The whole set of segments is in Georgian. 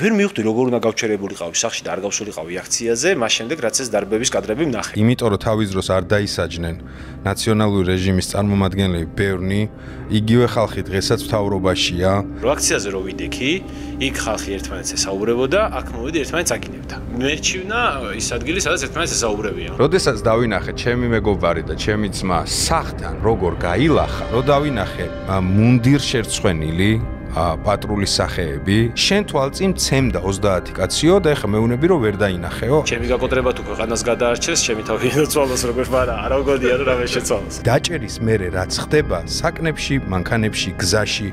ვერ მივხვდი როგორ უნდა გავჩერებულიყავი სახში და არ გავსულიყავი აქციაზე, მას შემდეგ რაც ეს დარბების კადრები ვნახე. იმიტომ რომ თავის დროს არ დაისაჯნენ ნაციონალური რეჟიმის წარმომადგენლები ბევრნი, იგივე ხალხი დღესაც მთავრობაშია. აქციაზე რო ვიდექი, იქ ხალხი ერთმანეთს ესაუბრებოდა, აქ მოვიდი ერთმანეთს აკინებდა. მერჩივნა ის ადგილი, სადაც ერთმანეთს ესაუბრებიან. როდესაც დავინახე ჩემი მეგობარი და ჩემი ძმა სახთან როგორ გაილახა, რო დავინახე მუნდირ შერცხვენილი პატრულის სახეები, შენ თვალწინ ცემდა 30 კაციო და ეხლა მეუნები რომ ვერ დაინახეო. ჩემი გაკოტრება თუ ქვეყანას გადაარჩეს, ჩემი თავი ეცვალოს როგორ არა, არა მგონია რომ რამე შეცვალოს. დაჭერის მერე რაც ხდება საკნებში, მანქანებში, გზაში,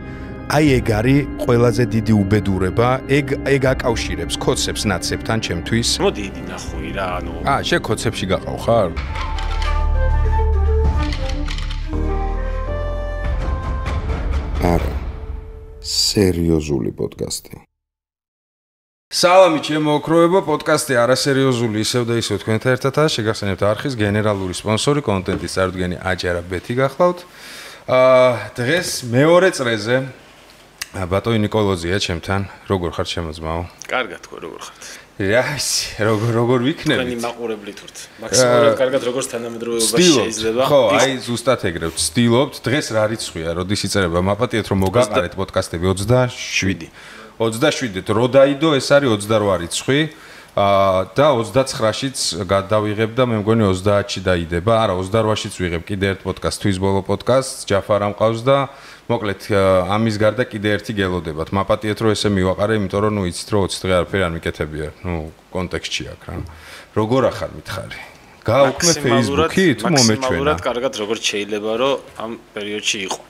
აი ეგ არის ყველაზე დიდი უბედურება, ეგ აკავშირებს ქოცებს ნაცებთან ჩემთვის. მოდი იდი ნახვი რა, ანუ. შენ ქოცებში გაყავ ხარ? არა. სერიოზული პოდკასტი. სალამი ჩემო ოქროებო, პოდკასტი არასერიოზული ისევ და ისევ თქვენთან ერთადაა. შეგახსენებთ არხის გენერალური სპონსორი, კონტენტის წარდგენი აჯარა ბეთი გახლავთ. დღეს მეორე წრეზე ბატონი ნიკოლოზია ჩემთან. როგორ ხარ ჩემო ძმაო? კარგად თქო, როგორ ხართ? როგორ ვიქნებით? თქვენი მაყურებლით ვართ. მაქსიმალურად კარგად როგორც თანამედროვეობაში შეიძლება. ხო, აი ზუსტად ეგრევ ვცდილობთ. დღეს რა რიცხვია, როდის იწერება? მაპატიეთ რომ მოგაყარეთ პოდკასტები 27. 27-ით რო დაიდო, ეს არის 28 რიცხვი. და 29-შიც გადავიღებ და მე მგონი 30-ში დაიდება. არა, 28-შიც ვიღებ კიდე ერთ პოდკასტს, თვის ბოლო პოდკასტს, ჯაფარ ამყავს და მოკლედ ამის გარდა კიდე ერთი გელოდებათ. მაპატიეთ რომ ესე მივაყარე, იმიტომ რომ იცით რომ 20 დღე არაფერი არ მიკეთებია. კონტექსტში აქ რა. როგორ ახარ მითხარი? გაუქმე Facebook-ი თუ მომეჩვენა? მაქსიმალურად კარგად როგორც შეიძლება რომ ამ პერიოდში იყო.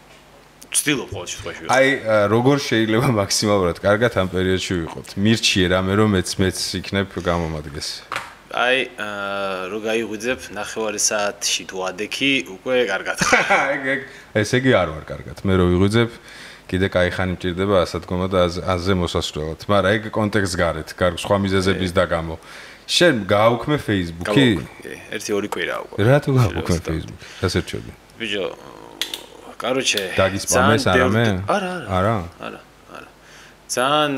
ვცდილობ ყოველ შემთხვევაში. აი, როგორ შეიძლება მაქსიმალურად კარგად ამ პერიოდში ვიყოთ? მირჩიე რამე რომ მეც იქნებ გამომადგეს. აი, რო გაიღვიძებ 9 საათში თუ ადექი, უკვე კარგად. ესე იგი არ ვარ კარგად. მე რო ვიღვიძებ, კიდე кай ხანი მჭირდება ასადგომა და აზე მოსასვლელად. მაგრამ ეგ კონტექსტს გარეთ, სხვა მიზეზების და გამო. შენ გააუქმე Facebook-ი? ერთი ორი კვირაა უკვე. რატო გააუქმე Facebook-ი? გასერჩები. ბიჭო, короче, დაგისპამეს არამე? არა. ძალიან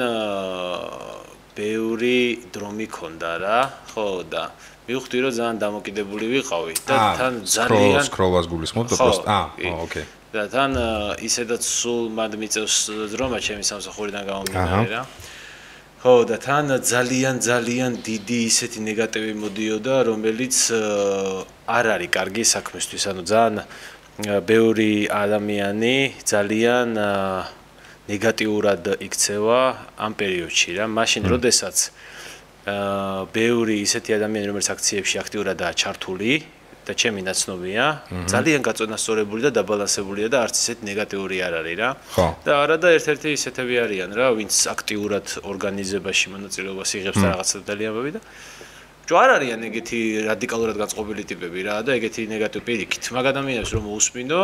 ბევრი დრო მიქონდა რა, ხო და მივხვდი რომ ძალიან დამოკიდებული ვიყავი და თან ძალიან სკროლას გულისხმობ და პოსტ. ოკეი. და თან ისედაც სულ მად მიწევს დრომა ჩემი სამსახურიდან გამომდინარე რა. ხო და თან ძალიან დიდი ისეთი ნეგატივი მოდიოდა, რომელიც არ არის კარგი საქმისთვის, ანუ ძალიან ბევრი ადამიანი ძალიან ნეგატიურად იქცევა ამ პერიოდში რა. მაშინ როდესაც ბევრი ისეთი ადამიანი რომელიც აქციებში აქტიურადაა ჩართული და ჩემი ნაცნობია, ძალიან გაწონასწორებული და დაბალანსებულია და არც ისეთი ნეგატიური არ არის რა. და არა და ერთ-ერთი ისეთები არიან რა, ვინც აქტიურად ორგანიზებაში მონაწილეობას იღებს და რაღაცა დალიამბები და არ არიან ეგეთი რადიკალურად გაწყობილი ტიპები რა და ეგეთი ნეგატივი პირიქით. მაგ ადამიანებს რომ მოусმინო,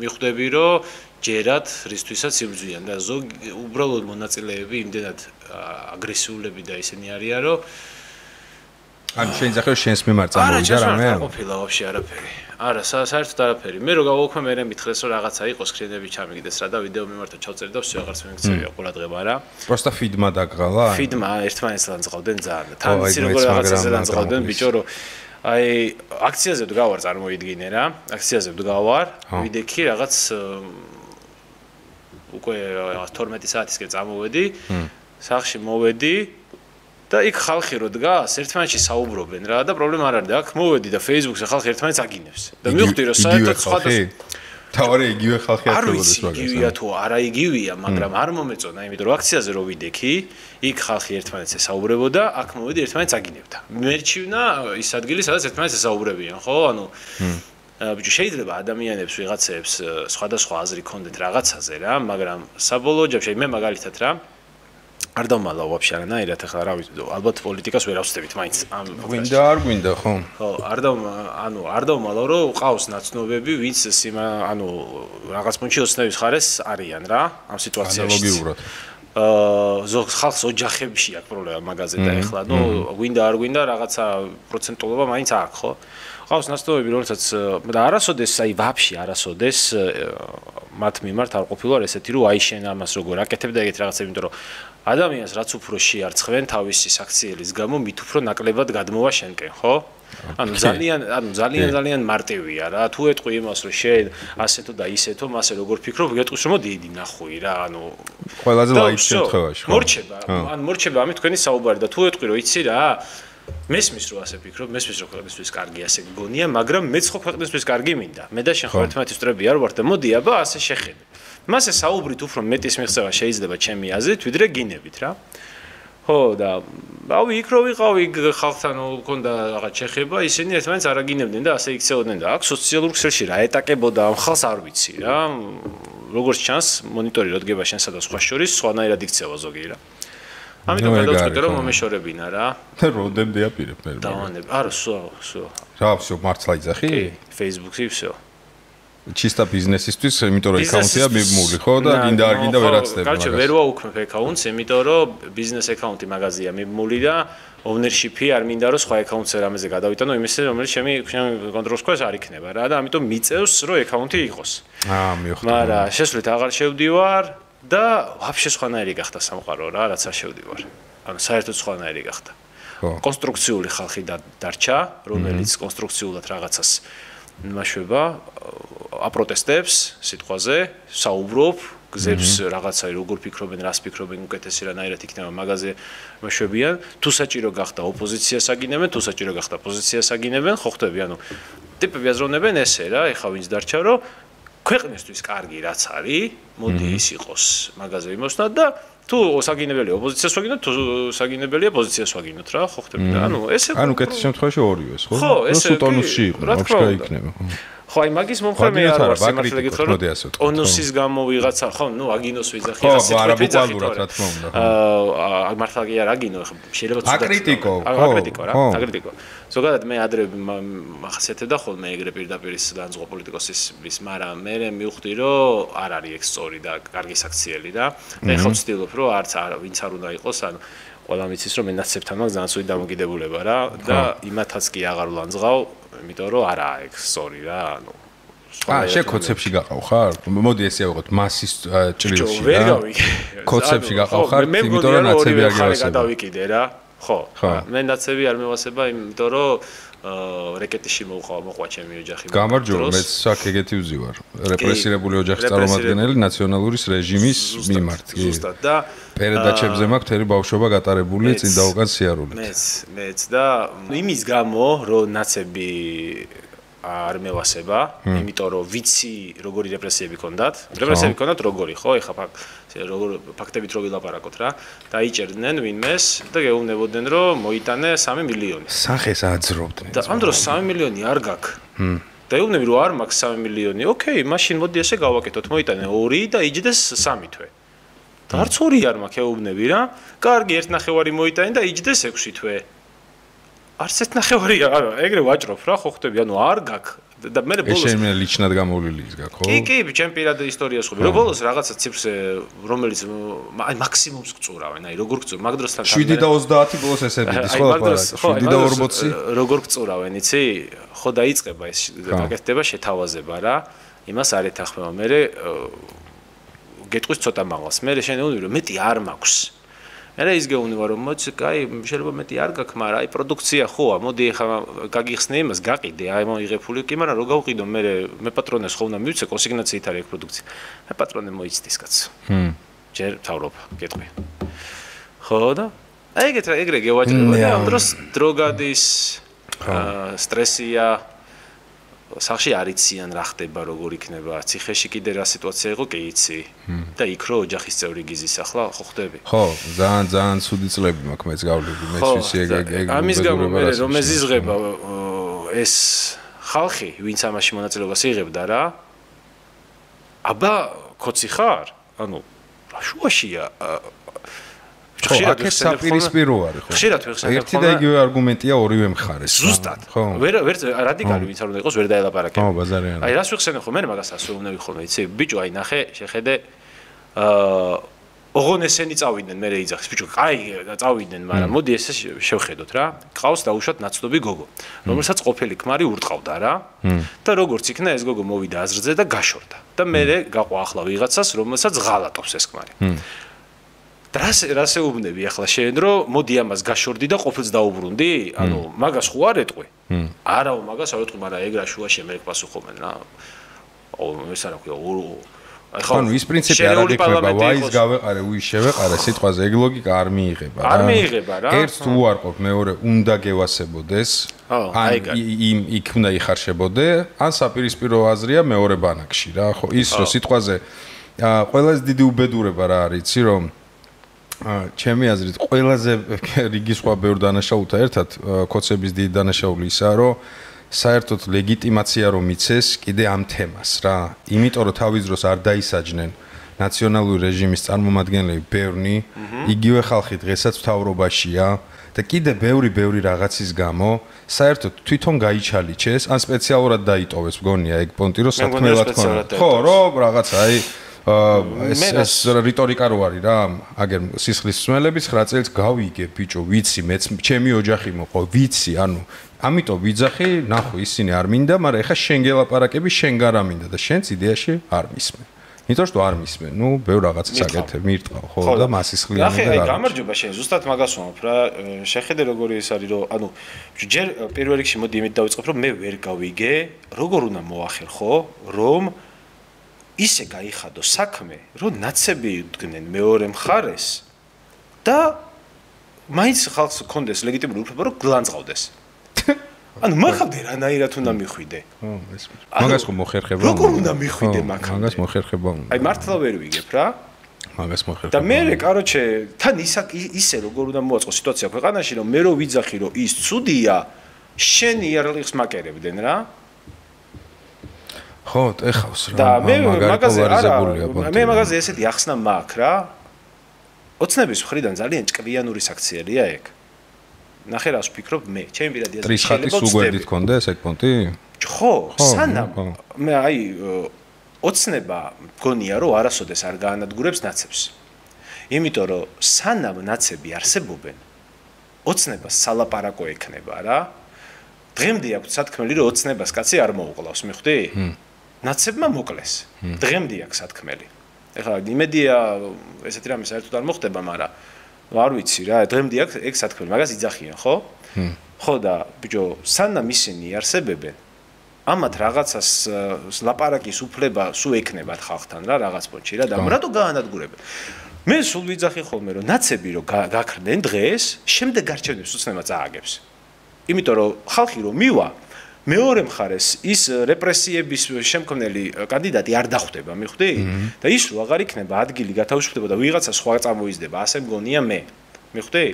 მიხვდები რომ ჯერად რისთვისაც იბრძვიან და ზოგი უბრალოდ მონაწილეები იმდენად აგრესიულები და ისინი არიან რომ ანუ შენ ძახე შენს მიმართ წამოვიდა რამე? არა, ყოფილა ვაფშე არაფერი. არა, საერთოდ არაფერი. მე რო გავაუქმე მე მითხრეს რომ რაღაცა იყოს, სკრინები ჩამიგდეს რა და ვიდეო მიმართა ჩავწერი და ვсё აღარც მეკცევია ყურადღება რა. Просто feed-მა დაგღალა? feed-მა ერთმანეთს ლანძღავდნენ ძალიან. თან იცი როგორ რაღაცაზე ლანძღავდნენ ბიჭო რომ აი აქციაზე ვდგავარ წარმოიდგინე რა. აქციაზე ვდგავარ, ვიდექი რაღაც უკვე 12 საათისკენ წამოვედი, სახლში მოვედი და იქ ხალხი რო დგას, ერთმანეთში საუბრობენ რა და პრობლემა არ არის და აქ მოვედი და Facebook-ზე ხალხი ერთმანეთს აგინებს. და მივხვდი რომ საერთოდ სხვადასხვა თავარი იგივე ხალხი ახლობდეს მაგას. იგივეა თუ არა იგივეა, მაგრამ არ მომეწონა, იმიტომ რომ აქციაზე რო ვიდექი, იქ ხალხი ერთმანეთს ესაუბრებოდა, აქ მოვედი ერთმანეთს აგინებდა. მერჩივნა ის ადგილი, სადაც ერთმანეთს ესაუბრებიან, ხო? ანუ ბიჭო შეიძლება ადამიანებს ვიღაცებს სხვადასხვა აზრი ქონდეთ რაღაცაზე რა, მაგრამ საბოლოო ჯამში მე მაგალითად რა არ დავმალავ ვაფშე არანაირად ახლა რა ვიცი ალბათ პოლიტიკას ვერ ავსდებით მაინც ამ გვინდა არ გვინდა ხო არ დავმალავ რომ ყავს ნაცნობები ვინც ანუ რაღაც პუნქტში ოცნების ხარეს არიან რა ამ სიტუაციაში ანალოგიურად ზოგ ხალხს ოჯახებში აქვს პრობლემა მაგაზე და ახლა ნუ გვინდა არ გვინდა რაღაცა პროცენტულობა მაინც აქვს ხო ყავს ნაცნობები რომელსაც და არასოდეს აი ვაფშე არასოდეს მათ მიმართ არ ყოფილა ესეთი რომ აი შენ ამას როგორ აკეთებ და ეგეთ რაღაცები იმიტომ რომ ადამიანს რაც უფრო შეარცხვენ თავისი საქციელის გამო, მით უფრო ნაკლებად გადმოვა შენკენ, ხო? ანუ ძალიან მარტივია რა. თუ ეტყვი იმას, რომ შენ ასეთო და ისეთო, მასე როგორ ფიქრობ, გეტყვის რომ მოდი იდი ნახვი რა, ანუ ყველაზე ლაიქ შემთხვევაში, ხო? მორჩება ამით თქვენი საუბარი და თუ ეტყვი რომ იცი რა, მესმის რომ ასე ფიქრობ, მესმის რომ ქვეყნისთვის კარგი ასე გგონია, მაგრამ მეც ხო ქვეყნისთვის კარგი მინდა. მე და შენ ხო ერთმანეთის მტრები არ ვართ და მოდი აბა ასე შეხედე. მასე საუბრით უფრო მეტის მიღწევა შეიძლება ჩემი აზრით, ვიდრე გინებით რა. ხო და რავი იქ რო ვიყავი ხალხთან მქონდა რაღაც შეხება, ისინი ერთმანეთს არ აგინებდნენ და ასე იქცეოდნენ და აქ სოციალურ ქსელში რა ეტაკებოდა ამ ხალხს არ ვიცი რა. როგორც ჩანს, მონიტორი რო დგება შენსა და სხვა შორის, სხვანაირად იქცევა ზოგი რა. ამიტომ გადავწყვიტე რომ მომეშორებინა რა. და როდემდე აპირებ მე? დავანებ. არა, სულ. რა, всё, მართლა იძახი? კი, Facebook-ი всё. ჩისტა ბიზნესისთვის, იმიტომ რომ აკაუნტია მიბმული, ხო და გინდა არ გინდა ვერაცდები მაგას. კარჩე ვერ ვაუქმებ აკაუნტს, იმიტომ რომ ბიზნეს აკაუნტი მაღაზია მიბმული და ownership-ი არ მინდა რომ სხვა აკაუნტზე რამეზე გადავიტანო, იმისე რომელიც ჩემი კონტროლის ქვეშ არ იქნება რა და ამიტომ მიწევს რომ აკაუნტი იყოს. მივხვდი. მაგრამ შესვლით აღარ შევდივარ და ვაფშე სხვანაირი გახდა სამყარო რა, რაც არ შევდივარ. ანუ საერთოდ სხვანაირი გახდა. კონსტრუქციული ხალხი დარჩა, რომელიც კონსტრუქციულად რაღაცას მაშება აპროტესტებს სიტყვაზე, საუბრობ, გზებს რაღაცა როგორ ფიქრობენ, რას ფიქრობენ, უკეთესი რანაირად იქნება მაღაზე მაშებიან, თუ საჭირო გახდა ოპოზიციას აგინებენ, თუ საჭირო გახდა პოზიციას აგინებენ, ხო ხტები, ანუ ტიპები აზროვნებენ ესე რა, ეხა ვინც დარჩა რომ ქვეყნისთვის კარგი რაც არის, მოდი ის იყოს მაღაზე იმოსნა და თუ საგინებელია ოპოზიციას ვაგინოთ, თუ საგინებელია პოზიციას ვაგინოთ რა, ხო ხტები და ანუ ესე ანუ კეთილ შემთხვევაში ორივეს, ხო? ხო, ესე ტონუსში იყო, ვაფშე გაიქნება, ხო? ხო, აი მაგის მომხრე მე არ ვარ სიმართლე გითხრა რომ ტონუსის გამო ვიღაცა, ხო, ნუ აგინოს ვიძახი რა სიტყვით რა თქმა უნდა. მართლა კი არ აგინო, შეიძლება ცუდად. აკრიტიკო, რა, აკრიტიკო. ზოგადად მე ადრე მახასიათებდა ხოლმე ეგრე პირდაპირ ის განზღვა პოლიტიკოსის, მაგრამ მე მივხვდი რომ არ არის ეგ სწორი და კარგი საქციელი რა. და ეხლა ვცდილობ რომ არც ვინც არ უნდა იყოს, ანუ ყველა მიცის რომ მე ნაცებთან მაქვს ძალიან ცუდი დამოკიდებულება რა და იმათაც კი აღარ ვლანძღავ, იმიტომ რომ არაა ეგ სწორი რა, ანუ შე კოცებში გაყავ ხარ? მოდი ესე ავიღოთ მასის ჭრილში რა. კოცებში გაყავ ხარ, იმიტომ რომ ნაცები არ გევასება. გადავიკიდე რა. ხო. მე ნაცები არ მევასება, იმიტომ რომ რეკეტიში მოყვა ჩემი ოჯახი. გამარჯობა, მეც აქ ეგეთი ვზივარ. რეპრესირებული ოჯახის წარმომადგენელი ნაციონალური რეჟიმის მიმართ. ზუსტად და პერედაჩებზე მაქვს მთელი ბავშვობა გატარებული წინ და უკან სიარულით. მეც და იმის გამო რომ ნაცები არ მევასება, იმიტომ რომ ვიცი როგორი რეპრესიები ქონდათ. რეპრესიები ქონდათ როგორი, ხო? ეხა ფაქტებით რო ვილაპარაკოთ რა. და იჭერდნენ ვინმეს და გეუბნებოდნენ რომ მოიტანე 3 მილიონი. სახეს აძრობდნენ. და ამ დროს 3 მილიონი არ გაქვს. და ეუბნები რომ არ მაქვს 3 მილიონი. ოკეი, მაშინ მოდი ესე გავაკეთოთ, მოიტანე 2 და იჯდეს 3 თვე. და არც 2 არ მაქვს ეუბნები რა. კარგი, 1.5 მოიტანე და იჯდეს 6 თვე. არც 1.5 არა, ეგრე ვაჭრობ რა, ხო ხტები, ანუ არ გაქვს და მე ბოლოს ეს შემე ლიჩნად გამოვლილი ის გაქვს, ხო? კი, ჩემ პირად ისტორიას ხვდები, რომ ბოლოს რაღაცა ციფრზე, რომელიც აი მაქსიმუმს გწურავენ, აი როგორ გწურავენ, მაგ დროსთან 7 და 30 ბოლოს ესე მიდის, ხო ახლა? 7 და 40 როგორ გწურავენ, იცი? ხო დაიწყება ეს გაკეთდება შეთავაზება რა, იმას არ ეთანხმება, მე გეტყვის ცოტა მაღალს, მე შენეუნები რომ მეტი არ მაქვს. მე ის გეუბნება რომ მოიცი, კაი, შეიძლება მეტი არ გაქვს, მაგრამ აი პროდუქცია ხოა, მოდი ახლა გაგიხსნე იმას, გაყიდე, აი მოიღებული კი, მაგრამ რო გავყიდო, მე პატრონეს ხო უნდა მივცე, კონსიგნაციით არის ეგ პროდუქცია. მე პატრონე მოიცდის კაცო. ჯერ თავრობა, გეტყვი. ხო და აი ეგრე გევაჭრება და ამ დროს დრო გადის, სტრესია, სახში არ იციან რა ხდება, როგორ იქნება, ციხეში კიდე რა სიტუაცია იყო, კი იცი. და იქ რო ოჯახის წევრი გიზის ახლა ხო ხდები. ხო, ძალიან ცუდი წლები მაქვს მეც გავლები, მეც ვიცი ეგ ამის გამო მე რომ ეზიზღება ეს ხალხი, ვინც ამაში მონაწილეობას იღებდა რა. აბა კოცი ხარ? ანუ რა შუაშია? ხშირად საპირისპირო არის ხო? ხშირად ვიხსენებ. ერთი და იგივე არგუმენტია ორივე მხარეს. ზუსტად. ვერ რადიკალი ვინც არ უნდა იყოს, ვერ დაელაპარაკებ. ხო, ბაზარი არა. აი რას ვიხსენებ ხო, მე მაგას ასეუბნები ხოლმე, იცი? ბიჭო, აი ნახე, შეხედე ოღონ ესენი წავიდნენ, მე რეიძახის, ბიჭო, აი წავიდნენ, მაგრამ მოდი ესე შევხედოთ რა. ყავს დაუშვათ ნაცნობი გოგო, რომელსაც ყოფილი ქმარი ურტყავდა რა. და როგორც იქნა ეს გოგო მოვიდა აზრზე და გაშორდა. და მე გაყვა ახლა ვიღაცას, რომელსაც ღალატობს ეს ქმარი. რასე უბნები ახლა შენ რომ მოდი ამას გაშორდი და ყოფილს დაუბრუნდი? ანუ მაგას ხო არ ეტყვი? არაო მაგას არ ეტყვი, მაგრამ ეგ რა შუაში მე პასუხობენ რა. ეს არა ქვია ანუ ის პრინციპი არ აღიქმება, ვაის გავეყარე, უის შევეყარე, სიტყვაზე ეგ ლოგიკა არ მიიღება რა. არ მიიღება რა. ერთს თუ უარყოფ, მეორე უნდა გევასებოდეს. ან იქ უნდა იხარშებოდე, ან საპირისპირო აზრია მეორე ბანაკში რა. ხო, ის რომ სიტყვაზე ყველაზე დიდი უბედურება რა არის, იცი რომ ჩემი აზრით ყველაზე რიგი სხვა ბევრ დანაშაულთან ერთად კოცების დიდი დანაშაული ისაა, რომ საერთოდ ლეგიტიმაცია რომ მიცეს კიდე ამ თემას რა. იმიტომ რომ თავის დროს არ დაისაჯნენ ნაციონალური რეჟიმის წარმომადგენლები ბევრნი, იგივე ხალხი დღესაც მთავრობაშია და კიდე ბევრი რაღაცის გამო საერთოდ თვითონ გაიჩალიჩეს, ან სპეციალურად დაიტოვეს მგონია ეგ პონტი რომ სათქმელად ხონდა. ხო, რომ რაღაცა აი ეს რიტორიკა რო არის რა, აგერ სისხლის მსმელების 9 წელს გავიგე ბიჭო, ვიცი, მეც ჩემი ოჯახი მოყო, ვიცი, ანუ ამიტომ ვიძახი, ნახო ისინი არ მინდა, მაგრამ ეხა შენ გელაპარაკები, შენ გარ ამინდა და შენც იდეაში არ მისმენ. იმიტომ რომ არ მისმენ, ნუ ბევრ რაღაცას აკეთებ, მირტყავ, ხო და მასისხლიანი და რა. ახლა გამარჯობა შენ, ზუსტად მაგას ვამბობ რა, შეხედე როგორი ეს არის რომ, ანუ ჯერ პირველ რიგში მოდი იმით დავიწყებ, რომ მე ვერ გავიგე, როგორ უნდა მოახერხო, რომ ისე გაიხადო საქმე, რომ ნაცები იდგნენ მეორე მხარეს და მაინც ხალხს ჰქონდეს ლეგიტიმური უფლება, რომ გლანძღავდეს. ანუ მაგამდე რანაირად უნდა მიხვიდე? მაგას ხო მოხერხება? როგორ უნდა მიხვიდე მაგამდე? მაგას მოხერხება. აი მართლა ვერ ვიგებ რა. მაგას მოხერხება. და მე კაროჩე თან ისე როგორ უნდა მოაწყო სიტუაცია ქვეყანაში, რომ მე რო ვიძახი, რომ ის ცუდია, შენ იარლიხს მაკერებდნენ რა. ხო, ეხავს რა. და მე მაგაზე არა, მე მაგაზე ესეთი ახსნა მაქვს რა. ოცნების მხრიდან ძალიან ჭკვიანური საქციელია ეგ. ნახე რას ვფიქრობ მე, ჩემი პირადი აზრით შეიძლება ტრისხატის უგვერდით კონდა ეს ეგ პონტი? ხო, სანამ მე აი ოცნება მგონია რომ არასოდეს არ გაანადგურებს ნაცებს. იმიტომ რომ სანამ ნაცები არსებობენ, ოცნებას სალაპარაკო ექნება რა. დღემდე აქვს სათქმელი რომ ოცნებას კაცი არ მოუკლავს, მიხვდი? ნაცებმა მოკლეს. დღემდე აქვს სათქმელი. ეხლა იმედია ესეთი რამე საერთოდ არ მოხდება, მაგრამ არ ვიცი რა, დღემდე აქვს ეგ სათქმელი, მაგას იძახიან, ხო? ხო და ბიჭო, სანამ ისინი არსებებენ, ამათ რაღაცას ლაპარაკის უფლება სულ ექნებათ ხალხთან რა, რაღაც პონჩი რა და რატო გაანადგურებენ? მე სულ ვიძახი ხოლმე რომ ნაცები რომ გაქრნენ დღეს, შემდეგ გარჩევნებს უცნებად წააგებს. იმიტომ რომ ხალხი რომ მივა მეორე მხარეს ის რეპრესიების შემქმნელი კანდიდატი არ დახვდება, მიხვდი? და ის რო აღარ იქნება ადგილი გათავისუფლდება და ვიღაცა სხვა წამოიზდება, ასე მგონია მე. მიხვდი?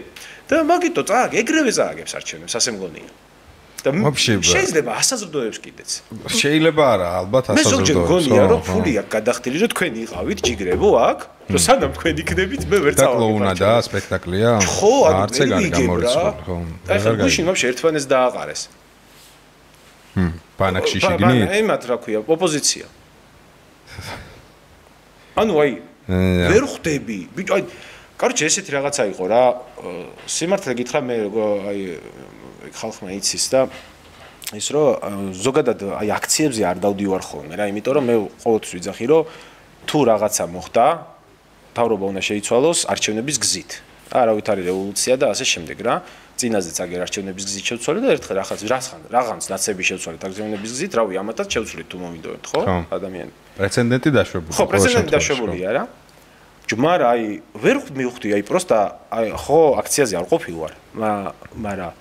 და მაგიტო ეგრევე წააგებს არჩევნებს, ასე მგონია. და შეიძლება ასაზრდოებს კიდეც. შეიძლება არა, ალბათ ასაზრდოებს. მე ზოგჯერ მგონია რომ ფული აქვს გადახდილი, რომ თქვენ იყავით ჯიგრებო აქ, რომ სანამ თქვენ იქნებით, მე ვერ წავაგებ. და კლოუნა და სპექტაკლია? ხო, არც ეგ არის გამორიცხული, ხო. ახლა გუშინ ვაფშე ერთმანეთს დააყარეს. ბანაკში შიგნით? იმათ რა ქვია, ოპოზიცია. ანუ აი ვერ ხვდები, ბიჭო, აი კაროჩე ესეთი რაღაცა იყო რა, სიმართლე გითხრა მე აი ხალხმა იცის და ის რომ ზოგადად აი აქციებზე არ დავდივარ ხოლმე რა, იმიტომ რომ მე ყოველთვის ვიძახი რომ თუ რაღაცა მოხდა, თავრობა უნდა შეიცვალოს არჩევნების გზით. არავით არის რევოლუცია და ასე შემდეგ რა. წინაზეც აგერ არჩევნების გზით შევცვალე და ერთხელ რაღაც ნაცები შევცვალეთ არჩევნების გზით, რავი, ამათაც შევცვლით თუ მომიდოვეთ, ხო? ადამიანები. პრეცედენტი დაშვებული. ხო, პრეცედენტი დაშვებულია რა. მაგრამ აი ვერ მივხვდი, აი პროსტა აი ხო აქციაზე არ ყოფილვარ, მაგრამ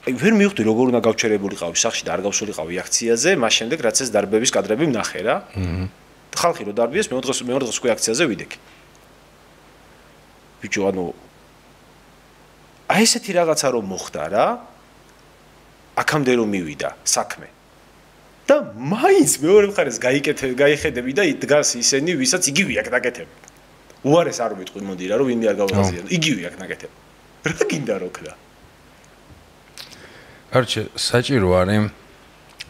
აი ვერ მივხვდი როგორ უნდა გავჩერებულიყავი სახში და არ გავსულიყავი აქციაზე, მას შემდეგ რაც ეს დარბების კადრები ვნახე რა. ხალხი რო დარბიეს, მეორე დღეს უკვე აქციაზე ვიდექი. ბიჭო, ანუ აი ესეთი რაღაცა რომ მოხდა რა, აქამდე რომ მივიდა საქმე. და მაინც მეორე მხარეს გაიხედები და დგას ისინი, ვისაც იგივე აქ ნაკეთებ. უარეს არ ვიტყვი მოდი რა, რომ ვინმე არ გავაღაზიანო, იგივე აქ ნაკეთებ. რა გინდა რო ქნა? არჩე, საჭირო არის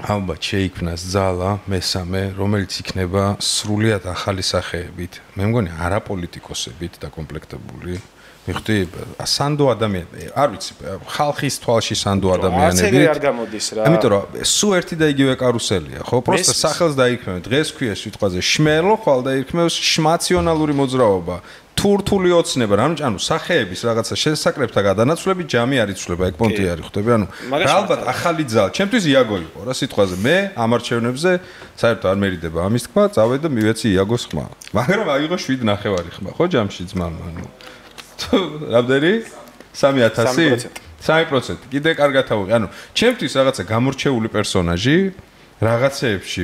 ალბათ შეიქმნას ძალა მესამე, რომელიც იქნება სრულიად ახალი სახეებით. მე მგონი არაპოლიტიკოსებით დაკომპლექტებული. მიხვდი, სანდო ადამიანები, არ ვიცი, ხალხის თვალში სანდო ადამიანები. ასე არ გამოდის რა. ამიტომ რომ სულ ერთი და იგივე კარუსელია, ხო? პროსტა სახელს დაიქმნევენ. დღეს ქვია სიტყვაზე შმელო, ხვალ დაიქმნევს შმაციონალური მოძრაობა. თურთული ოცნება რა ანუ სახეების რაღაცა შესაკრებთა გადანაცვლები ჯამი არ იცვლება ეგ პონტი არის ხვდები ანუ რა ალბათ ახალი ძალა ჩემთვის იაგო იყო რა სიტყვაზე მე ამ არჩევნებზე საერთოდ არ მერიდება ამის თქმა წავედი და მივეცი იაგოს ხმა მაგრამ აიღო 7.5 ხმა ხო ჯამში ძმამ ანუ რამდენი 3000 3% კიდე კარგად ავიღე ანუ ჩემთვის რაღაცა გამორჩეული პერსონაჟი რაღაცეებში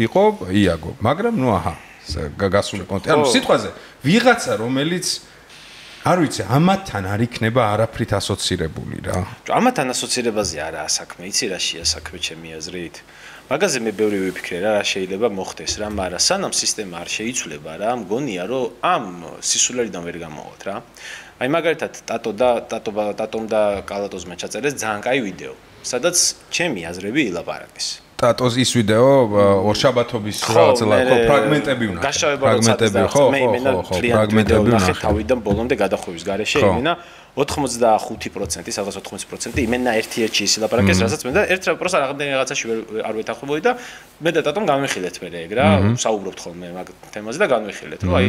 იყო იაგო მაგრამ ნუ აჰა გასული კონტე. ანუ სიტყვაზე ვიღაცა რომელიც არ ვიცი, ამათთან არ იქნება არაფრით ასოცირებული რა. ამათთან ასოცირებაზე არაა საქმე, იცი რა შეა საქმე ჩემი აზრით. მაგაზე მე ბევრი ვიფიქრე რა შეიძლება მოხდეს რა, მაგრამ სანამ სისტემა არ შეიცვლება რა, მგონია რომ ამ სისულელიდან ვერ გამოვოთ რა. აი მაგალითად ტატომ და კალატოზმა ჩაწერეს ძალიან კაი ვიდეო, სადაც ჩემი აზრები ილაპარაკეს. ტატოს ის ვიდეო ორშაბათობის რაღაცა ფრაგმენტები უნდა ფრაგმენტები ხო ფრაგმენტები უნდა თავიდან ბოლომდე გადახვევის გარეშე იმენა 85% სადღაც 80% იმენა ერთ-ერთში ის ლაპარაკეს რასაც მე და ერთ პროსა რაღაცაში არ ვეთანხმებოდი და მე და ტატომ განვიხილეთ მე ეგ რა საუბრობთ ხოლმე მაგ თემაზე და განვიხილეთ რომ აი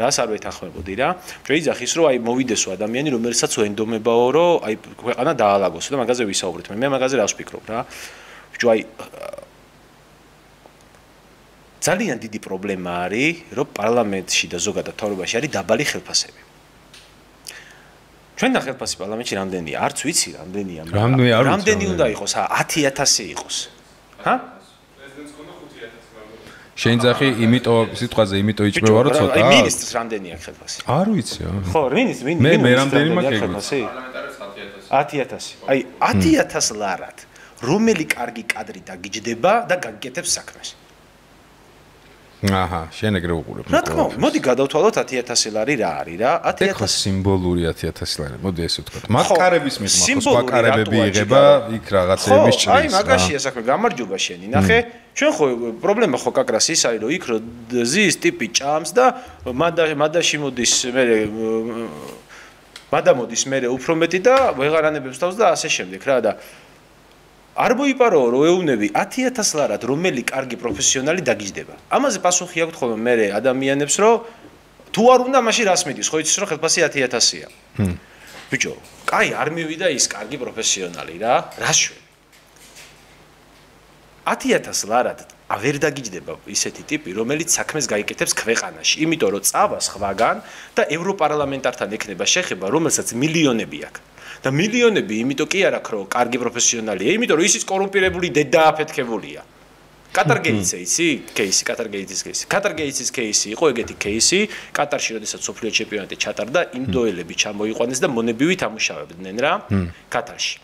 რას არ ვეთანხმებოდი რა შეიძლება ის რომ აი მოვიდესო ადამიანი რომელსაც უენდომებაო რომ აი ქვეყანა დაალაგოსო და მაგაზე ვისაუბრეთ მე მაგაზე რას ვფიქრობ რა ჯოი ძალიან დიდი პრობლემა არის რომ პარლამენტში და ზოგადად თავრობაში არის დაბალი ხელფასები. ჩვენ და ხელფასი პარლამენტში რამდენია? არც ვიცი რამდენია. რამდენი უნდა იყოს? 10000 იყოს. ჰა? პრეზიდენტს ქონდა 5000. შეინძახი იმიტომ სიტყვაზე იმიტომ იჭმევა რომ ცოტა. აი მინისტრს რამდენი აქვს ხელფასი? არ ვიცი. ხო, მინისტრი მე რამდენი მაქვს ხელფასი? პარლამენტარებს 10000. აი 10000 ლარად რომელი კარგი კადრი დაგიჯდება და გაგიკეთებს საქმეს. აჰა, შენ ეგრე უყურებ. რა თქმა უნდა, მოდი გადავთვალოთ 10000 ლარი რა არის რა? 10000 სიმბოლური 10000 ლარი. მოდი ესე ვთქვათ. მაკარების მიღმა, სხვა კარებები იღება, იქ რაღაცეების ჭრის. აი, მაგაშია საქმე, გამარჯობა შენი. ნახე, ჩვენ ხო პრობლემა ხო კაკრას ის არის, რომ იქ რო ზის ტიპი ჭამს და მადაში მოდის მე მადა მოდის მე უფრო მეტი და ვეღარანებებს თავს და ასე შემდეგ რა და არ მოიპარო რომ ეუნები 10000 ლარად რომელი კარგი პროფესიონალი დაგიჯდება. ამაზე პასუხი აქვს ხოლმე მე ადამიანებს რომ თუ არ უნდა მაშინ რას მიდის ხო იცის რომ ხელფასი 10000-ია. ბიჭო, კაი არ მივიდა ის კარგი პროფესიონალი რა, რა შვენ. 10000 ლარად ვერ დაგიჯდება ისეთი ტიპი რომელიც საქმეს გაიკეთებს ქვეყანაში, იმიტომ რომ წავა სხვაგან და ევროპარლამენტართან ექნება შეხება რომელსაც მილიონები აქვს. და მილიონები იმიტომ კი არ აქვს რომ კარგი პროფესიონალია, იმიტომ რომ ისიც კორუმპირებული დედა აფეთქებულია. კატარგეიცე იცი? кейსი, კატარგეიცის кейსი. კატარგეიცის кейსი იყო ეგეთი кейსი, კატარში როდესაც სოფლიო ჩემპიონატი ჩატარდა, ინდოელები ჩამოიყვანეს და მონებივი თამუშავებდნენ რა, კატარში.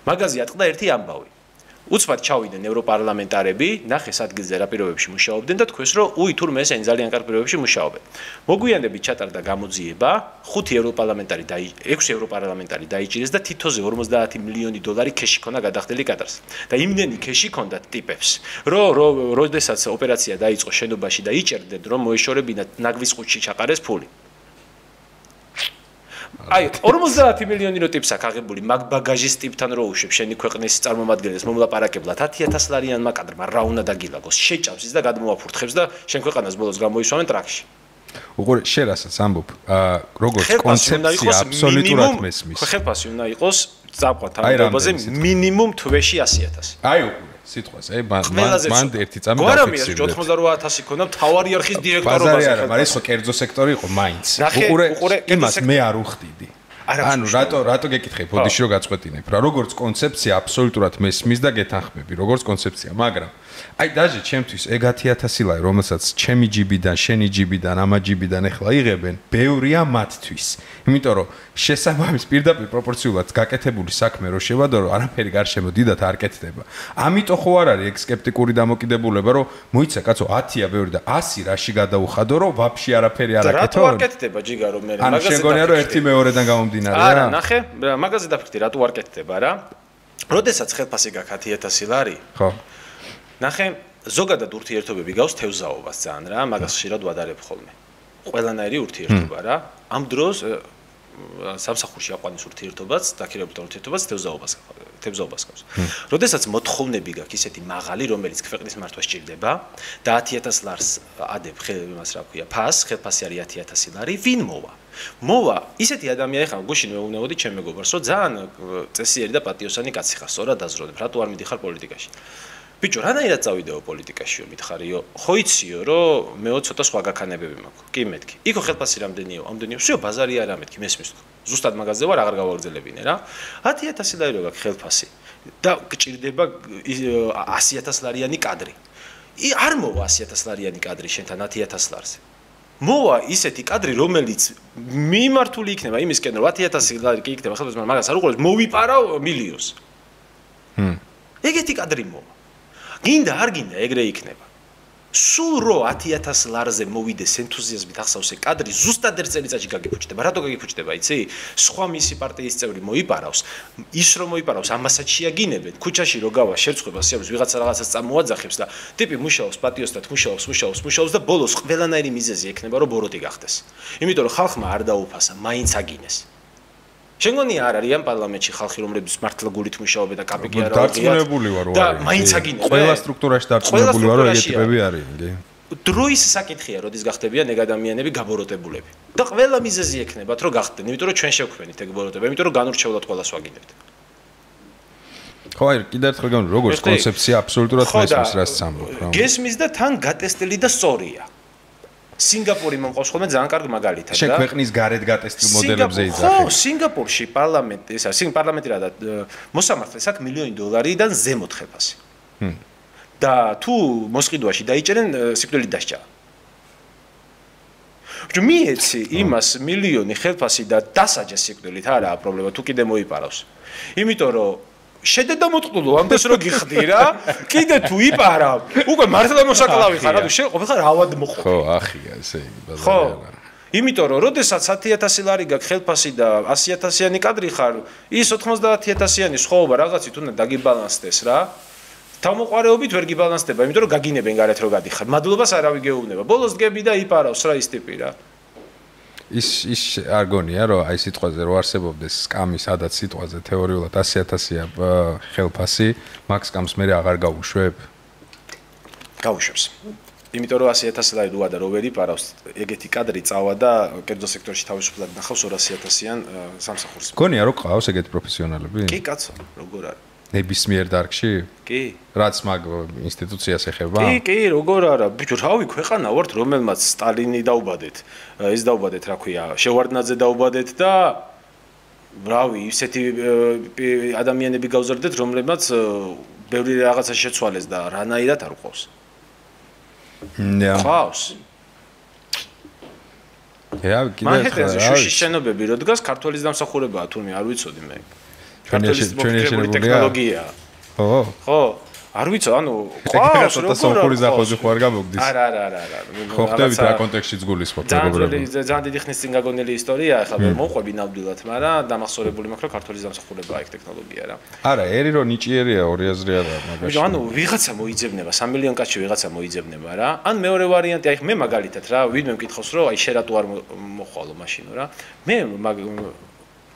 მაგაზე ატყდა ერთი ამბავი. უცბად ჩავიდნენ ევროპარლამენტარები, ნახეს ადგილზე რა პირობებში მუშაობდნენ და თქვეს რომ უი თურმე ესენი ძალიან კარგ პირობებში მუშაობენ. მოგვიანებით ჩატარდა გამოძიება, 6 ევროპარლამენტარი დაიჭირეს და თითოზე 50 მილიონი დოლარი ქეში ქონდა გადახდელი კატარს. და იმდენი ქეში ქონდათ ტიპებს, როდესაც ოპერაცია დაიწყო შენობაში და იჭერდნენ რომ მოეშორებინათ ნაგვის ყუთში ჩაყარეს ფული. აი 50 მილიონი რო ტიპს აქვს აღებული მაგ ბაგაჟის ტიპთან რო უშვებ შენი ქვეყნის წარმომადგენელს მომლაპარაკებლად 10000 ლარიანმა კადრმა რა უნდა დაგილაგოს შეჭამს ის და გადმოაფურთხებს და შენ ქვეყანას ბოლოს გამოისვამენ ტრაქში უყურე შენ რასაც ამბობ როგორც კონცეფცია აბსოლუტურად მესმის ხელფასი უნდა იყოს წაყვან თანამდებობაზე მინიმუმ თვეში 100000 აი უყურე სიტყვას მან ერთი წამი დაფიქსირდა 88000 ქონდა მთავარი არხის დირექტორობაზე ბაზარი არა მაგრამ ეს ხო კერძო სექტორი იყო მაინც უყურე იმას მე არ უხდიდი ანუ რატო გეკითხები ბოდიში რო გაწყვეტინებ რა როგორც კონცეფცია აბსოლუტურად მესმის და გეთანხმები როგორც კონცეფცია მაგრამ აი დაჟე ჩემთვის ეგ 10000 ლარი რომელსაც ჩემი ჯიბიდან შენი ჯიბიდან ამა ჯიბიდან ეხლა იღებენ ბევრია მათთვის იმიტომ რომ შესაბამის პირდაპირ პროპორციულად გაკეთებული საქმე რო შევადარო არაფერი გარშემო დიდათ არ კეთდება ამიტომ ხო არ არის ეგ სკეპტიკური დამოკიდებულება რომ მოიცა კაცო 10-ია ბევრი და 100 რაში გადაუხადო რომ ვაფშე არაფერი არ აკეთო რატო არ კეთდება ჯიგარო მე მაგაზე შეგონია რომ ერთი მეორედან გამომდინარე რა არა ნახე მაგაზე დაფიქრდი რატო არ კეთდება რა როდესაც ხელფასი გაქვს 10000 ლარი ხო ნახე ზოგადად ურთიერთობები გავს თევზაობას ძალიან რა მაგას ხშირად ვადარებ ხოლმე ყველანაირი ურთიერთობა რა ამ დროს სამსახურში აყვანის ურთიერთობაც დაქირავებთან ურთიერთობაც თევზაობას თებზობას გავს. როდესაც მოთხოვნები გაქვს ისეთი მაღალი, რომელიც ქვეყნის მართვა სჭირდება და 10000 ლარს ადებ იმას რა ქვია, ხელფასი არის 10000 ლარი, ვინ მოვა ისეთი ადამიანი ხარ გუშინ მეუბნებოდი ჩემ მეგობარს რომ ძალიან წესიერი და პატიოსანი კაცი ხარ სწორად დაზროდებ რატო არ მიდიხარ პოლიტიკაში ბიჭო რანაირად წავიდეო პოლიტიკაშიო მითხარიო ხო იციო რომ მეო ცოტა სხვა გაქანებები მაქვს კი მეთქი იქო ხელფასი რამდენიო всё ბაზარი არა მეთქი მესმის თქო ზუსტად მაგაზე ვარ აღარ გავაგრძელებინე რა 10000 ლარი რო გაქვს ხელფასი და გჭირდება 100000 ლარიანი კადრი არ მოვა 100000 ლარიანი კადრი შენთან 10000 ლარზე მოვა ისეთი კადრი რომელიც მიმართული იქნება იმისკენ რომ 10000 ლარი კი იქნება ხელფასი მაგას არ უყურებს მოვიპარავ მილიონს ეგეთი კადრი მოვა გინდა არ გინდა ეგრე იქნება სულ რო 10000 ლარზე მოვიდეს ენთუზიაზმით ახსავსე კადრი ზუსტად ერთ წელიწადში გაგიფუჭდება რატო გაგიფუჭდება იცი სხვა მისი პარტიის წევრი მოიპარავს ის რომ მოიპარავს ამასაც შეაგინებენ ქუჩაში რო გავა შერწყება სიამოვნებელს ვიღაცა რაღაცას წამოაძახებს და ტიპი მუშაობს პატიოსთან მუშაობს და ბოლოს ყველანაირი მიზეზი ექნება რომ ბოროტი გახდეს იმიტომ რომ ხალხმა არ დაუფასა მაინც აგინეს შენ გონია არ არის ამ პარლამენტში ხალხი რომლებიც მართლა გულით მუშაობენ და კაპიკი არ აღიარებენ დარწმუნებული ვარ და მაინც აგინებენ ყველა სტრუქტურაში დარწმუნებული ვარ რომ ეგეთი ტიპები არის კი დროის საკითხია როდის გახდებიან ეგ ადამიანები გაბოროტებულები და ყველა მიზეზი ექნებათ რომ გახდნენ იმიტომ რომ ჩვენ შევქმნით ეგ ბოროტება იმიტომ რომ განურჩევლად ყველას ვაგინებთ ხო აი კიდევ ერთხელ გამ როგორც კონცეფცია აბსოლუტურად მესმის რას ამბობ რა გესმის და თან გატესტილი და სწორია სინგაპური მომყავს ხოლმე ძალიან კარგი მაგალითად და შენ ქვეყნის გარეთ გატესტილ მოდელებზე იძახი ხო სინგაპურში პარლამენტი ეს არის პარლამენტი რა და მოსამართლეს აქვს $1,000,000-დან ზემოთ ხელფასი და თუ მოსყიდვაში დაიჭერენ სიკვდილით დასჯა მიეცი იმას მილიონი ხელფასი და დასაჯა სიკვდილით არაა პრობლემა თუ კიდე მოიპარავს იმიტომ რომ შედედა მოტყულო ამდეს რო გიხდი რა კიდე თუ იპარავ უკვე მართლა მოსაკლავი ხარ ანუ შენ ყოფილ ხარ ავად მოყვი ხო ახია ესე იგი ბაზარი ხო იმიტომ რომ როდესაც 10000 ლარი გაქვს ხელფასი და 100000-იანი კადრი ხარ ის 90000-იანი სხვაობა რაღაცით უნდა დაგიბალანსდეს რა თავმოყარეობით ვერ გიბალანსდება იმიტომ რომ გაგინებენ გარეთ რო გადიხარ მადლობას არავი გეუბნება ბოლოს დგები და იპარავს რა ის ტიპი რა ის არ გონია რომ აი სიტყვაზე რო არსებობდეს სკამი სადაც სიტყვაზე თეორიულად 100000-ია ხელფასი მაგ სკამს მე აღარ გავუშვებ გავუშვებს იმიტომ რომ 100000 ლარი როა და რო ვერ იპარავს ეგეთი კადრი წავა და კერძო სექტორში თავისუფლად ნახავს 200000-იან სამსახურს გონია რომ ყავს ეგეთი პროფესიონალები კი კაცო როგორ არის ნებისმიერ დარგში? კი. რაც მაგ ინსტიტუციას ეხება? კი, როგორ არა. ბიჭო, რავი, ქვეყანა ვართ, რომელმაც სტალინი დაუბადეთ. ეს დაუბადეთ, რა ქვია, შევარდნაძე დაუბადეთ და რავი, ისეთი ადამიანები გავზარდეთ, რომლებმაც ბევრი რაღაცა შეცვალეს და რანაირად არ ყავს. ყავს. კიდე შუშის შენობები რო დგას, ქართლის დამსახურებაა, თურმე არ ვიცოდი მე. ქართლის ტექნოლოგია. ხო. არ ვიცი, ანუ ყავს როგორ სამხურის ახოზე ხوار გამოგდის. არა. ხო ხდებით რა კონტექსტშიც გულისხმობ მეგობრებო. ძალიან დიდი ხნის წინ გაგონილი ისტორია, ახლა ვერ მოყვები ნამდვილად, მაგრამ დამახსოვრებული მაქვს, რომ ქართლის დამსახურებაა ეგ ტექნოლოგია რა. არა, ერი რო ნიჭიერია, ორი აზრი არა მაგაში. ანუ ვიღაცა მოიძებნება, 3 მილიონ კაცი ვიღაცა მოიძებნება რა. ან მეორე ვარიანტი, აი მე მაგალითად რა, ვინმე მკითხავს, რომ აი შე რატო არ მოხვალო მაშინო რა. მე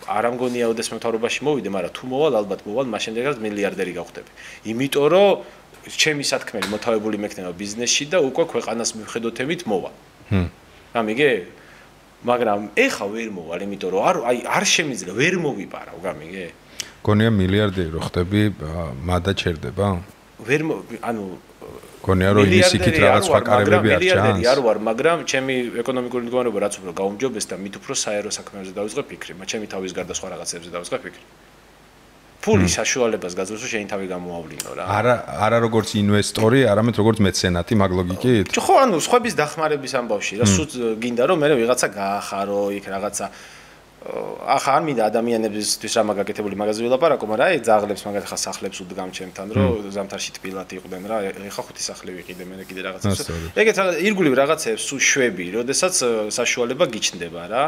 არ ამგონია ოდესმე მთავრობაში მოვიდე, მაგრამ თუ მოვალ, ალბათ მოვალ, მაშინდელად მილიარდერი გავხდები. იმიტომ რომ ჩემი სათქმელი მოთავებული მექნება ბიზნესში და უკვე ქვეყანას მივხედოთებით მოვალ. გამიგე? მაგრამ ეხა ვერ მოვალ, იმიტომ რომ არ შემიძლია ვერ მოვიპარავ, გამიგე? გონია მილიარდერი რო ხდები, მადა ჩერდება? ვერ ანუ გონია რომ იმის იქით რაღაც სხვა კარებები არ ჩანს. არ ვარ, მაგრამ ჩემი ეკონომიკური მდგომარეობა რაც უფრო გაუმჯობეს და მით უფრო საერო საქმეებზე დავიწყე ფიქრი, ჩემი თავის გარდა სხვა რაღაცებზე დავიწყე ფიქრი. ფულის საშუალებას გაძლევს, რომ შენი თავი გამოავლინო რა. არა როგორც ინვესტორი, არამედ როგორც მეცენატი მაგ ლოგიკით. ხო, ანუ სხვების დახმარების ამბავში რა, სულ გინდა რომ მე ვიღაცა გაახარო, იქ რაღაცა ახლა არ მინდა ადამიანებისთვის რა მაგაკეთებული მაგაზე ვილაპარაკო, მაგრამ აი ძაღლებს მაგათ ხა სახლებს უდგამ ჩემთან, რომ ზამთარში თბილად იყვნენ რა, ეხა 5 სახლი ვიყიდე მე კიდე რაღაცას. ეგეც ირგვლივ რაღაცებს სულ შვები, როდესაც საშუალება გიჩნდება რა.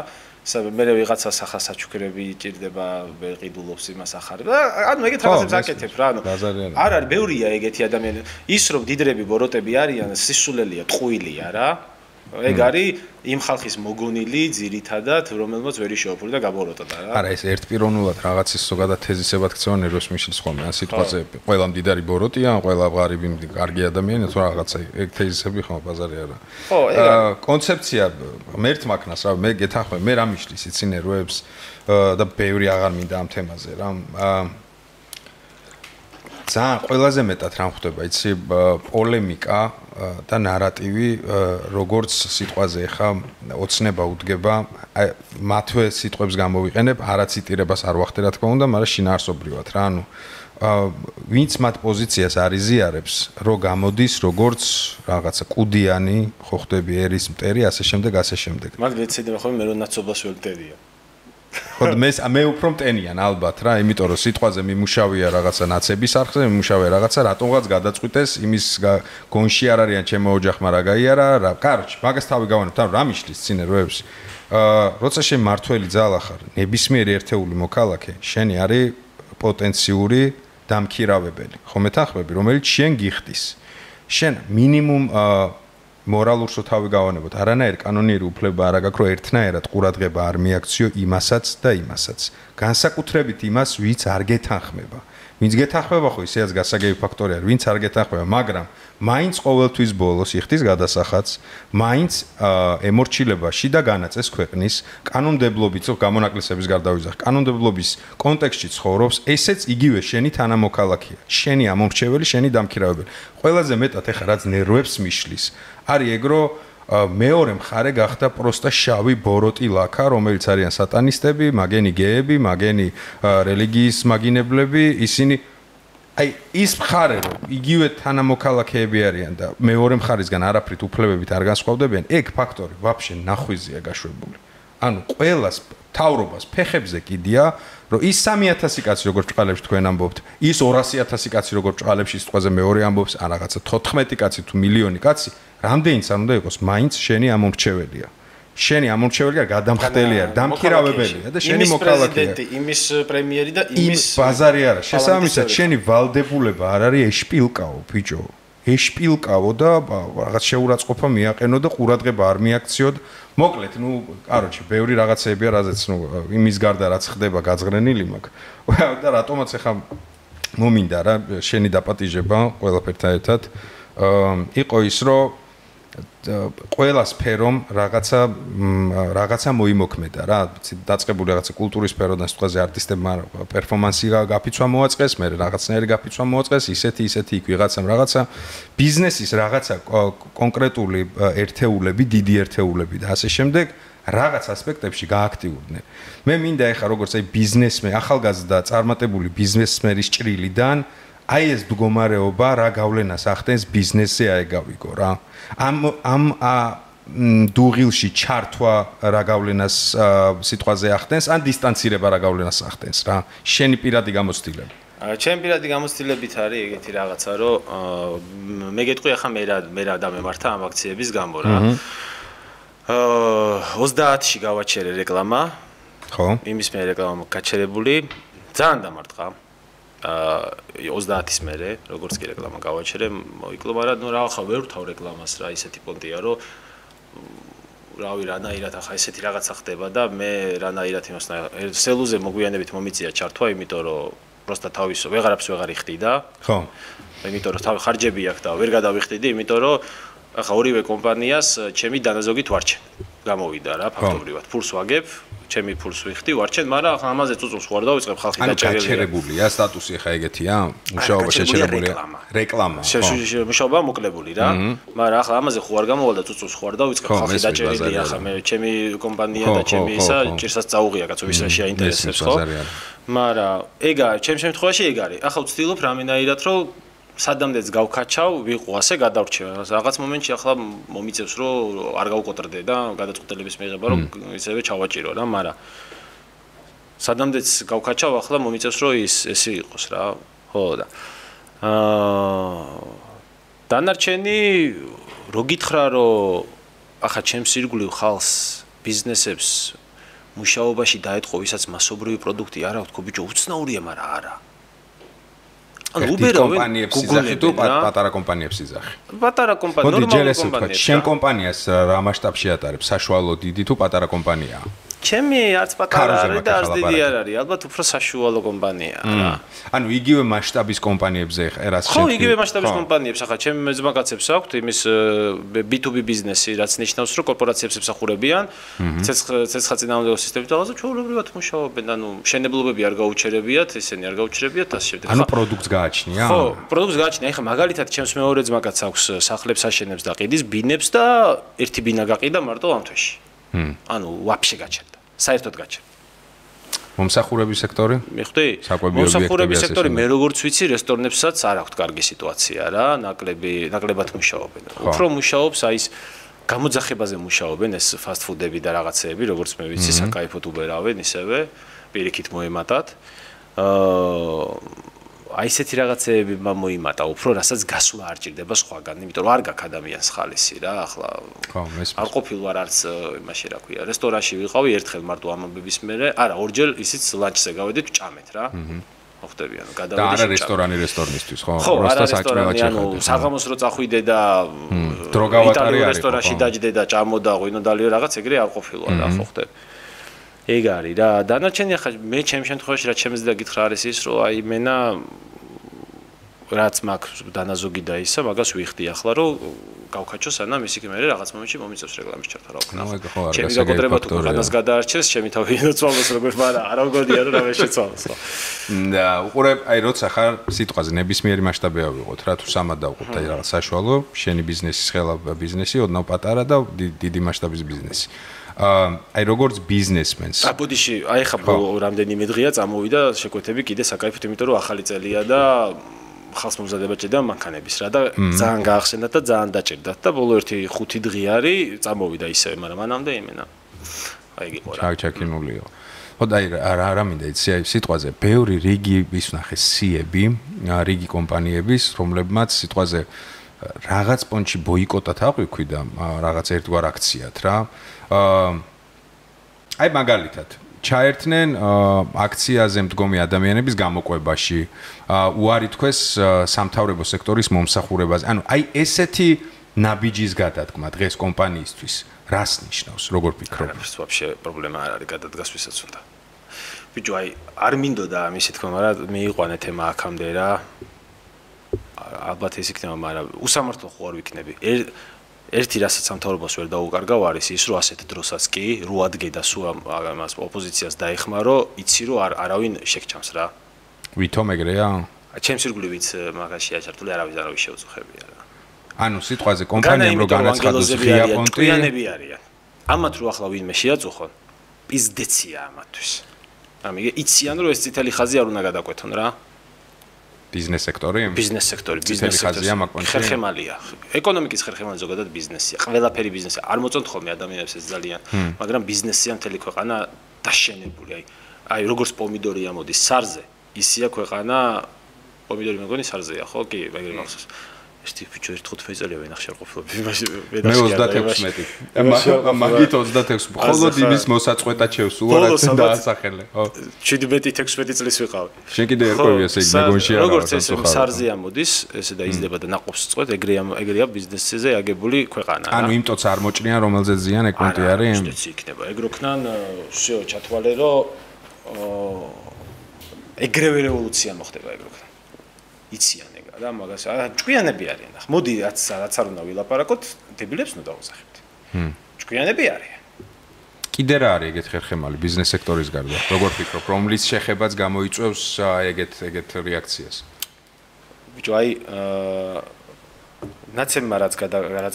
მე ვიღაცა სახასაჩუქრები ჭირდება, ვეყიდულობს იმას ახარებ. ანუ ეგეთ რაღაცებს აკეთებ რა, ანუ არ არის ბევრია ეგეთი ადამიანები. ის რომ დიდრები ბოროტები არიან, სისულელია, ტყუილია რა. ეგ არის იმ ხალხის მოგონილი ძირითადად, რომელმაც ვერი შეოფური და გაბოროტდა რა. არა, ეს ერთპიროვნულად რაღაცის ზოგადად თეზისებად ქცევან ეროს მიშლის ხოლმე. ან სიტყვაზე ყველა მდიდარი ბოროტია, ან ყველა ღარიბი კარგი ადამიანია, თუ რაღაცა ეგ თეზისები ხო ბაზარი არა. ხო, ეგ არის. კონცეფცია მერთ მაქნას რა, მე გეთანხმებ, მე რა მიშლის იცი ნერვებს და ბევრი აღარ მინდა ამ თემაზე რა. ძალიან ყველაზე მეტად რა ხდება, იცი, პოლემიკა და ნარატივი როგორც სიტყვაზე ხა ოცნება უდგება, მათვე სიტყვებს გამოვიყენებ, არაციტირებას არ ვახდე რა თქმა უნდა, მაგრამ შინაარსობრივად რა, ანუ ვინც მათ პოზიციას არ იზიარებს, რო გამოდის როგორც რაღაცა კუდიანი, ხო ხდები ერის მტერი, ასე შემდეგ. მაგ მეცედება ხოლმე მე რო ნაცობას ველტედია. ხო მე უფრო მტენიან ალბათ რა, იმიტომ რომ სიტყვაზე მიმუშავია რაღაცა ნაცების არხზე, მიმუშავია რაღაცა რატომღაც გადაწყვიტეს, იმის გონში არ არიან ჩემო ოჯახმა რა გაიარა, რა, კაროჩ, მაგას თავი გავანებთ, რა მიშლის ცინეროებს. როცა შენ მართველი ძალა ხარ, ნებისმიერი ერთეული მოქალაქე, შენი არის პოტენციური დამქირავებელი, ხო მეთანხმები, რომელიც შენ გიხდის. შენ მინიმუმ მორალურს თავი გავანებოთ, არანაირი კანონიერი უფლება არ აქვს, რომ ერთნაირად ყურადღება არ მიაქციო იმასაც და იმასაც. განსაკუთრებით იმას, ვინც არ გეთანხმება. ვინც გეთანხმება ხო ისეაც გასაგები ფაქტორი არის, ვინც არ გეთანხმება, მაგრამ მაინც ყოველთვის ბოლოს იხდის გადასახადს, მაინც ემორჩილებაში და განაწეს ქვეყნის კანონმდებლობით, გამონაკლისების გარდა ვიზახ, კანონმდებლობის კონტექსტში ცხოვრობს, ესეც იგივე შენი თანამოქალაქეა, შენი ამომრჩეველი, შენი დამქირავებელი. ყველაზე მეტად ეხა რაც ნერვებს მიშლის, არის ეგ რომ მეორე მხარე გახდა პროსტა შავი ბოროტი ლაქა, რომელიც არიან სატანისტები, მაგენი გეები, მაგენი რელიგიის მაგინებლები, ისინი აი ის მხარე რომ იგივე თანამოქალაქეები არიან და მეორე მხარისგან არაფრით უფლებებით არ განსხვავდებიან, ეგ ფაქტორი ვაფშე ნახვიზია გაშვებული. ანუ ყველას თავრობას ფეხებზე კიდია, რომ ის 3000 კაცი როგორც ჭყალებში თქვენ ამბობთ, ის 200.000 კაცი როგორც ჭყალებში სიტყვაზე მეორე ამბობს, ან რაღაცა 14 კაცი თუ მილიონი კაცი, რამდენიც არ უნდა იყოს, მაინც შენი ამომრჩეველია. შენი ამორჩეველია გადამხდელია, დამქირავებელია და შენი მოქალაქეა. იმის პრემიერი და იმის ბაზარი არა. შესაბამისად, შენი ვალდებულება არ არის ეშპილკაო, ბიჭო. ეშპილკაო და რაღაც შეურაცხყოფა მიაყენო და ყურადღება არ მიაქციო. მოკლედ, ნუ, კაროჩე, ბევრი რაღაცებია, რაზეც ნუ იმის გარდა რაც ხდება გაძღრენილი მაქვს. და რატომაც ახლა მომინდა რა, შენი დაპატიჟება ყველაფერთან ერთად. იყო ის, რომ ყველა სფერომ რაღაცა მოიმოქმედა რა, დაწყებული რაღაცა კულტურის სფეროდან სიტყვაზე არტისტებმა პერფორმანსი გაფიცვა მოაწყეს, მე რაღაცნაირი გაფიცვა მოაწყეს, ისეთი იქ ვიღაცამ რაღაცა ბიზნესის რაღაცა კონკრეტული ერთეულები, დიდი ერთეულები და ასე შემდეგ რაღაც ასპექტებში გააქტიურდნენ. მე მინდა ეხა როგორც აი ბიზნესმენ, ახალგაზრდა წარმატებული ბიზნესმენის ჭრილიდან აი ეს მდგომარეობა რა გავლენას ახდენს ბიზნესზე აეგავიგო რა. ამ დუღილში ჩართვა რა გავლენას სიტყვაზე ახდენს, ან დისტანცირება რა გავლენას ახდენს რა. შენი პირადი გამოცდილება. ჩემი პირადი გამოცდილებით არის ეგეთი რაღაცა, რომ მე გეტყვი ახლა მე რა დამემართა ამ აქციების გამო რა. 30-ში გავაჩერე რეკლამა. ხო. იმის მე რეკლამა გაჩერებული, ძალიან დამარტყა. 30-ის მერე, როგორც კი რეკლამა გავაჩერე, მოიკლო, მაგრამ ნუ რა ახლა ვერ ვთავ რეკლამას რა, ისეთი პონტია, რომ რავი, რანაირად ახლა ესეთი რაღაცა ხდება და მე რანაირად იმას სელუზე მოგვიანებით მომიწია ჩართვა, იმიტომ რომ პროსტა თავისო ვეღარაფერს ვეღარ იხდი და ხო. იმიტომ რომ თავი ხარჯები აქვს და ვერ გადავიხდიდი, იმიტომ რომ ახლა ორივე კომპანიას ჩემი დანაზოგით ვარჩენ. გამოვიდა რა, ფაქტობრივად ფულს ვაგებ, ჩემი ფულს ვიხდი, ვარჩენ, მაგრამ ახლა ამაზე წუწულს ხوار დავიწყებ ხალხი დაჭერილია. გაჩერებულია სტატუსი ახლა ეგეთია? მუშაობა შეჩერებულია. რეკლამა. მუშაობა მოკლებული რა. მაგრამ ახლა ამაზე ხوار გამოვალ და წუწულს ხوار დავიწყებ ხალხი დაჭერილია. ახლა მე ჩემი კომპანია და ჩემი ისა ჭირსაც წაუღია კაცო, ვისაც შეაინტერესებს ხო? მაგრამ ეგ არის, ჩემ შემთხვევაში ეგ არის. ახლა ვცდილობ რამენაირად რომ სადამდეც გავქაჩავ, ვიყო ასე გადავრჩევ. რაღაც მომენტში ახლა მომიწევს რომ არ გავუკოტრდე და გადაწყვეტილების მიღება რომ ისევე ჩავაჭირო რა, მაგრამ სადამდეც გავქაჩავ, ახლა მომიწევს რომ ესე იყოს რა. ხო და დანარჩენი რო გითხრა რომ ახლა ჩემს ირგვლივ ხალხს ბიზნესებს მუშაობაში დაეთყო, ვისაც მასობრივი პროდუქტი არ აქვს, ბიჭო, უცნაურია, მაგრამ არა. ანუ უბერავენ კომპანიებს სიზახი თუ პატარა კომპანიებს სიზახი. პატარა კომპანია, ნორმალური კომპანია. შენ კომპანიას რა მასშტაბში ატარებს? საშუალო დიდი თუ პატარა კომპანიაა? ჩემი არც პატარა არის და არც დიდი არ არის, ალბათ უფრო საშუალო კომპანიაა რა. ანუ იგივე მასშტაბის კომპანიებზე ერას ხო, იგივე მასშტაბის კომპანიებს, ახლა ჩემი მეძმაკაცებს აქვთ იმის B2B ბიზნესი, რაც ნიშნავს, რომ კორპორაციებს ემსახურებიან, ცეცხლსაწინააღმდეგო სისტემით რაღაცა ჩვეულებრივად მუშაობენ, ანუ მშენებლობები არ გაუჩერებიათ, ისინი არ გაუჩერებიათ ასე შემდეგ. ანუ პროდუქტს გააჩნია? ხო, პროდუქტს გააჩნია. ახლა მაგალითად ჩემს მეორე ძმაკაც აქვს სახლებს აშენებს და ყიდის ბინებს და ერთი ბინა გაყიდა მარტო ამ თვეში. ანუ ვაფშე გაჩერდა. საერთოდ გაჩერდა. მომსახურების სექტორი? მიხვდი? მომსახურების სექტორი მე როგორც ვიცი, რესტორნებსაც არ აქვს კარგი სიტუაცია რა, ნაკლებად მუშაობენ. უფრო მუშაობს აი ეს გამოძახებაზე მუშაობენ ეს ფასტ ფუდები და რაღაცეები, როგორც მე ვიცი, საკაიფოდ უბერავენ ისევე, პირიქით მოემატათ. აი ესეთი რაღაცეები მოიმატა, უფრო რასაც გასვლა არ ჭირდება სხვაგან, იმიტომ რომ არ გაქვს ადამიანს ხალისი რა, ახლა არ ყოფილვარ არც იმაში რა ქვია, რესტორანში ვიყავი ერთხელ მარტო ამბების მერე, არა, ორჯერ ისიც ლანჩზე გავედით ჭამეთ რა. მოხდები, ანუ გადავედი. და არა რესტორნისთვის, ხო? როსტა საჭმელად შეხვდე. ანუ საღამოს რო წახვიდე და დრო გავატარე არის. რესტორანში დაჯდე და ჭამოდა, ღვინოდალიო რაღაც ეგრე არ ყოფილვარ რა, ხო ხდები. ეგ არის რა, დანარჩენი ახლა მე ჩემს შემთხვევაში რაც შემეძდა გითხრა არის ის, რომ აი მენა რაც მაქვს დანაზოგი და ისა, მაგას ვიხდი ახლა, რომ გავქაჩო სანამ ისე კი მე რაღაც მომენტში მომიწევს რეკლამის ჩართვა რა ვქნა. ჩემი გაკოტრება თუ ყანას გადაარჩეს, ჩემი თავი ინოცვალოს როგორ მაგრამ არ მგონია რომ რამე შეცვალოს ხო. და უყურე აი როცა ხარ სიტყვაზე ნებისმიერი მასშტაბია ვიყოთ რა, თუ სამად დავყოთ აი რაღაც საშუალო, შენი ბიზნესის ხელა ბიზნესი, ოდნავ პატარა და დიდი მასშტაბის ბიზნესი. აი როგორც ბიზნესმენს. აბოდიში, აი ხა რამდენიმე დღეა წამოვიდა შეკვეთები კიდე საკაიფოდ, იმიტომ რომ ახალი წელია და ხალხს მომზადება ჭირდა მანქანების რა და ძალიან გაახსენდათ და ძალიან დაჭირდათ და ბოლო 1-5 დღე არის წამოვიდა ისევე, მაგრამ მანამდე იმენა. აი იგი ყურა. ჩაკინულიო. ხო და აი რა მინდა იცი აი სიტყვაზე ბევრი რიგი ვისნახე სიები, რიგი კომპანიების, რომლებმაც სიტყვაზე რაღაც პონჩი ბოიკოტად აღვიქვი და რაღაც ერთგვარ აქციად რა. აი მაგალითად ჩაერთნენ აქციაზე მდგომი ადამიანების გამოყვებაში, უარი თქვეს სამთავრობო სექტორის მომსახურებაზე. ანუ აი ესეთი ნაბიჯის გადადგმა დღეს კომპანიისთვის რას ნიშნავს, როგორ ფიქრობ? ვაფშე პრობლემა არ არის გადადგას ვისაც უნდა. ბიჭო, აი არ მინდოდა ამისი თქმა, მაგრამ მიიყვანე თემა აქამდე რა. ალბათ ეს იქნება, მაგრამ უსამართლო ხო არ ვიქნები. ერთი რასაც სამთავრობას ვერ დაუკარგავ არის ის, რომ ასეთ დროსაც კი რო ადგე და სულ ამას ოპოზიციას დაეხმარო, იცი რომ არავინ შეგჭამს რა. ვითომ ეგრეა? ჩემს ირგვლივიც მაგაში აჭართული არავის შეუწუხებია რა. ანუ სიტყვაზე კომპანიამ რო განაცხადოს ღია პონტი, ჭკვიანები არიან. ამათ რო ახლა ვინმე შეაწუხონ, პიზდეცია ამათთვის. ამიგე იციან რომ ეს წითელი ხაზი არ უნდა გადაკვეთონ რა. ბიზნეს სექტორი? ბიზნეს სექტორი, ბიზნეს ხაზია მაგ-პონტში. ხერხემალია. ეკონომიკის ხერხემალი ზოგადად ბიზნესია. ყველაფერი ბიზნესია. არ მოწონთ ხოლმე ადამიანებს ეს ძალიან, მაგრამ ბიზნესია მთელი ქვეყანა დაშენებული. აი როგორც პომიდორი ამოდის სარზე, ისია ქვეყანა პომიდორი მეგონი სარზეა, ხო? კი, ეგრე მახსოვს. ერთი ბიჭო 1.5 წელია ვენახშარ ყოფილობ იმაში მე 36. მაგით 26. მხოლოდ იმის მოსაწყვეტად შევსულა რაც დაასახელე. ხო. 17-16 წლის ვიყავი. შენ კიდე ერკვევი ესე იგი მეგონში არა. როგორც ეს სარზე ამოდის, ესე და იზრდება და ნაყოფს წყვეთ, ეგრეა ბიზნესზე აგებული ქვეყანა. ანუ იმ ტოც არ მოჭრიან, რომელზეც ზიან ეგ პონტი არის? არა, ეს იქნება. ეგ როქნან შეო ჩათვალე რომ ეგრევე რევოლუცია მოხდება ეგ როქნან. იციან და მაგას ჭკვიანები არიან ახლა მოდი რაც არ უნდა ვილაპარაკოთ დებილებს უნდა დავუსახებთ ჭკვიანები არიან კიდე რა არის ეგეთ ხერხემალი ბიზნეს სექტორის გარდა როგორ ფიქრობ რომლის შეხებაც გამოიწვევს ეგეთ რეაქციას ბიჭო აი ნაცემმა რაც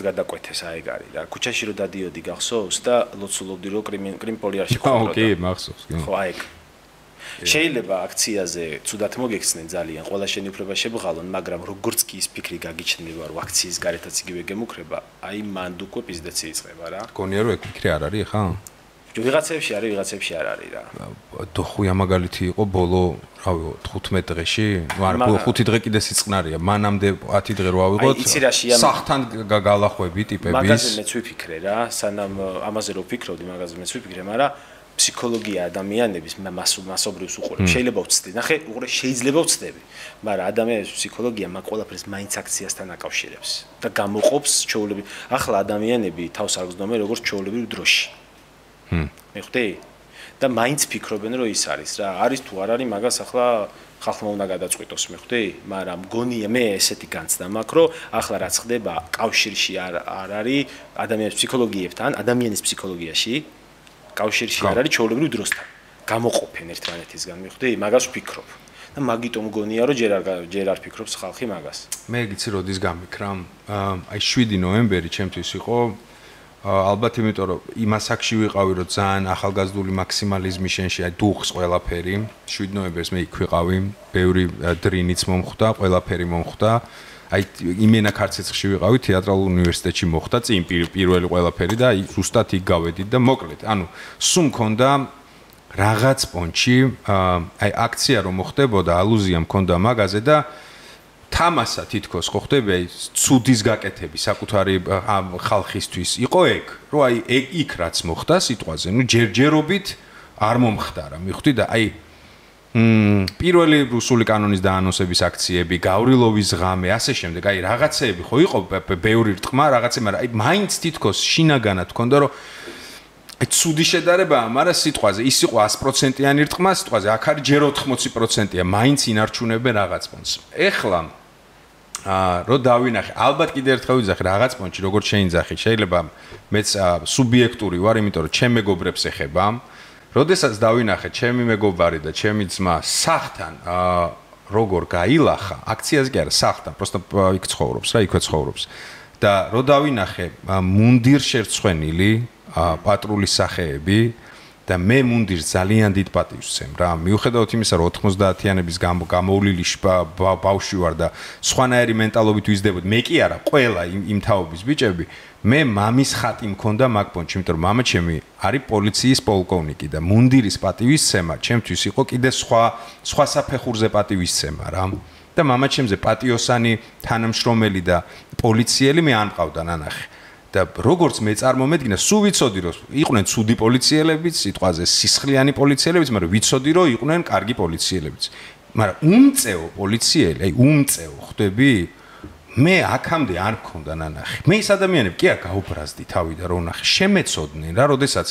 გადაკვეთეს აი ეგ არის რა ქუჩაში რო დადიოდი გახსოვს და ლოცულობდი რო კრიმპოლი არ შეხვდოდა ოკეი მახსოვს ხო აი შეიძლება აქციაზე ცუდად მოგექცნენ ძალიან, ყველა შენი უფლება შებღალონ, მაგრამ როგორც კი ის ფიქრი გაგიჩნდება, რომ აქციის გარეთაც იგივე გემუქრება, აი მანდ უკვე პიზდეცი იწყება რა. გონია რომ ეგ ფიქრი არ არის ხა? ვიღაცებში არის, ვიღაცებში არ არის რა. დოხუია მაგალითი იყო ბოლო, რავი, 15 დღეში, ну არა, 5 დღე კიდე სიწყნარია, მანამდე 10 დღე რო ავიღოთ. სახთან გალახვები ტიპების. მაგაზე მეც ვიფიქრე რა, სანამ ამაზე რო ვფიქრობდი, მაგაზე მეც ვიფიქრე, მაგრამ ფსიქოლოგია ადამიანების მასობრივს უყურებს. შეიძლება ვცდები. ნახე, უყურე შეიძლება ვცდები. მაგრამ ადამიანების ფსიქოლოგია მაგ ყველაფერს მაინც აქციასთან აკავშირებს და გამოყოფს ჩვეულებრივ. ახლა ადამიანები თავს არ გზნობენ როგორც ჩვეულებრივ დროში. მიხვდი? და მაინც ფიქრობენ რომ ის არის რა. არის თუ არ არის, მაგას ახლა ხალხმა უნდა გადაწყვიტოს, მიხვდი? მაგრამ მგონია მე ესეთი განცდა მაქვს, რომ ახლა რაც ხდება კავშირში არ არის ადამიანის ფსიქოლოგიებთან, ადამიანის ფსიქოლოგიაში კავშირში არ არის ჩვეულებრივ დროსთან. გამოყოფენ ერთმანეთისგან, მიხვდი? მაგას ვფიქრობ. და მაგიტომ მგონია რომ ჯერ არ ფიქრობს ხალხი მაგას. მე გიცი როდის გამიქრა? აი 7 ნოემბერი ჩემთვის იყო ალბათ იმიტომ რომ იმას აქში ვიყავი რომ ძალიან ახალგაზრდული მაქსიმალიზმი შენში აი დუხს ყველაფერი 7 ნოემბერს მე იქ ვიყავი ბევრი დრინიც მომხვდა ყველაფერი მომხვდა აი იმენა ქარცეცხლში ვიყავი თეატრალურ უნივერსიტეტში მოხდა წინ პირველი ყველაფერი და აი ზუსტად იქ გავედით და მოკლედ ანუ სულ მქონდა რაღაც პონჩი აი აქცია რომ მოხდებოდა ალუზია მქონდა მაგაზე და თამასა თითქოს ხო ხდება აი ცუდის გაკეთები საკუთარი ხალხისთვის იყო ეგ რომ აი იქ რაც მოხდა სიტყვაზე ნუ ჯერჯერობით არ მომხდარა მიხვდი და აი პირველი რუსული კანონის დაანონსების აქციები გავრილოვის ღამე ასე შემდეგ აი რაღაცეები ხო იყო ბევრი რტყმა რაღაცე მაგრამ აი მაინც თითქოს შინაგანად თქონდა რომ აი ცუდი შედარებაა მაგრამ სიტყვაზე ის იყო 100%-იანი რტყმა სიტყვაზე აქ არის ჯერ 80%-ია მაინც ინარჩუნებენ რაღაც პონს ეხლა რო დავინახე ალბათ კიდე ერთხელ ვიძახე რაღაც პონჩი როგორც შეინძახი შეიძლება მეც სუბიექტური ვარ იმიტომ რომ ჩემ მეგობრებს ეხება როდესაც დავინახე ჩემი მეგობარი და ჩემი ძმა სახთან როგორ გაილახა აქციაზე კი არა სახთან просто იქ ცხოვრობს რა იქვე ცხოვრობს და რო დავინახე მუნდირ შერცხვენილი პატრულის სახეები და მე მუნდირს ძალიან დიდ პატივს ვცემ რა მიუხედავად იმისა რომ 90-იანების გამოვლილი ბავშვი ვარ და სხვანაირი მენტალობით ვიზრდებოდი მე კი არა ყველა იმ თაობის ბიჭები მე მამის ხატი მქონდა მაგ პონჩი იმიტომ რომ მამა ჩემი არის პოლიციის პოლკოვნიკი და მუნდირის პატივისცემა ჩემთვის იყო კიდე სხვა საფეხურზე პატივისცემა რა და მამა ჩემზე პატიოსანი თანამშრომელი და პოლიციელი მე არ მყავდა ნანახი და როგორც მე წარმომედგინა, სულ ვიცოდი რომ იყვნენ ცუდი პოლიციელებიც, სიტყვაზე სისხლიანი პოლიციელებიც, მაგრამ ვიცოდი რომ იყვნენ კარგი პოლიციელებიც. მაგრამ უმწეო პოლიციელი, აი უმწეო ხდები? მე აქამდე არ მქონდა ნანახი. მე ის ადამიანები კი არ გაუბრაზდი თავი და რომ ნახე, შემეცოდნენ რა, როდესაც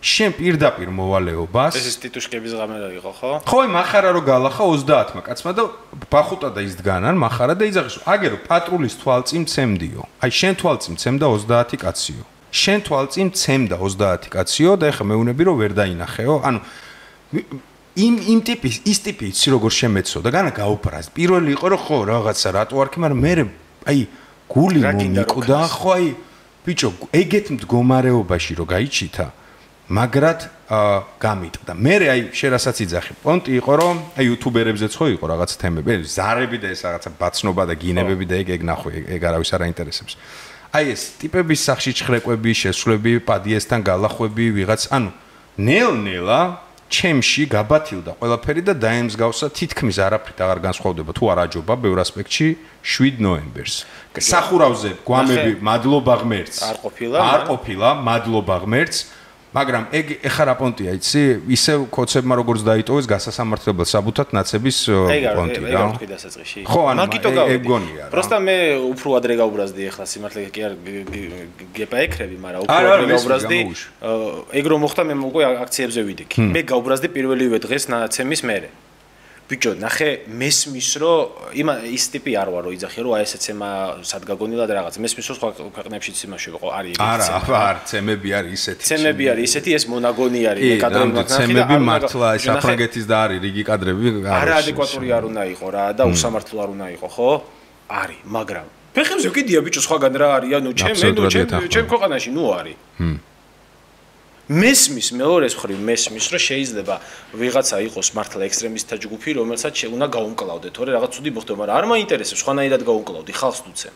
შენ პირდაპირ მოვალეობას ეს ტიტუშკების ღამე რა იყო, ხო? ხო, მახარა რომ გალახა 30-მა კაცმა და ბახუტა და ის დგანან, მახარა და იძახის, აგერო პატრულის თვალწინ ცემდიო. აი შენ თვალწინ ცემდა 30 კაციო. შენ თვალწინ ცემდა 30 კაციო და ეხლა მეუნები რომ ვერ დაინახეო. ანუ იმ ტიპის ის ტიპი იცი როგორ შემეცოდა, განა გაუბრაზ. პირველი იყო რომ ხო, რაღაცა რატო არქი, მაგრამ მე აი გული მომიკვდა, ხო აი ბიჭო, ეგეთ მდგომარეობაში რომ გაიჩითა მაგრად გამიტყდა. მე აი შერასაც იძახი. პონტი იყო რომ აი იუთუბერებზეც ხო იყო რაღაც თემები, ზარები და ეს რაღაცა ბაცნობა და გინებები და ეგ ნახო, ეგ არავის არ აინტერესებს. აი ეს ტიპების სახში ჩხრეკვები, შესვლები, პადიესთან გალახვები, ვიღაც, ანუ ნელ-ნელა ჩემში გაბათილდა ყველაფერი და დაემსგავსა თითქმის არაფრით აღარ განსხვავდება თუ არ აჯობა ბევრ ასპექტში 7 ნოემბერს. სახურავზე გვამები მადლობა ღმერთს. არ ყოფილა, მადლობა ღმერთს. მაგრამ ეგ ეხა რა პონტია იცი ისევ კოცებმა როგორც დაიტოვეს გასასამართლებელ საბუთად ნაცების პონტი რა ეგ თქვი დასაწყისში ხო მაგიტო გავიგონია просто მე უფრო ადრე გაუბრაზდი ეხლა სიმართლე კი არ გეპაექრები მაგრამ უფრო ადრე გაუბრაზდი ეგ რომ მოხდა მე უკვე აქციებზე ვიდექი მე გაუბრაზდი პირველივე დღეს ნაცემის მერე ბიჭო ნახე მესმის რომ ის ტიპი არ ვარო იძახე რომ აი ესეც ემა სად გაგონილა და რაღაც მესმის რომ სხვა ქვეყნებშიც იმაში ვიყო არის არა ცემები არის ისეთი ცემები არის ისეთი ეს მონაგონი არის მე კადრები მაგნახი ცემები მართლა საფრანგეთის და არის რიგი კადრები არა ადეკვატური არ უნდა იყო რა და უსამართლო არ უნდა იყო ხო არის მაგრამ ფეხებზე კიდია ბიჭო სხვაგან რა არის ანუ ჩემ ქვეყანაში ნუ არის მესმის მეორეს მხრივ მესმის რომ შეიძლება ვიღაცა იყოს მართლა ექსტრემისტთა ჯგუფი რომელსაც უნდა გაუმკლავდე თორე რაღაც ცუდი მოხდება მაგრამ არ მაინტერესებს სხვანაირად გაუმკლავდი ხალხს თუცე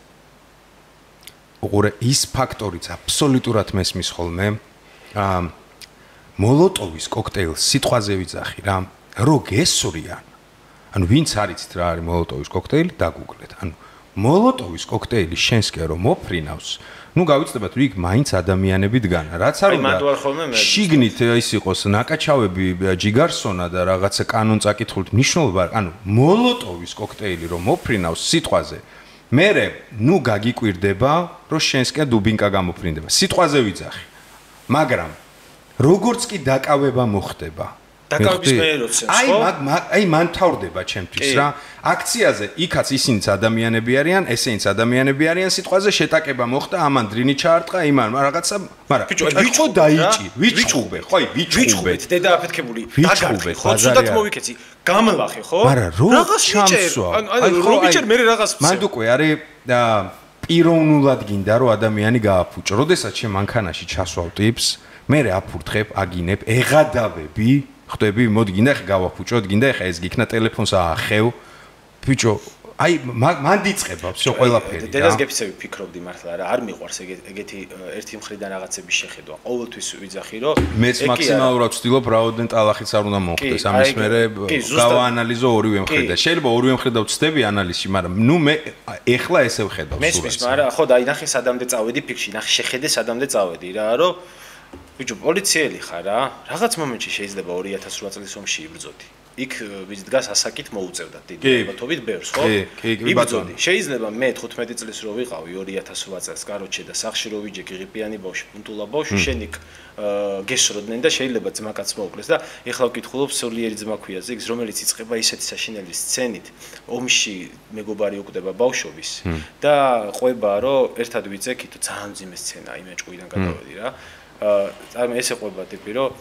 უყურე ის ფაქტორიც აბსოლუტურად მესმის ხოლმე მოლოტოვის კოქტეილს სიტყვაზე ვიძახი რა რო გესურიან ანუ ვინც არიცით რა არის მოლოტოვის კოქტეილი დაგუგლეთ ანუ მოლოტოვის კოქტეილი შენსკენ რომ მოფრინავს ну გავიცნობთ იქ მაინც ადამიანები დგანა რაც არ უნდა შიგნით ის იყოს ნაკაჩავები ჯიგარსონა და რაღაცა კანონ წაკითხულით მნიშვნელობა ანუ მოლოტოვის კოქტეილი რომ მოფრინავს სიტყვაზე მერე ну გაგიკვირდება რომ შენსკენ დუბინკა გამოფრინდება სიტყვაზე ვიძახი მაგრამ როგორც კი დაკავება მოხდება დაკავების მეეროცებს ხო? აი მან თავდება ჩემთვის რა. აქციაზე იქაც ისინიც ადამიანები არიან, ესეც ადამიანები არიან, სიტყვაზე შეტაკება მოხდა, ამან დრინი ჩაარტყა, იმან რაღაცა, მაგრამ ვიჩო დაიჭი, ვიჩხუბე, ხო, ვიჩხუბეთ. დედა აფეთქებული, დაგარხე, ხო, ცუდად მოვიქეცი, გამლახე, ხო? მაგრამ რო ჩამსვა. აი რო ვიჭერ მე რაღაც მან უკვე არის პიროვნულად გინდა რომ ადამიანი გააფუჭო. როდესაც შენ მანქანაში ჩასვავ ტიპს, მე აფურთხებ, აგინებ, ეღადავები ხტები მოდი გინდა ხე გავაფუჭოთ გინდა ხე ეს გიქნა ტელეფონს აახევ ბიჭო აი მან დიწყება всё ყველაფერი რა დედას გეფიცები ფიქრობდი მართლა რა არ მიყვარს ეგეთი ერთი მხრიდან რაღაცების შეხედვა ყოველთვის ვიძახი რომ მეც მაქსიმალურად ვცდილობ რაოდენ ტალახიც არ უნდა მოხდეს ამის მერე გავაანალიზო ორივე მხრიდან შეიძლება ორივე მხრიდან ვწდები ანალიზში მაგრამ ნუ მე ეხლა ესე ვხედავ სულაც მაგრამ ხო და აი ნახე სადამდე წავედი ფიქში ნახე შეხედე სადამდე წავედი რა რომ ბიჭო პოლიციელი ხარ რა რაღაც მომენტში შეიძლება 2008 წლის ომში იბრძოდი იქ ვის დგას ასაკით მოუწევდა დიდი ალბათობით ბევრს ხო იბრძოდი შეიძლება მე 15 წლის რო ვიყავი 2008 წელს კაროჩე და სახში რო ვიჯექი ღიპიანი ბავშვი პუნტულა ბავშვი შენ იქ გესროდნენ და შეიძლება ძმაკაც მოუკლეს და ეხლა ვკითხულობ სულიერი ძმა ქვია ზიგს რომელიც იწყება ისეთი საშინელი სცენით ომში მეგობარი უკვდება ბავშვობის და ყვება რომ ერთად ვიწექით ძალიან ძიმე სცენა იმ ჭუიდან გადავედი რა ამ ესე ყვება ტიპი რომ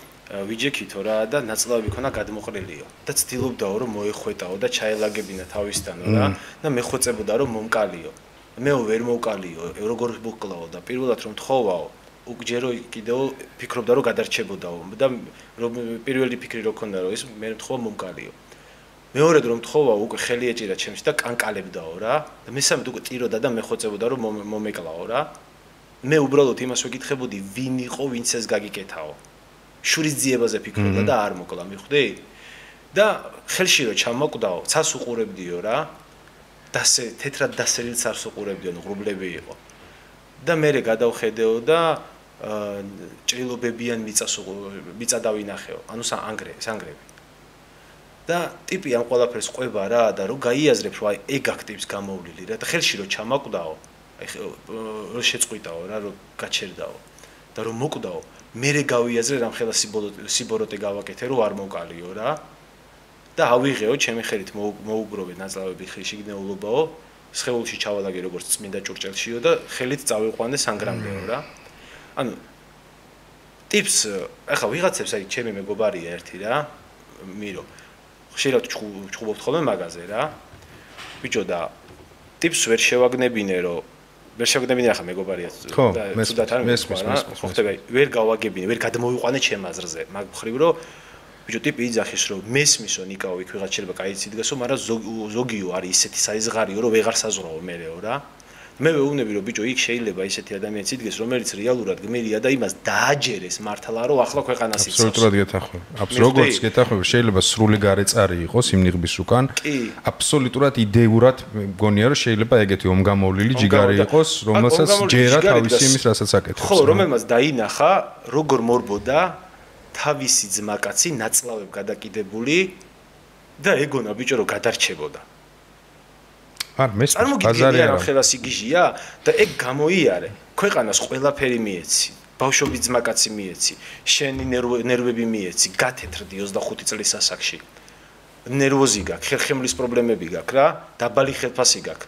ვიჯექითო რა და ნაწლავი ქონა გადმოყრილიო და ცდილობდაო რომ მოეხვეტაო და ჩაელაგებინა თავისთანო რა და მეხვეწებოდა რომ მომკალიო მეო ვერ მოვკალიო როგორ მოკლაო და პირველად რომ თხოვაო უგჯერო კიდეო ფიქრობდა რომ გადარჩებოდაო და რომ პირველი ფიქრი რო ქონდა რომ ის მე თხოვა მომკალიო მეორედ რომ თხოვაო უკვე ხელი ეჭირა ჩემს და კანკალებდაო რა და მესამედ უკვე ტიროდა და მეხვეწებოდა რომ მომეკლაო რა მე უბრალოდ იმას ვეკითხებოდი ვინ იყო ვინც ეს გაგიკეთაო შურის ძიებაზე ფიქრობდა და არ მოკლა მიხვდი და ხელში რო ჩამოკვდაო ცას უყურებდიო რა დასე თეთრად დასერილ ცას უყურებდიო ღრუბლები იყო და მე გადავხედეო და ჭრილობებიან მიწა დავინახეო ანუ სანგრები და ტიპი ამ ყველაფერს ყვება რა და რო გაიაზრებ რომ აი ეგ აქტივს გამოვლილი რა და ხელში რო ჩამოკვდაო აი რო შეწყვიტაო რა რო გაჩერდაო და რო მოკვდაო მე გავიაზრე რამ ხელა სიბოროტე გავაკეთე რომ არ მოკალიო რა და ავიღეო ჩემი ხელით მოუგროვე ნაწლავები შიგნეულობაო სხეულში ჩავალაგე როგორც წმინდა ჭურჭელშიო და ხელით წავიყვანე სანგრამდეო რა ანუ ტიპს ახლა ვიღაცებს აი ჩემი მეგობარია ერთი რა მირო ხშირად ჩხუბობთ ხოლმე მაგაზე რა ბიჭო და ტიპს ვერ შევაგნებინე რომ ვერ შევაგნებინე ახლა მეგობარია და თუდად არ მესმის ხო ხდება ვერ გავაგებინე ვერ გადმოვიყვანე ჩემ აზრზე მაგ ხრივ რომ ბიჭო ტიპი იძახის რომ მესმისო ნიკაო იქ ვიღაც შეიძლება კაიცი დგასო მაგრამ ზოგიო არის ისეთი საიზღარიო რომ ვეღარ საზღვრაო მე레ო რა მე ვეუბნები რომ ბიჭო იქ შეიძლება ისეთი ადამიანიც იდგეს რომელიც რეალურად გმირია და იმას დააჯერეს მართლა რომ ახლა ქვეყანას იცავს აბსოლუტურად გეთახვევ როგორც გეთახვევ შეიძლება სრული გარეწარი იყოს იმ ნიღბის უკან აბსოლუტურად იდეურად მგონია რომ შეიძლება ეგეთი ომგამოვლილი ჯიგარი იყოს რომელსაც ჯერა თავისი იმის რასაც აკეთებს ხო რომელმაც დაინახა როგორ მორბოდა თავისი ძმაკაცი ნაწლავებ გადაკიდებული და ეგონა ბიჭო რომ გადარჩებოდა არ მესმის ბაზარი არა ხელა სიგიჟია და ეგ გამოიარე ქვეყანას ყველაფერი მიეცი ბავშვობის ძმაკაცი მიეცი შენი ნერვები მიეცი გათეთრდი 25 წლის ასაკში ნერვოზი გაქვს ხერხემლის პრობლემები გაქვს რა დაბალი ხელფასი გაქვს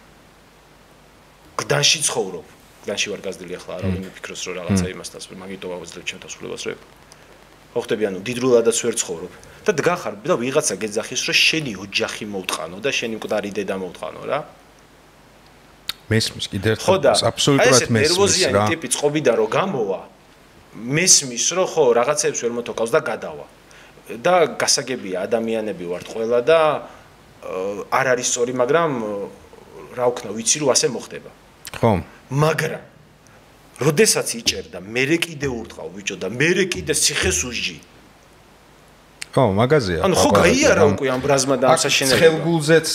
გდანში ცხოვრობ გდანში ვარ გაზრდილი ახლა არა ვინ მიფიქროს რომ რაღაცა იმასთან მაგიტო ავაძლევ ჩემ დასრულებას რომ ხო ხტები ანუ დიდრულადაც ვერ ცხოვრობ და დგახარ და ვიღაცა გეძახის რომ შენი ოჯახი მოუტყანო და შენი მკვდარი დედა მოუტყანო რა მესმის კიდე ერთხელ აბსოლუტურად მესმის რა ტიპი წყობიდან რომ გამოვა მესმის რომ ხო რაღაცებს ვერ მოთოქავს და გადავა და გასაგებია ადამიანები ვართ ყველა და არ არის სწორი მაგრამ რა ვქნა ვიცი რომ ასე მოხდება ხო მაგრამ როდესაც იჭერდა მერე კიდე ურტყავ ბიჭო და მერე კიდე ციხეს უსჯი ხო, მაღაზია. ანუ ხო გაიარა უკვე ამ ბრაზმა და ამ საშენებლად. ცხელგულზეც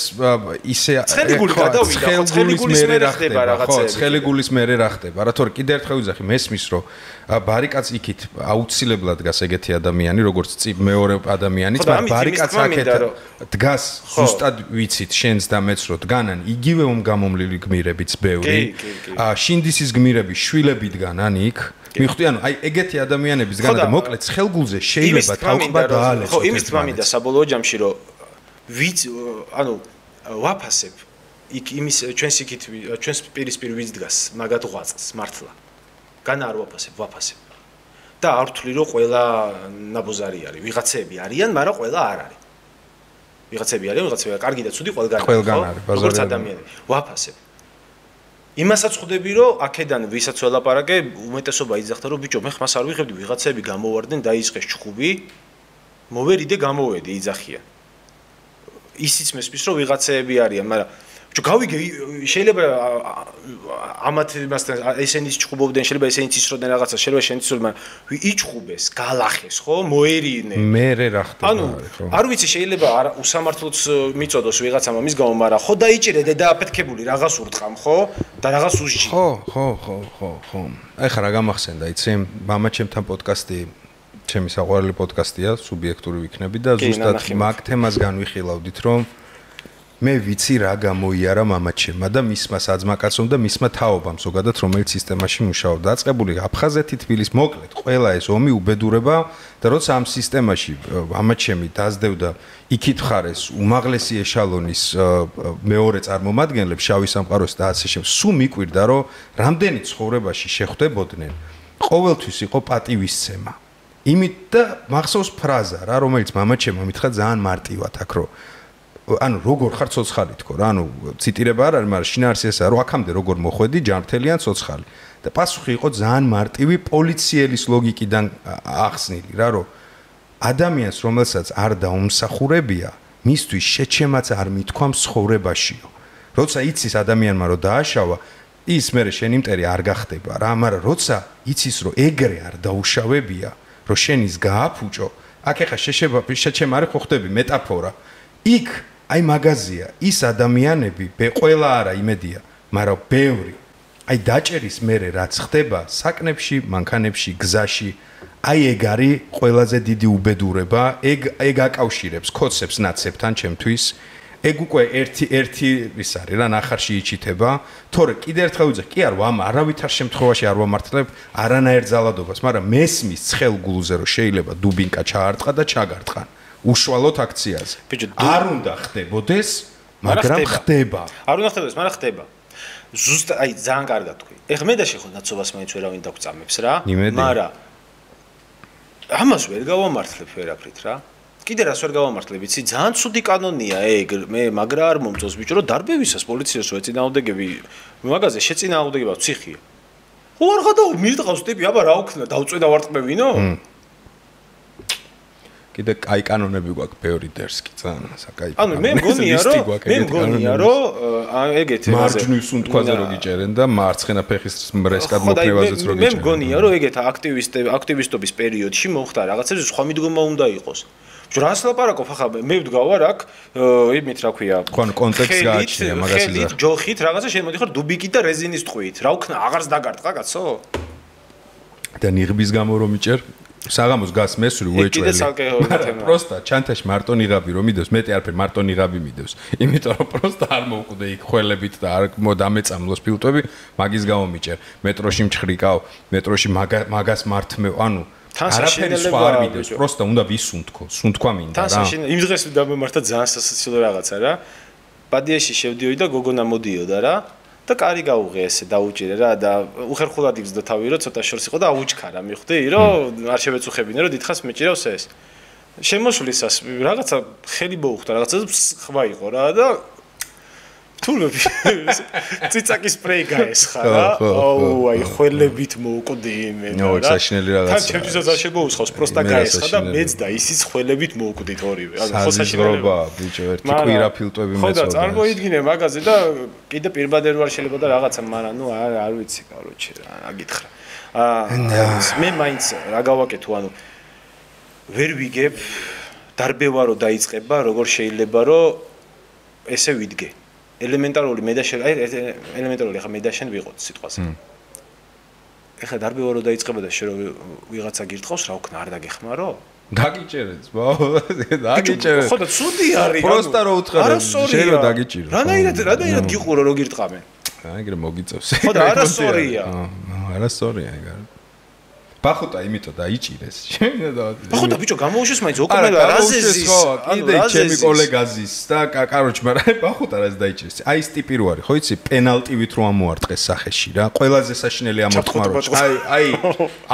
ისე ცხელგული გადავიდა, ხო, ცხელგულის მერე ხდება რაღაცები. ხო, ცხელგულის მერე რა ხდება. რა თორე კიდე ერთხელ ვიზახი მესმის რომ ბარიკადს იქით აუცილებლად დგას ეგეთი ადამიანი, როგორც მეორე ადამიანიც, მაგრამ ბარიკადს აქეთ დგას ზუსტად ვიცით შენს და მეც რომ დგანან იგივე ომგამომლილი გმირებიც ბევრი. შინდისის გმირები შვილები დგანან იქ. მიხვდი, ანუ აი ეგეთი ადამიანების დგანა და მოკლედ ცხელგულზე შეიძლება თავყობა დაალესო. ხო, იმის თქმა მინდა საბოლოო ჯამში რომ ანუ ვაფასებ იქ იმის ჩვენს იქით ჩვენს პირისპირ ვიც დგას მაგათ ღვაწს მართლა. განა არ ვაფასებ. და არ ვთვლი რომ ყველა ნაბოზარი არის. ვიღაცები არიან, მაგრამ ყველა არ არის. ვიღაცები არიან, კარგი და ცუდი ყველგან არის. როგორც ადამიანები. ვაფასებ. იმასაც ხვდები რომ აქედან ვისაც ველაპარაკე უმეტესობა იძახდა რომ ბიჭო მე ხმას არ ვიღებდი ვიღაცები გამოვარდნენ დაიწყეს ჩხუბი მოვერიდე გამოვედი იძახიან ისიც მესმის რომ ვიღაცები არიან მაგრამ ბიჭო გავიგე შეიძლება ამათ მასთან ესენიც ჩხუბობდნენ შეიძლება ესენიც ისროდნენ რაღაცა შეიძლება შენც ისროდნენ მაგრამ იჩხუბეს გალახეს ხო მოერიდნენ მე რა ხდება ანუ არ ვიცი შეიძლება უსამართლოც მიწოდოს ვიღაცამ ამის გამო მაგრამ ხო დაიჭირე და აფეთქებული რაღაც ურტყამ ხო და რაღაც უსჯი ხო ეხლა რა გამახსენდა იცი მამა ჩემთან პოდკასტი ჩემი საყვარელი პოდკასტია სუბიექტური ვიქნები და ზუსტად მაგ თემას განვიხილავდით რომ მე ვიცი რა გამოიარა მამაჩემმა და მისმა საძმაკაცომ და მისმა თაობამ ზოგადად რომელიც სისტემაში მუშაობდა. დაწყებული აფხაზეთი თბილის მოკლედ ყველა ეს ომი უბედურება და როცა ამ სისტემაში მამაჩემი დაძდევდა იქით ხარეს უმაღლესი ეშალონის მეორე წარმომადგენლებს შავი სამყაროს და ასე შემდეგ სულ მიკვირდა რომ რამდენი ცხოვრებაში შეხვდებოდნენ ყოველთვის იყო პატივისცემა. იმით და მახსოვს ფრაზა რა რომელიც მამაჩემმა მითხრა ძალიან მარტივად აქ რომ ანუ როგორ ხარ ცოცხალი თქო რა ანუ ციტირება არ არის მაგრამ შინაარსიასაა რომ აქამდე როგორ მოხვედი ჯანმრთელიან ცოცხალი და პასუხი იყო ძალიან მარტივი პოლიციელის ლოგიკიდან ახსნილი რა რომ ადამიანს რომელსაც არ დაუმსახურებია მისთვის შეჩემაც არ მithქვა ცხოვრებაშიო როცა იცის ადამიანმა რომ დააშავა ის მე შენი მტერი არ გახდება რა მაგრამ როცა იცის რომ ეგრე არ დაუშავებია რომ შენის გააფუჭო აქ ეხა შეჩემა არის ხო ხდები მეტაფორა იქ აი მაღაზია ის ადამიანები ყველა არა იმედია მაგრამ ბევრი აი დაჭერის მერე რაც ხდება საკნებში მანქანებში გზაში აი ეგ არის ყველაზე დიდი უბედურება ეგ აკავშირებს კოცებს ნაცებთან ჩემთვის ეგ უკვე ერთი ის არის რა ნახარში იჩითება თორე კიდე ერთხელ ვიძახ კი არ არავითარ შემთხვევაში არ ვამართლებ არანაირ ძალადობას მაგრამ მესმის ცხელგულზე რომ შეიძლება დუბინკა ჩაარტყა და ჩაგარტყან უშუალოდ აქციაზე. არ უნდა ხდებოდეს, მაგრამ ხდება. არ უნდა ხდებოდეს, მაგრამ ხდება. ზუსტად აი ძალიან კარგად თქვი. ეხლა მე და შეხო ნაცობას მაინც ვერავინ დაგწამებს რა, მაგრამ ამას ვერ გავამართლებ ვერაფრით რა. კიდე რას ვერ გავამართლებ, იცი, ძალიან ცუდი კანონია ეგ. მე მაგრა არ მომწონს ბიჭო, რომ დარბევისას პოლიციას რო ეწინააღმდეგები მაგაზე შეწინააღმდეგება ციხია. ხო არ ხადაო მირტყავს ტიპი, აბა რა უქნა, დავწვედა ვარტყმევინო? კიდე კაი კანონები გვაქვს ბევრი დერსკი ძალიან საკაი. ანუ მე მგონია რომ ეგეთი მარჯნის უნთქვაზე რო გიჭერენ და მარცხენა ფეხის მრესკად მოქნევაზეც რო გიჭერენ. მე მგონია რომ ეგეთ აქტივისტობის პერიოდში მოხდა რაღაცები სხვა მიდგომა უნდა იყოს. რას ლაპარაკობ ახლა მე ვდგავარ აქ იმით რა ქვია კონტექსტს გააჩნია მაგას იზრახ ჯოხით რაღაცა შემოდიხარ დუბიკით და რეზინის ტყვით რა უქნა აღარს დაგარტყა კაცო და ნიღბის გამო რომ იჭერ საღამოს გას მესური უეჭველი პროსტა ჩანთაში მარტო ნიღაბი რომ მიდევს მეტი არაფერი მარტო ნიღაბი მიდევს იმიტომ რომ პროსტა არ მოუყვდე იქ ხველებით და არ დამეწამლოს ფილტვები მაგის გამო მიჭერ მეტროში მჩხრიკავ მეტროში მაგას მართმევ ანუ არაფერი სხვა არ მიდევს პროსტა უნდა ვისუნთქო სუნთქვა მინდა რა იმ დღეს დამემართა ძალიან სასაცილო რაღაცა რა პადიაში შევდიოდი და გოგონა მოდიოდა რა და კარი გაუღე ესე დაუჭირე რა და უხერხულად იგზდო თავი რომ ცოტა შორს იყო და აუჩქარა მიხვდი რომ არ შევეწუხებინე რომ დიდხანს მეჭირავს ეს შემოშვლისას რაღაცა ხელი მოუხდა რაღაცა სხვა იყო რა და თულები ციცაკის სპრეი გაესხა რა აუ აი ხველებით მოუკვდი იმენ რა საშინელი რაღაცა თან ჩემთვისაც არ შემოუსხავს პროსტა გაესხა და მეც და ისიც ხველებით მოუკვდით ორივე ანუ ხო საშინელია ბიჭო ერთი კვირა ფილტვები მეცოდა ხო და წარმოიდგინე მაგაზე და კიდე პირბადერ ვარ შეიძლება და რაღაცა მაგრამ ნუ არ ვიცი კაროჩე რა აგითხრა მე მაინც რა გავაკეთო ანუ ვერ ვიგებ დარბევა რო დაიწყება, როგორ შეიძლება რომ ესე ვიდგე. ელემენტარული მე და შენ, ელემენტარული ხა მე და შენ ვიყოთ სიტყვაზე. ეხლა დარბევა რო დაიწყება და შენ რო ვიღაცა გირტყავს, რა ვქნა, არ დაგეხმარო? დაგიჭერეთ, დაგიჭერეთ. ხო და ცუდი არის. პროსტა რო უთხარ, შენ რო დაგიჭირო. რანაირად გიყურო რო გირტყამენ? ეგრე მოგიწევს. ხო და არასწორია. არასწორია ეგ არის. ბახუტა იმითო დაიჭირეს. ბახუტა ბიჭო გამოუშვეს მაინც ოკმელა რაზეზის. კიდე ჩემი კოლეგაზის და კაროჩ მაგრამ ბახუტა რაზ დაიჭირეს. აი ეს ტიპი რო არის, ხო იცი, პენალტივით რო ამოარტყეს სახეში რა. ყველაზე საშინელი ამორთქმა რო. აი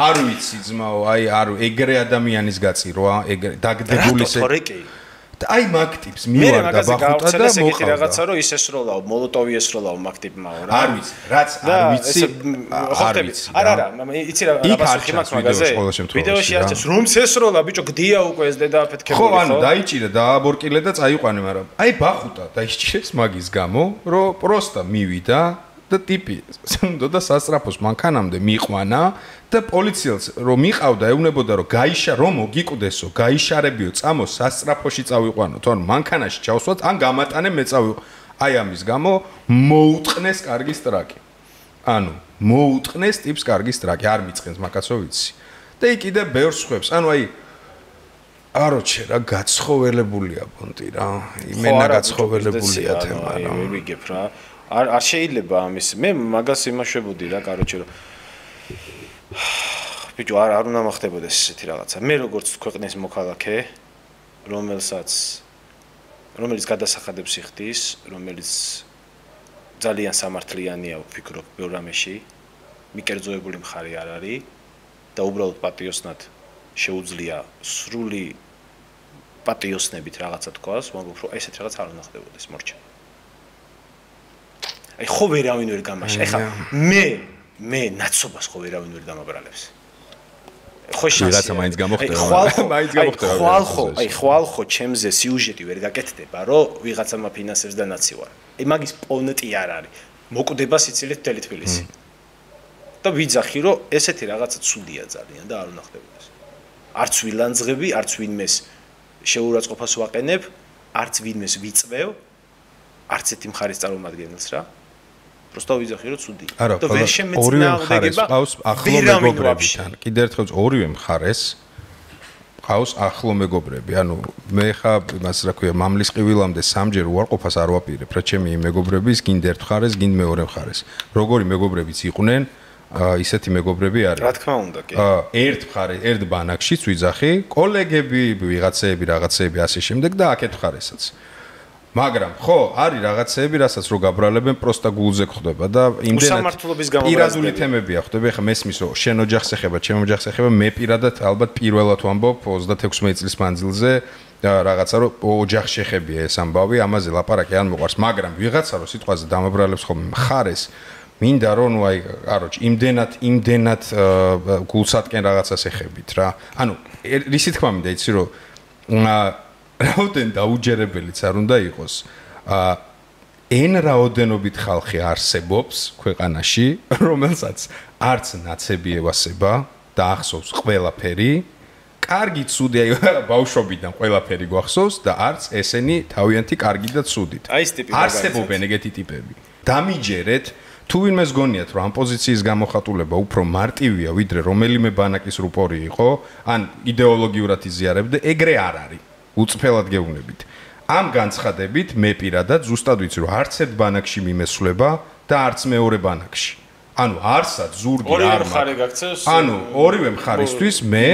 არ ვიცი ძმაო, აი არ ეგრე ადამიანის გაწირვა, ეგრე დაგდებული აი მაგ ტიპს მივარდა ბახუტა და მოხდა რაღაცა რომ ის ესროლაო მოლოტოვი ესროლაო მაგ ტიპმაო რა არ ვიცი რაც არ ვიცი არ ვიცი არა იცი რა რაღაცა მაგ მაგაზე ვიდეოში არჩევს რომ ესროლა ბიჭო გდია უკვე ეს დედააფეთქებული ხო ანუ დაიჭირა დააბორკილე და წაიყვანე მაგრამ აი ბახუტა დაიჭირეს მაგის გამო რომ პროსტა მივიდა და ტიპი უნდა და სასწრაფოს მანქანამდე მიყვანა და პოლიციელს რომ მიყავდა ეუბნებოდა რომ გაიშა რომ მოგიკვდესო გაიშარებიო წამოს სასწრაფოში წავიყვანოთ ანუ მანქანაში ჩავსვათ ან გამატანე მე წავიყო აი ამის გამო მოუტყნეს კარგის ტრაკი ანუ მოუტყნეს ტიპს კარგის ტრაკი არ მიწყენს მაგაცო ვიცი და იქ კიდე ბევრ სხვებს ანუ აი აროჩე რა გაცხოველებულია პონტი რა იმენა გაცხოველებულია თემა რა ვიგებ რა არ შეიძლება ამის მე მაგას იმაშვებოდი რა კაროჩე რომ ბიჭო არ უნდა მოხდებოდეს ესეთი რაღაცა მე როგორც ქვეყნის მოქალაქე რომელიც გადასახადებს იხდის რომელიც ძალიან სამართლიანია ვფიქრობ ბევრ რამეში მიკერძოებული მხარე არ არის და უბრალოდ პატიოსნად შეუძლია სრული პატიოსნებით რაღაცა თქვას მაგრამ რომ ესეთ რაღაც არ უნდა ხდებოდეს მორჩა აი ხო ვერავინ ვერ გამაშა ეხა მე ნაცობას ხო ვერავინ ვერ დამაბრალებს ხო რაღაცა მაინც გამოხდება მაინც გამოხდება ხვალ ჩემზე სიუჟეტი ვერ გაკეთდება რომ ვიღაცამა ფინანსებს და ნაცი ვარ აი მაგის პონტი არ არის მოკვდება სიცილით მთელი თბილისი და ვიძახი რომ ესეთი რაღაცა ცუდია ძალიან და არ უნდა ხდებოდეს არც ვილანძღები არც ვინმეს შეურაცხყოფას ვაყენებ არც ვინმეს ვიწევ არც ერთი მხარის წარმომადგენელს რა просто ვიძახი რომ ცუდი და ვერ შემეწინააღმდეგება ახლო მეგობრებთან კიდე ერთხელ ორივე მხარეს ყავს ახლო მეგობრები ანუ მე ხა იმას რა ქვია მამლის ყივილამდე სამჯერ უარყოფას არ ვაპირებ რა ჩემი მეგობრების გინდა ერთ მხარეს გინდა მეორე მხარეს როგორი მეგობრებიც იყვნენ ისეთი მეგობრები არის რა თქმა უნდა კი ერთ მხარე ერთ ბანაკშიც ვიძახი კოლეგები ვიღაცეები რაღაცეები ასე შემდეგ და აქეთ მხარესაც მაგრამ ხო არის რაღაცეები რასაც რო გაბრალებენ პროსტა გულზე ხდება და იმდენად პირადული თემებია ხდება ეხა მესმის რომ შენ ოჯახს ეხება ჩემ ოჯახს ეხება მე პირადად ალბათ პირველად ვამბობ 36 წლის მანძილზე რაღაცა რომ ოჯახს შეხებია ეს ამბავი ამაზე ლაპარაკი არ მოყვარს მაგრამ ვიღაცა რო სიტყვაზე დამაბრალებს ხოლმე მხარეს მინდა რომ ნუ აი კაროჩ იმდენად გულსატკენ რაღაცას ეხებით რა ანუ რისი თქმა მინდა იცი რომ რაოდენ დაუჯერებელიც არ უნდა იყოს εν რაოდენობით ხალხი არსებობს ქვეყანაში რომელსაც არც ნაცები ევასება და ახსოვს ყველაფერი კარგი ცუდი აი ბავშვობიდან ყველაფერი გვახსოვს და არც ესენი თავიანთი კარგი და ცუდით აი ეს ტიპი არსებობენ ეგეთი ტიპები დამიჯერეთ თუ ვინმეს გონიათ რომ ამ პოზიციის გამოხატულება უფრო მარტივია ვიდრე რომელიმე ბანაკის რუპორი იყო ან იდეოლოგიურად იზიარებდა ეგრე არ არის უწფელად გეუბნებით. ამ განცხადებით მე პირადად ზუსტად ვიცი რომ არც ერთ ბანაკში მიმესვლება და არც მეორე ბანაკში. ანუ არსად ზურგი არ მაქვს. ანუ ორივე მხარისთვის მე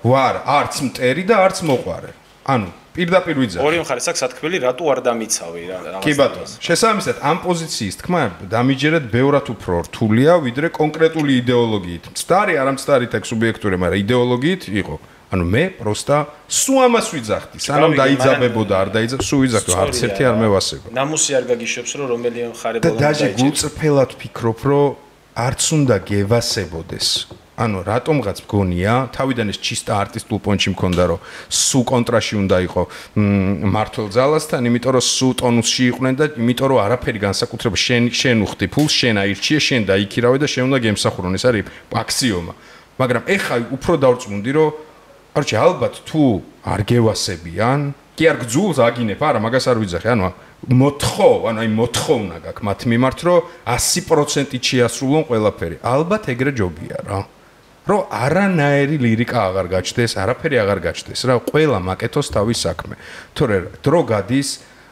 ვარ არც მტერი და არც მოყვარე. ანუ პირდაპირ ვიძახი. ორივე მხარეს აქვს სათქმელი რატო არ დამიცავი რა. კი ბატონო. შესაბამისად ამ პოზიციის თქმა დამიჯერეთ ბევრად უფრო რთულია ვიდრე კონკრეტული იდეოლოგიით. მცდარი არ მცდარით აქ სუბიექტური, მაგრამ იდეოლოგიით იყო. ანუ მე პროსტა სულ ამას ვიძახდი, სანამ დაიძაბებოდა, არ დაიძაბ, სულ ვიძახდი, არც ერთი არ მევასება. ნამუსი არ გაგიშვებს, რომ რომელიმე მხარე ბოლომდე და დაჟე გულწრფელად ვფიქრობ, რომ არც უნდა გევასებოდეს. ანუ რატომღაც მგონია, თავიდან ეს ჩისტა არტისტულ პონჩი მქონდა, რომ სულ კონტრაში უნდა იყო მართლ ძალასთან, იმიტომ რომ სულ ტონუსში იყვნენ და იმიტომ რომ არაფერი განსაკუთრება შენ უხდი ფულს, შენ აირჩიე, შენ დაიქირავე და შენ უნდა გემსახურონ, ეს არის აქსიომა. მაგრამ ეხა უფრო დავწმუნდი, რომ ხარჩი ალბათ თუ არ გევასებიან, კი არ გძულს აგინებ, არა, მაგას არ ვიძახი, ანუ მოთხოვნა გაქვს მათ მიმართ, რომ 100%-ით შეასრულონ ყველაფერი. ალბათ ეგრე ჯობია რა. რომ არანაირი ლირიკა აღარ გაჩნდეს, არაფერი აღარ გაჩნდეს რა, ყველა მაკეთოს თავის საქმე. თორე დრო გადის,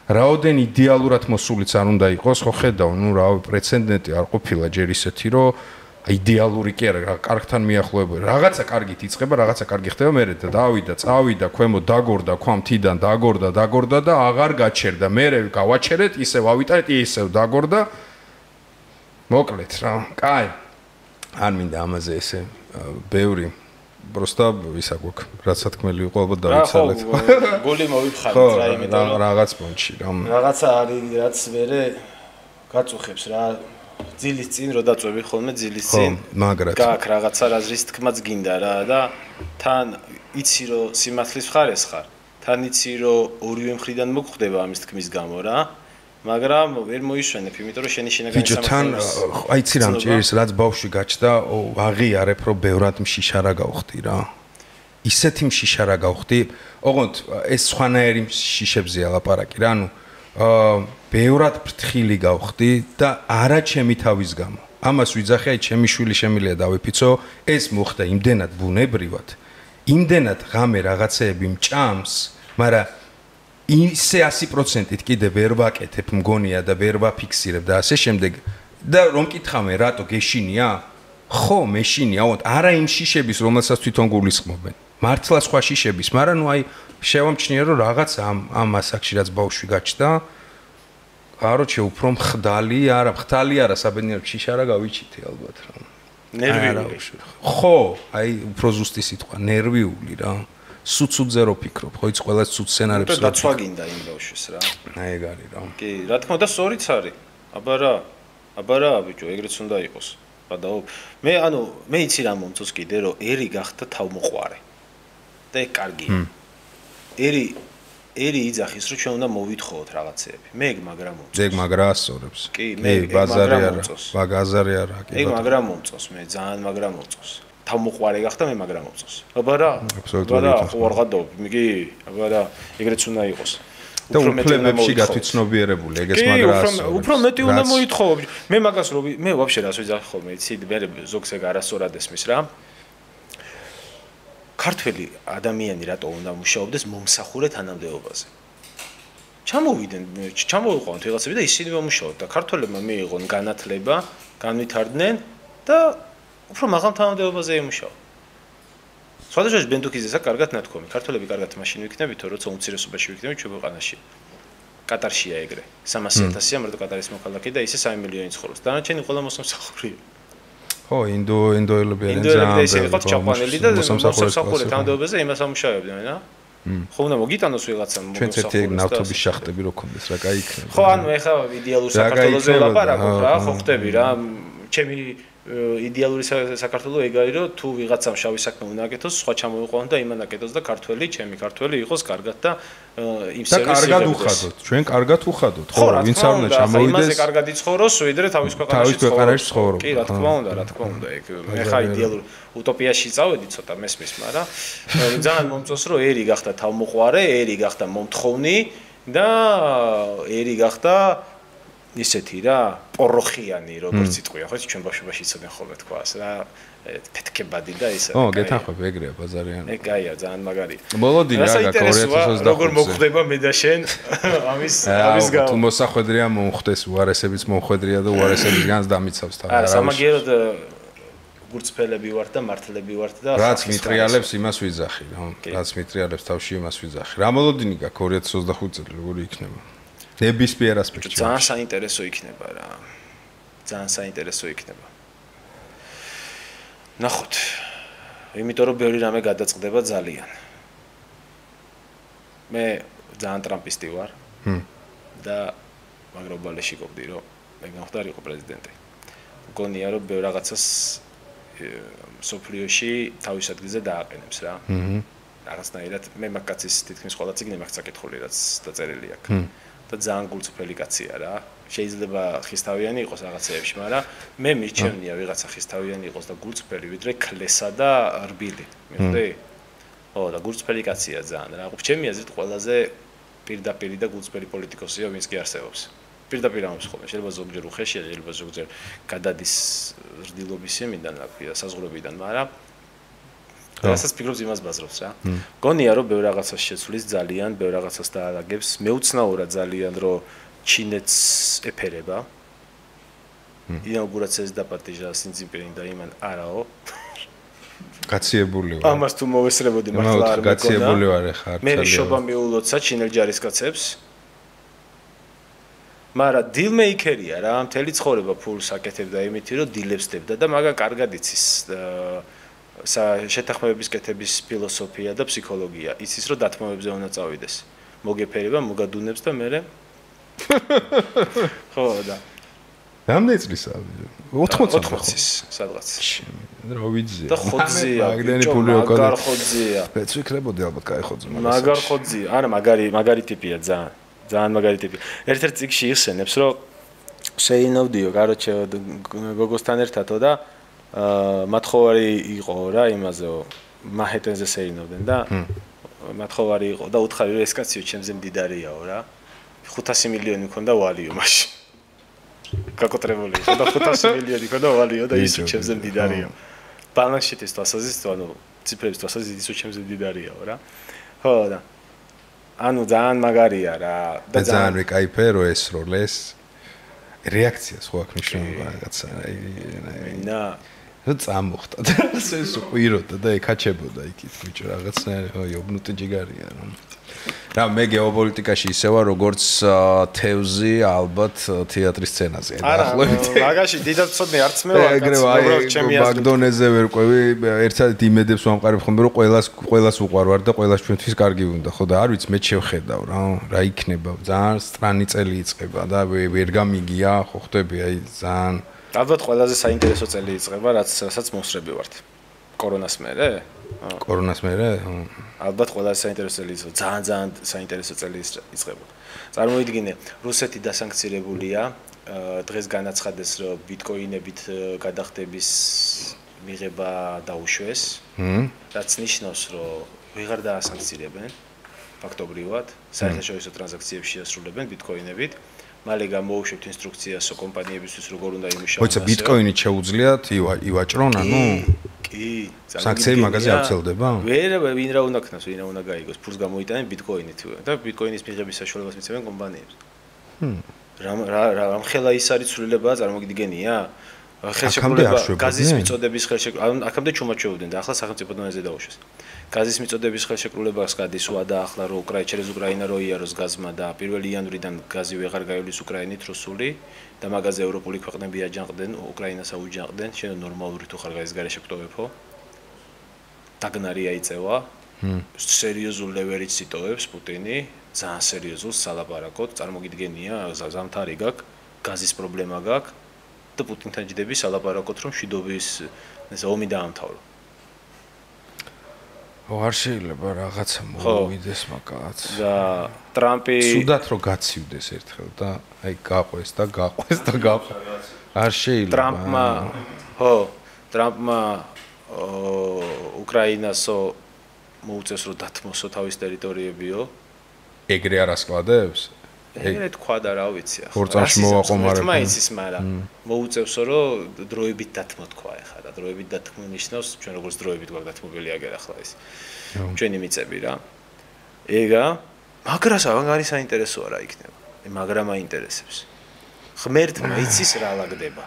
რაოდენ იდეალურად მოსულიც არ უნდა იყოს, ხო ხედავ, ნუ რა პრეცედენტი არ ყოფილა ჯერ ისეთი, რომ იდეალური კი არა, კარგთან მიახლოებული. რაღაცა კარგით იწყება, რაღაცა კარგი ხდება, მერე დავიდა, წავიდა, ქვემო დაგორდა, ქვამთიდან დაგორდა და აღარ გაჩერდა. მერე გავაჩერეთ, ისევ ავიტანეთ, ისევ დაგორდა. მოკლედ რა. კაი. არ მინდა ამაზე ესე ბევრი просто ისა გვაქვს რაც თქმელი იყო ალბათ დავიცალეთ. გოლი მოვიფხარეთ რა იმიტომ რომ რაღაც პონჩი რა. რაღაცა არის რაც მერე გაწუხებს რა. ძილის წინ რო დაწვევი ხოლმე ძილის წინ. მაგრად. გაკ რაღაცა რაზრის თქმაც გინდა რა და თან იცი რომ სიმართლის მხარეს ხარ. თან იცი რომ ორივე მხრიდან მოგხვდება ამის თქმის გამო რა. მაგრამ ვერ მოიშვენებ, იმიტომ რომ შენი შინაგანი სამართლის აიცი რამ ჭირს, რაც ბავშვი გაჩნდა, აღიარებ რომ ბევრად მშიშარა გავხდი რა. ისეთი მშიშარა გავხდი, ოღონდ ეს სხვანაირი მშიშებზე ალაპარაკი რა, ანუ ბევრად ფრთხილი გავხდი და არა ჩემი თავის გამო. ამას ვიძახე, აი ჩემი შვილი შემიძლია დავიფიცო, ეს მოხდა იმდენად ბუნებრივად, იმდენად ღამე რაღაცეები მჭამს, მაგრამ ისე 100%-ით კიდე ვერ ვაკეთებ მგონია და ვერ ვაფიქსირებ და ასე შემდეგ და რომ კითხავენ რატო გეშინია? ხო, მეშინია, არა იმ შიშების, რომელსაც თვითონ გულისხმობენ. მართლა სხვა შიშების, მაგრამ ნუ აი შევამჩნია რომ რაღაც ამ ასაკში რაც ბავშვი გაჩნდა, აროჩე უფრო მხდალი არა, საბედნიეროდ შიშარა გავიჩიტე ალბათ რა. ნერვიული. ხო, აი უფრო ზუსტი სიტყვა, ნერვიული რა. სუცუდზე რო ფიქრობ, ხო იცი ყველა სუც სცენარებს რო დაცვა გინდა იმ ბავშვის რა. აი ეგ არის რა. კი, რა თქმა უნდა, სწორიც არის. აბა რა, ბიჭო, ეგრეც უნდა იყოს. გადაო. მე იცი რა მომწონს კიდე, რომ ერი გახდა თავმოყვარე. და ეგ კარგია. ერი იძახის, რომ ჩვენ უნდა მოვითხოვოთ რაღაცეები. მე ეგ მაგრამ მომწონს. ეგ მაგრა ასწორებს. კი, მე ბაზარი არა, ბაზარი არა, კი. ეგ მაგრამ მომწონს, მე ძალიან მაგრამ მომწონს. თავმოყვარე გახდა მე მაგრამ მომწონს. აბა რა, ხო არ გადავ, მიგი, აბა რა, ეგრეც უნდა იყოს. და უფლებებში გათვითცნობიერებული, ეგეც მაგრა ასწორებს. უფრო მეტი უნდა მოითხოვო. მე მაგას რო მე ვაფშე რას ვიძახი ხოლმე, იცი, მე ზოგს ეგ არასწორად ესმის რა. ქართველი ადამიანი რატო უნდა მუშაობდეს მომსახურე თანამდებობაზე? ჩამოვიყვანთ ვიღაცები და ისინი მომუშაოთ და ქართველებმა მიიღონ განათლება, განვითარდნენ და უფრო მაღალ თანამდებობაზე ემუშავა. სხვადასხვა ბენდუქიზესა კარგად ნათქვამი. ქართველები კარგად მაშინ ვიქნებითო, როცა უმცირესობაში ვიქნებით ჩვენ ქვეყანაში. კატარშია ეგრე. 300,000-ია მარტო კატარის მოქალაქე და ისე 3 მილიონი ცხოვრობს. დანარჩენი ყველა მოსამსახურეა. ხო, ინდოელები არიან ძალიან ისინი ყავს ჩაყვანილი და მოსამსახურე თანამდებობაზე იმას ამუშავებდნენ რა. ხო უნდა მოგიტანოს ვიღაცა ჩვენ ერთი ნავთობის შახტები რო ქონდეს რა, კაი იქნება. ხო, ანუ ეხლა იდეალურ საქართველოზე ვლაპარაკობ რა, ხო ხტები რა. ჩემი იდეალური საქართველო ეგ არის, რომ თუ ვიღაცამ შავი საქმე უნდა აკეთოს, სხვა ჩამოიყვანოს და იმან აკეთოს და ჩემი ქართველი იყოს კარგად და იმ სერვისს კარგად უხადოთ. ჩვენ კარგად უხადოთ, ხო, ვინც არ უნდა ჩამოვიდეს. იმაზე კარგად იცხოვროს, ვიდრე თავის ქვეყანაში ცხოვრობს. კი, რა თქმა უნდა, ეგ მე ხა იდეალურ უტოპიაში წავედი ცოტა მესმის, მაგრამ ძალიან მომწონს, რომ ერი გახდა თავმოყვარე, ერი გახდა მომთხოვნი და ერი გახდა ისეთი რა, პოროხიანი, როგორც იტყვია, ხო, ჩვენ ბავშვობაში იცოდნენ ხოლმე თქვას რა, ფეთქებადი და ისე. ო, გეთანხმები ეგრეა ბაზარიანი. ეგ გაია, ძალიან მაგარია. მოლოდი რა, 2025. როგორ მოხდება მე და შენ ამის გამო. თუ მოსახვედრია მომხდეს, უარესებიც მომხვედრია და უარესებისგანაც დამიცავს თან. არა, სამაგიეროდ გურწფელები ვართ და მართლები ვართ და რაც მიტრიალებს იმას ვიძახი, რა. რაც მიტრიალებს თავში იმას ვიძახი. რა მოლოდინი გაქვს 2025 წელი როგორი იქნება? ნებისმიერ ასპექტში. ძალიან საინტერესო იქნება რა. ძალიან საინტერესო იქნება. ნახოთ. იმიტომ რომ ბევრი რამე გადაწყდება ძალიან. მე ძალიან ტრამპისტი ვარ. და მაგრამ ბალეში ყოფდი რომ მე გამხდარიყო პრეზიდენტი. მგონია რომ ბევრ რაღაცას სოფლიოში თავის ადგილზე დააყენებს რა. რაღაცნაირად მე მაგაცის თითქმის ყველა წიგნი მაქვს საკითხული რაც დაწერილი აქვს. და ძალიან გულწრფელი კაცია რა. შეიძლება ხისთავიანი იყოს რაღაცეებში, მაგრამ მე მირჩევნია ვიღაცა ხისთავიანი იყოს და გულწრფელი ვიდრე კლესა და რბილი. მიხვდი? ხო და გულწრფელი კაცია ძალიან რა. ჩემი აზრით ყველაზე პირდაპირი და გულწრფელი პოლიტიკოსია ვინც კი არსებობს. პირდაპირ ამბობს ხოლმე, შეიძლება ზოგჯერ უხეშია, შეიძლება ზოგჯერ გადადის ზრდილობის იმიდან, რა ქვია, საზღვრებიდან, მაგრამ რასაც ფიქრობს იმას ბაზრობს რა. გონია რომ ბევრ რაღაცას შეცვლის ძალიან, ბევრ რაღაცას დაალაგებს, მეუცნაურა ძალიან რომ ჩინეთს ეფერება. ინაუგურაციას დაპატიჟა სინძინპინი და იმან არაო. გაციებული ვარ. ამას თუ მოვესწრებოდი მართლა არ მეკონა. გაციებული ვარ ახლა. მე შობა მიულოცა ჩინელ ჯარისკაცებს. მაგრამ დილმეიკერია რა, მთელი ცხოვრება ფულს აკეთებდა იმითი რომ დილებს დებდა და მაგა კარგად იცის შეთანხმებების კეთების ფილოსოფია და ფსიქოლოგია. იცის რომ დათმობებზე უნდა წავიდეს. მოგეფერება, მოგადუნებს და მე ხო და რამდენი წლისა? 80-ის სადღაც. რა ვიცი. და ხოძია. მაგდენი ფული ოქო. მაგარ ხოძია. მეც ვიქნებოდი ალბათ кай ხოძი მაგას. მაგარ ხოძია. არა, მაგარი ტიპია ძალიან. ძალიან მაგარი ტიპი. ერთ-ერთ წიგში იხსენებს, რომ შეინოვდიო, короче, გოგოსთან ერთადო და მათხოვარი იყო რა იმაზეო, მაჰეტენზე შეინოვდნენ და მათხოვარი იყო და უთხარი რომ ეს კაციო ჩემზე მდიდარიაო რა. 500 მილიონი მქონდა ვალიო მაშინ. გაკოტრებული იყო და 500 მილიონი მქონდა ვალიო და ის ჩემზე მდიდარიაო. ბალანსშიტის თვალსაზრისით, ანუ ციფრების თვალსაზრისით ის ჩემზე მდიდარიაო რა. ხო და ანუ ძალიან მაგარია რა და ძალიან ვიკაიფე რომ ეს როლეს რეაქცია სხვა აქვს მნიშვნელობა რაღაცა და წამოხტა და ეს უყიროდა და ეკაჩებოდა იქით ბიჭო რაღაცნაირი ხო იობნუტი ჯიგარია რა მე გეოპოლიტიკაში ისევა როგორც თევზი ალბათ თეატრის სცენაზე დაახლოებით მაგაში დიდად ცოდნე არც მე ვარ უბრალოდ ჩემი აზრით მაგდონეზე ვერ ყვევი ერთადერთი იმედებს ვამყარებ ხომ რომ ყველას უყვარვარ და ყველას ჩვენთვის კარგი უნდა ხო და არ ვიცი მე შევხედავ რა იქნება ძალიან სტრანი წელი იწყება და ვერ გამიგია ხო ხვდები აი ძალიან ალბათ ყველაზე საინტერესო წელი იწყება რასაც მოსრები ვართ კორონას მერე კორონას მერე ალბათ ყველაზე საინტერესო წელი იწყება ძალიან საინტერესო წელი იწყება წარმოიდგინე რუსეთი დასანქცირებულია დღეს განაცხადეს რომ ბიტკოინებით გადახდების მიღება დაუშვეს რაც ნიშნავს რომ ვეღარ დაასანქცირებენ ფაქტობრივად საერთაშორისო ტრანზაქციებს შეასრულებენ ბიტკოინებით მალე გამოუშვებთ ინსტრუქციასო კომპანიებისთვის როგორ უნდა იმუშაოს. მოიცა ბიტკოინით შეუძლიათ ივაჭრონ, ანუ კი, სანქციები მაგაზე არ ვრცელდება? ვერ ვინ რა უნდა ქნას, ვინ რა უნდა გაიგოს, ფულს გამოიტანენ ბიტკოინით და ბიტკოინის მიღების საშუალებას მიცემენ კომპანიებს. რა ხელა ის არის ცვლილებაა წარმოგიდგენია? ხელშეკრულება გაზის მიწოდების ხელშეკრულება აქამდე ჩუმაჩვეუდნენ და ახლა სახელმწიფო დონეზე დაუშვეს. გაზის მიწოდების ხელშეკრულებას გადის უადა ახლა რომ через უკრაინა რო იაროს გაზმა და 1 იანვრიდან გაზი ვეღარ გაივლის უკრაინით რუსული და მაგაზე ევროპული ქვეყნები აჯანყდნენ უკრაინას აუჯანყდნენ შენ ნორმალური თუ ხარ გაის გარეშე ფტოვებო დაგნარი აიწევა სერიოზულ ლევერიც იტოვებს პუტინი ძალიან სერიოზულ სალაპარაკოდ წარმოგიდგენია ზამთარი გაქვს გაზის პრობლემა გაქვს და პუტინთან ჯდები სალაპარაკოდ რომ მშვიდობის ეს ომი დაამთავრო არ შეიძლება რაღაცა მოვიდეს მაგაც და ტრამპი სუდათ რომ გაცივდეს ერთხელ და აი გაყვეს და არ შეიძლება ტრამპმა უკრაინასო მოუწევს რომ დათმოსო თავის ტერიტორიებიო ეგრე არ ასკლადებს ეგრე თქვა და რა ვიცი ახლა ორწამში მოვაყომარებ მაიცის მაგრამ მოუწევსო რომ დროებით დათმო თქვა ახლა და დროებით დათმო ნიშნავს ჩვენ როგორც დროებით გვაქვს დათმობელი აგერ ახლა ეს ჩვენი მიწები რა ეგა მაგრას აღარ არის საინტერესოა რა იქნება მაგრამ აინტერესებს ღმერთმა იცის რა ლაგდება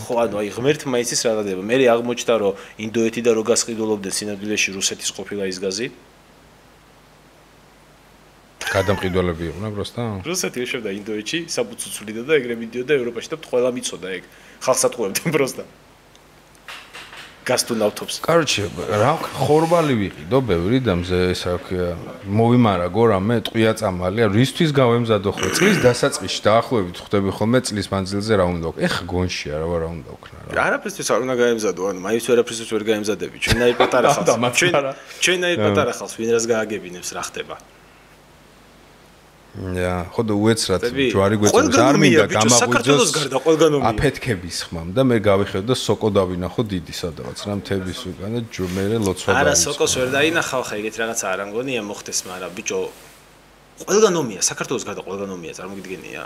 ხო ანუ აი ღმერთმა იცის რა ლაგდება მე აღმოჩნდა რომ ინდოეთი და რო გასყიდულობდნენ სინამდვილეში რუსეთის ყოფილა ის გაზი გადამყიდველები იყვნენ პროსტა? რუსეთი ეშვებდა ინდოეთში, საბუცუცვლიდა და ეგრე მიდიოდა ევროპაში და ყველა მიცოდა ეგ. ხალხს ატყუებდნენ პროსტა. გასტუ ნავთობს. Короче, რა ხორბალი ვიყიდო ბევრი და მზე ეს რა ქვია, მოვიმარაგო რამე ტყვია წამალი, რისთვის გავემზადო ხო? წლის დასაწყისში დაახლოებით ხვდები ხოლმე წლის მანძილზე რა უნდა ვქნა. ეხა გონშია რა უნდა ვქნა რა. არაფერთვის არ უნდა გაემზადო, ანუ მაინც ვერაფერთვის ვერ გაემზადები. ჩვენაი პატარა ხალხს. ჩვენაი პატარა ხალხს ვინ რას გააგებინებს რა ხდება? ხოდა უეცრად ჯვარი გვეწევს არ მინდა საქართველოს გარდა ყველგანომია აფეთქების ხმამ და მე გავიხევ და სოკო დავინახო დიდი სადღაც რა მთების უკან და მე ლოცვა არა სოკოს ვერ დაინახავ ხა ეგეთ რაღაცა არ ამგონია მოხდეს მაგრამ ბიჭო ყველგანომია საქართველოს გარდა ყველგანომია წარმოგიდგენია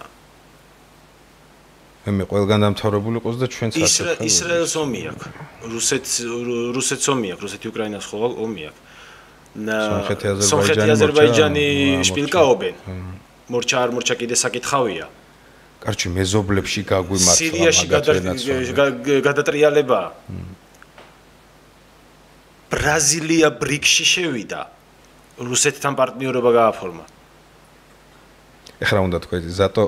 მე ყველგან დამთავრებული იყოს და ჩვენც ისრაელს ომი აქვს რუსეთს ომი აქვს რუსეთი უკრაინას ხო ომი აქვს სომხეთი აზერბაიჯანი შპილკაობენ მორჩა არ მორჩა კიდე საკითხავია კარჩი მეზობლებში გაგვიმართლა სირიაში გადატრიალება ბრაზილია ბრიკში შევიდა რუსეთთან პარტნიორობა გააფორმა ეხლა უნდა თქვი ზატო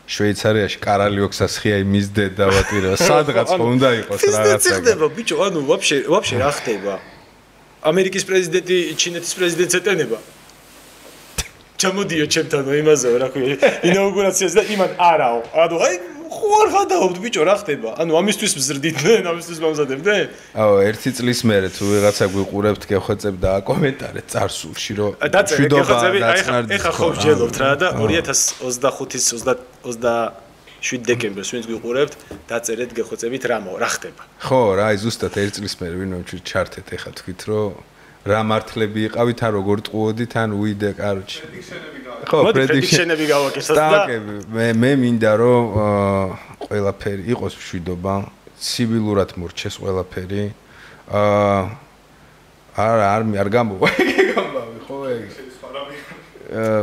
შვეიცარიაში კარალიოქსას ხია იმის დედა ვატირა სადღაც უნდა იყოს რაღაცა ხდება ბიჭო ანუ ვაფშე რა ხდება ამერიკის პრეზიდენტი ჩინეთის პრეზიდენტს ეტენება ჩამოდიო ჩემთანო იმაზე რა ქვია ინაუგურაციაზე და იმან არაო ანუ აი ხო არ გადაობთ ბიჭო რა ხდება ანუ ამისთვის მზრდიდნენ ამისთვის მომზადებდნენ აუ ერთი წლის მერე თუ ვიღაცა გვიყურებთ გეხვეწებ და აკომენტარეთ წარსულში რომ დაწერეთ გეხვეწები აი ეხა ხო ვჯელობთ რა და 2025-ის 27 დეკემბერს ვინც გვიყურებთ დაწერეთ გეხვეწებით რა ხდება ხო რა აი ზუსტად ერთი წლის მერე ვინმე ჩართეთ ეხა თქვით რომ რა მართლები იყავით ან როგორ ტყუოდით ან უიდე კაროჩი ხო პრედიქშენები გავაკეთოთ და მე მინდა რომ ყველაფერი იყოს მშვიდობა ცივილურად მორჩეს ყველაფერი არ გამოვა ხო ეგ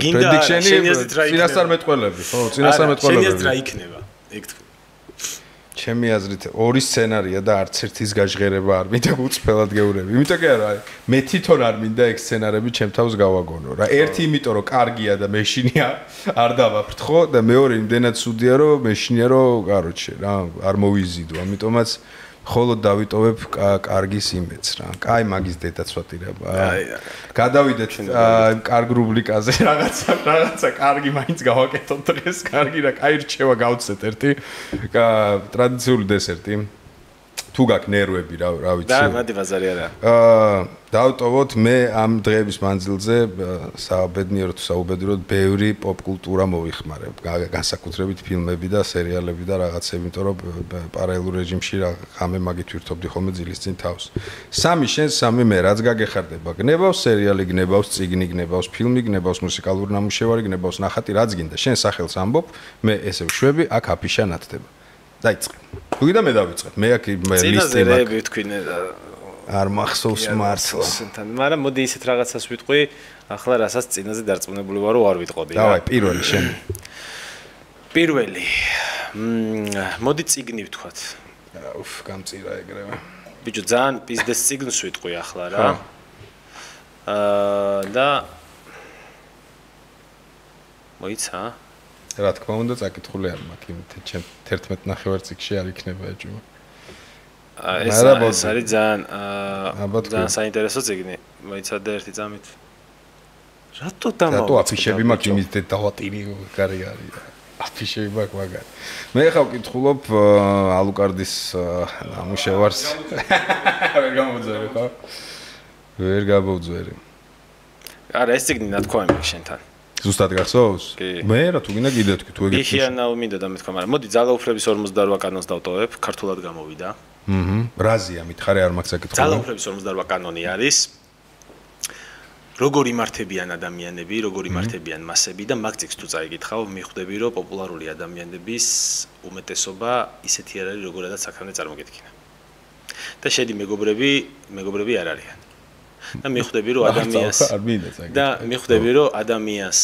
პრედიქშენი წინასწარმეტყველები ხო წინასწარმეტყველები შენიაზრ რა იქნება ეგ თქვი ჩემი აზრით ორი სცენარია და არც ერთის გაჟღერება არ მინდა უწფელად გეურები. იმიტომ კი არა, მე თვითონ არ მინდა ეგ სცენარები ჩემ თავს გავაგონო რა. ერთი იმიტომ რომ კარგია და მეშინია არ დავაფრთხო და მეორე იმდენად სუდია რომ მეშინია რომ კაროჩე რა არ მოვიზიდო. ამიტომაც ხოლოდ დავიტოვებ კარგის იმედს რა. კაი მაგის დედაც ვატირება. გადავიდეთ კარგ რუბრიკაზე რაღაცა კარგი მაინც გავაკეთოთ დღეს. კარგი რა, კაი რჩევა გავცეთ ერთი ტრადიციული დესერტი. თუ გაქვს ნერვები რა ვიცი. და მადი ბაზარი არა. დავტოვოთ მე ამ დღეების მანძილზე საბედნიეროდ საუბედუროდ ბევრი პოპკულტურა მოვიხმარებ. განსაკუთრებით ფილმები და სერიალები და რაღაცები, იმიტომ რომ პარალელურ რეჟიმში რა ხამე მაგით ვირთობდი ხოლმე ძილის წინ თავს. სამი შენ, სამი მე, რაც გაგეხარდება, გნებავს სერიალი, გნებავს წიგნი, გნებავს ფილმი, გნებავს მუსიკალური ნამუშევარი, გნებავს ნახატი, რაც გინდა. შენ სახელს ამბობ, მე ესე ვშვები, აქ აფიშა ნათდება. დაიწყე. თუ კიდე მე დავიწყებ. მე აქ ლისტები თქვინე არ მახსოვს მართლა. მაგრამ მოდი ისეთ რაღაცას ვიტყვი, ახლა რასაც წინაზე დარწმუნებული ვარო არ ვიტყოდი რა. დავაი, პირველი შენ. პირველი. მოდი წიგნი ვთქვათ. უფ, გამწირა ეგრევე. ბიჭო, ძალიან პიზდეს წიგნს ვიტყვი ახლა რა. და მოიცა? რა თქმა უნდა, წაკითხული არ მაქვს, იმიტომ ჩემ 11 ნახევარ წიგნში არ იქნება ეჭვმა. ეს არის ძალიან საინტერესო წიგნი. მოიცადე ერთი წამით. რატო დამაუწყდა? რატო აფიშები მაქვს იმით დავატირი გარი არის. აფიშები მაქვს მაგარი. მე ხავ ვკითხულობ ალუკარდის ნამუშევარს. ვერ გამოვძვერი ხო? ვერ გამოვძვერი. არა, ეს წიგნი ნათქვამი მაქვს შენთან. ზუსტად გახსოვს? მე რა თუ გინდა კიდე თქვი თუ ეგეთი. იხიანაო მინდა და მეთქვა, მაგრამ მოდი ძალაუფლების 58 კანონს დავტოვებ, ქართულად გამოვიდა. რაზია მითხარე არ მაქვს საკითხი. ძალაუფლების 58 კანონი არის როგორ იმართებიან ადამიანები, როგორ იმართებიან მასები და მაგ წიგნს თუ წაიკითხავ, მიხვდები რომ პოპულარული ადამიანების უმეტესობა ისეთი არ არის, როგორადაც აქამდე წარმოგედგინა. და შედი მეგობრები არ არიან. და მიხვდები რომ ადამიანს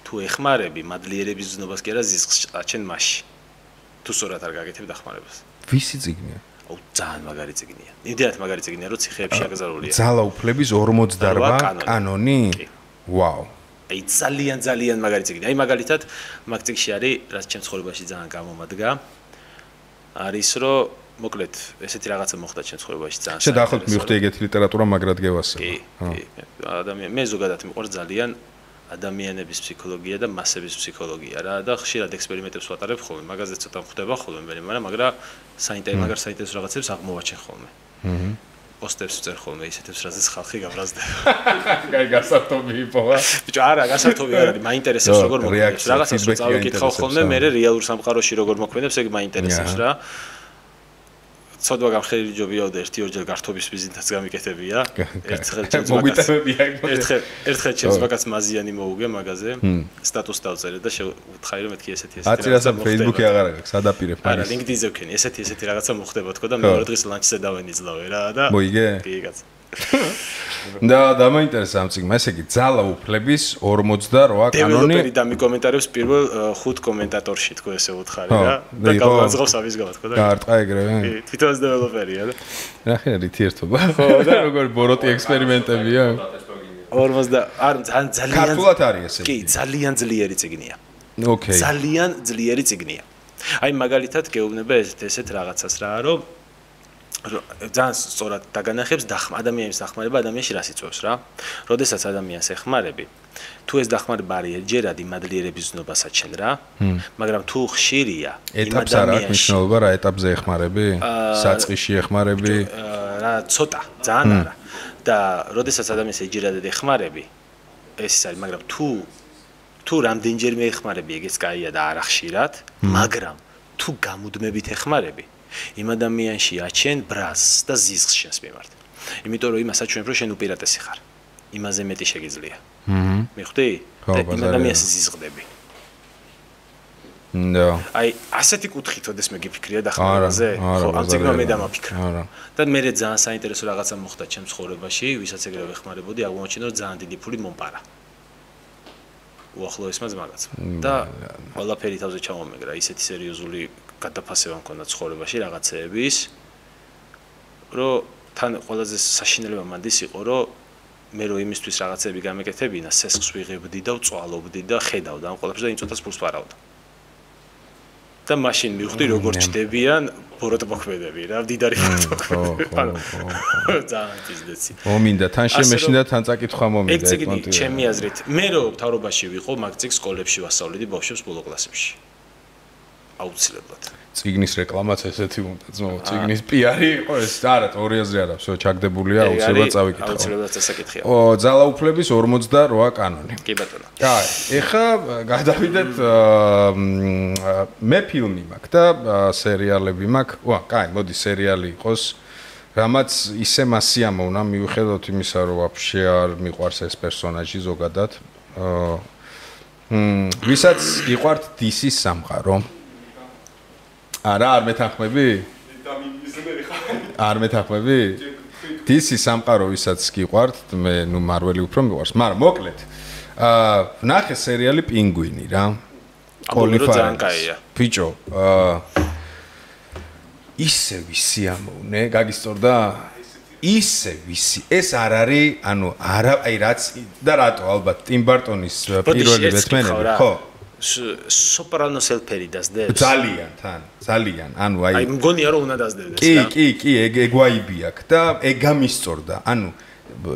თუ ეხმარები მადლიერების ზნობას კი არა ზისხს აჩენ მასში. თუ სწორად არ გაკეთებ დახმარებას. ვისი წიგნია? აუ ძალიან მაგარი წიგნია. იმდენად მაგარი წიგნია, რომ ციხეებში აკრძალულია. ძალაუფლების 58 კანონი? ვაუ. აი ძალიან მაგარი წიგნია. აი მაგალითად მაგ წიგნში არის, რაც ჩემ ცხოვრებაში ძალიან გამომადგა. არის რომ მოკლედ ესეთი რაღაცა მოხდა ჩემ ცხოვრებაში ძალიან. შენ დაახლოებით მივხვდი ეგეთი ლიტერატურა მაგრად გევასება. კი. მე ზოგადად მიყვარს ძალიან ადამიანების ფსიქოლოგია და მასების ფსიქოლოგია რა და ხშირად ექსპერიმენტებს ვატარებ ხოლმე. მაგაზე ცოტა ხდება ხოლმე, მაგრამ საინტერესო რაღაცებს აღმოვაჩენ ხოლმე. პოსტებს ვწერ ხოლმე ისეთებს, რაზეც ხალხი გავრაზდება. კაი, გასართობი იპოვა. ბიჭო, არა, გასართობი არ არის, მაინტერესებს როგორ მოქმედებს. რაღაცას რო წავიკითხავ ხოლმე, მე რეალურ სამყაროში როგორ მოქმედებს, ეგ მაინტერესებს რა. ცოდვა გამხდარი ჯობია და 1-2 ჯერ გართობის ბიზნესს გამიკეთებია. ერთხელ ჩემს მაგას მაზიანი მოუგე მაგაზე. სტატუსს დავწერე და შევთხარი რომ მეთქი ესეთი აწირასა Facebook-ი აღარ აქვს, ადაპირებ მაგას. არა, LinkedIn-ზე ვქენი, ესეთი რაღაცა მოხდება თქო და მეორე დღეს ლანჩზე დავენიძლავე რა და მოიგე? კი, კაც. და მაინტერესა ამ წიგნმა, ესე იგი ძალა უფლების 48 კანონი. დეველოპერი დამიკომენტარებს პირველ 5 კომენტატორში თქო ესე უთხარი რა. და გავაძღავს ამის გამო თქო და. გაარტყა ეგრევე. კი, თვითონ დეველოპერია და. რა ხარ ითერთობა? ხო, და როგორ ბოროტი ექსპერიმენტებია. 40 არ ძალიან ქართულად არის ესე. კი, ძალიან ძლიერი წიგნია. ოკეი. ძალიან ძლიერი წიგნია. აი მაგალითად გეუბნება ესეთ რაღაცას რა, რომ ძალიან სწორად დაგანახებს ადამიანის დახმარება ადამიანში რას იწვევს რა. როდესაც ადამიანს ეხმარები, თუ ეს დახმარება არის ერთჯერადი მადლიერების ზნობას აჩენ რა, მაგრამ თუ ხშირია ეტაპს არ აქვს მნიშვნელობა რა ეტაპზე ეხმარები, საწყისში ეხმარები, რა ცოტა, ძალიან არა. და როდესაც ადამიანს ერთჯერადად ეხმარები, ეს არის, მაგრამ თუ რამდენჯერმე ეხმარები, ეგეც კაია და არა ხშირად, მაგრამ თუ გამუდმებით ეხმარები იმ ადამიანში აჩენ ბრაზს და ზიზღს შენს მიმართ. იმიტომ რომ იმას აჩვენებ რომ შენ უპირატესი ხარ. იმაზე მეტი შეგიძლია. მიხვდი? და იმ ადამიანს ზიზღდები. და აი ასეთი კუთხით ოდესმე გიფიქრია დახმარებაზე? ხო, ამ წიგნმა მე დამაფიქრა. და მე ძალიან საინტერესო რაღაცა მოხდა ჩემს ცხოვრებაში, ვისაც ეგრევე ეხმარებოდი, აღმოჩნდა რომ ძალიან დიდი ფული მომპარა. უახლოესმა ძმაგაც. და ყველაფერი თავზე ჩამომეგრა, ისეთი სერიოზული გადაფასება მქონდა ცხოვრებაში რაღაცეების, რომ თან ყველაზე საშინელება მანდის იყო, რომ მე რო იმისთვის რაღაცები გამეკეთებინა, სესხს ვიღებდი და ვწვალობდი და ხედავდა ამ ყველაფერს და იმ წუთას ფულს ვარავდა. და მაშინ მივხვდი როგორ ჩდებიან ბოროტმოქმედები რა, მდიდარი ბოროტმოქმედები. ძალიან პიზდეცი. მომინდა, თან შემეშინდა, თან წაკითხვა მომინდა. ეგ წიგნი ჩემი აზრით, მე რო მთავრობაში ვიყო, მაგ წიგნს სკოლებში ვასწავლედი ბავშვებს ბოლო კლასებში. აუცილებლად. წიგნის რეკლამაც ესეთი უნდა ძმო, წიგნის პიარი იყო ეს. არა, ორი აზრი არა, всё ჩაგდებულია, აუცილებლად წავიკითხო. აუცილებლად წასაკითხია. ძალა უფლების 48 კანონი. კი ბატონო. კაი, ეხა გადავიდეთ მე ფილმი მაქვს და სერიალები მაქვს. კაი, მოდი სერიალი იყოს. რამაც ისე მასიამოვნა, მიუხედავად იმისა, რომ ვაფშე არ მიყვარს ეს პერსონაჟი ზოგადად. ვისაც გიყვართ DC-ის სამყარო? არა, არ მეთანხმები? არ მეთანხმები? DC სამყარო ვისაც გიყვართ, მე ნუ მარველი უფრო მიყვარს, მაგრამ მოკლედ. ნახე სერიალი პინგვინი რა. ძალიან კაია. ბიჭო, ისე ვისიამოვნე, გაგისწორდა? ისე ვისი, ეს არ არის, ანუ არა, აი რაც და რატო ალბათ ტიმ ბარტონის პირველი ბეტმენები, ხო? სოპრანოს ელფერი დასდებს? ძალიან თან, ძალიან. ანუ აი მგონია რომ უნდა დასდევდეს რა. კი, ეგ ვაიბი აქვს და ეგ გამისწორდა. ანუ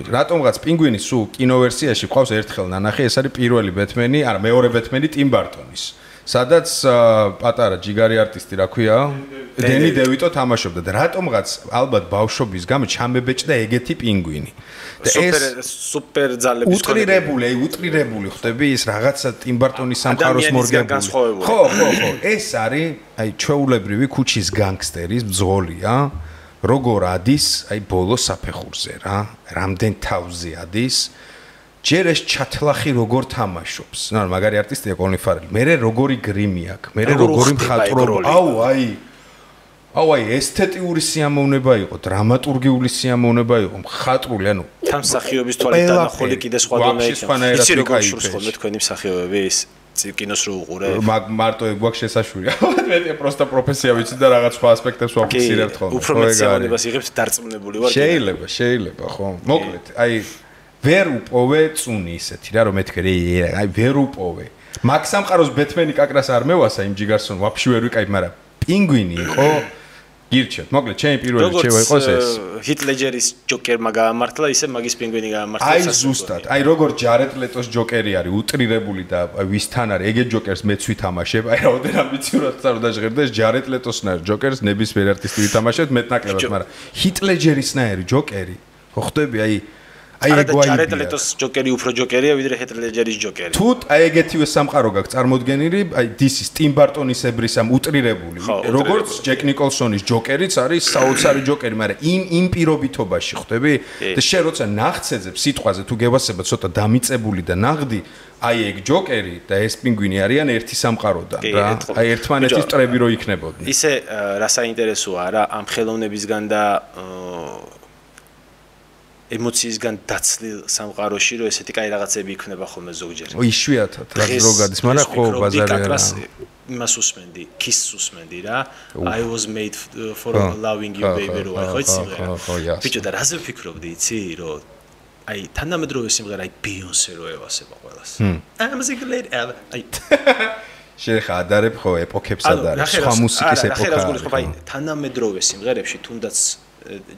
რატომღაც პინგვინის სულ კინოვერსიაში ყავს ერთხელ ნანახი, ეს არის პირველი ბეტმენი, არა, მეორე ბეტმენი ტიმ ბარტონის. სადაც პატარა ჯიგარი არტისტი რა ქვია? დენი დევიტო თამაშობდა და რატომღაც ალბათ ბავშვობის გამო ჩამებეჭდა ეგეთი პინგვინი. და ეს სუპერ ძალების უტრირებული ხდები ის რაღაცა ტიმ ბარტონის სამყაროს მორგებული. ხო, ეს არის აი ჩვეულებრივი ქუჩის განგსტერის ბრძოლია. როგორ ადის აი ბოლო საფეხურზე რა, რამდენ თავზე ადის. ჯერ ეს ჩათლახი როგორ თამაშობს. ნუ მაგარი არტისტია კოლინ ფარელი. მერე როგორი გრიმი აქვს, მერე როგორი მხატვრობა. აი ესთეტიური სიამოვნება იყო, დრამატურგიული სიამოვნება იყო, მხატვრული, ანუ თან მსახიობის თვალით დანახული კიდე სხვა დონეა. იცი როგორ შურს ხოლმე თქვენი მსახიობები ის კინოს რო უყურებ. მარტო ეგ გვაქვს შესაშველი. მე პროსტა პროფესია ვიცი და რაღაც სხვა ასპექტებს ვაფიქსირებთ ხოლმე. უფრო მეტ სიამოვნებას იღებს დარწმუნებული ვარ. შეიძლება, ხო. მოკლედ, აი ვერ უპოვე წუნი ისეთი რა რომ მეთქე აი ვერ უპოვე. მაგ სამყაროს ბეტმენი კაკრას არ მევასა იმ ჯიგარსონ ვაფშე ვერ ვიკაი, მაგრამ პინგვინი იყო გირჩევთ. მოკლედ, ჩემი პირველი რჩევა იყოს ეს. ჰით ლეჯერის ჯოკერმა გაამართლა, ისე მაგის პინგვინი გაამართლა. აი ზუსტად. აი როგორ ჯარედ ლეტოს ჯოკერი არის უტრირებული და ვისთან არის ეგეთ ჯოკერს მეც ვითამაშებ. აი რაოდენ ამბიციურად წარდაჟღერდა ეს ჯარედ ლეტოსნაირ ჯოკერს ნებისმიერ არტისტი ვითამაშებთ მეტნაკლებად, მაგრამ ჰით ლეჯერისნაირი ჯოკერი. ხო ხვდები აი ჯარედ ლეტოს ჯოკერი უფრო ჯოკერია ვიდრე ჰით ლეჯერის ჯოკერი. თუ აი ეგეთივე სამყარო გაქვს წარმოდგენილი, აი დისის ტიმ ბარტონისებრის ამ უტრირებული, როგორც ჯეკ ნიკოლსონის ჯოკერიც არის საოცარი ჯოკერი, მაგრამ იმ პირობითობაში ხვდები? და შენ როცა ნახცეძებს სიტყვაზე თუ გევასება ცოტა დამიწებული და ნაღდი, აი ეგ ჯოკერი და ეს პინგვინი არიან ერთი სამყაროდან რა. აი ერთმანეთის წრები რო იქნებოდნენ. ისე რა საინტერესოა რა ამ ხელოვნებისგან და ემოციისგან დაცლილ სამყაროში რომ ესეთი კაი რაღაცები იქნება ხოლმე ზოგჯერ. იშვიათად რა რო გადის, მაგრამ ხო ბაზარი არა. იმას უსმენდი, Kiss უსმენდი რა. I was made for loving you baby რო აი ხო იცი რა. ბიჭო და რაზე ვფიქრობდი იცი რომ აი თანამედროვე სიმღერა აი Beyoncé რო ევასება ყველას. I'm a single lady. აი შეხა ადარებ ხო ეპოქებსა და სხვა მუსიკის ეპოქა. აი თანამედროვე სიმღერებში თუნდაც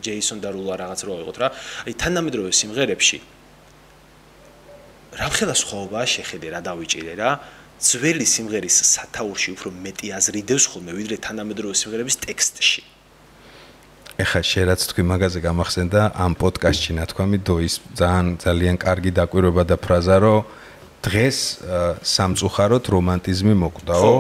ჯეისონ დარულა რაღაც რო აიღოთ რა. აი თანამედროვე სიმღერებში რამხელა სხვაობაა შეხედე რა დავიჭირე რა. ძველი სიმღერის სათაურში უფრო მეტი აზრი დევს ხოლმე ვიდრე თანამედროვე სიმღერების ტექსტში. ეხა შენ რაც თქვი მაგაზე გამახსენდა ამ პოდკასტში ნათქვამი დოის ძალიან კარგი დაკვირვება და ფრაზა რომ დღეს სამწუხაროდ რომანტიზმი მოკვდაო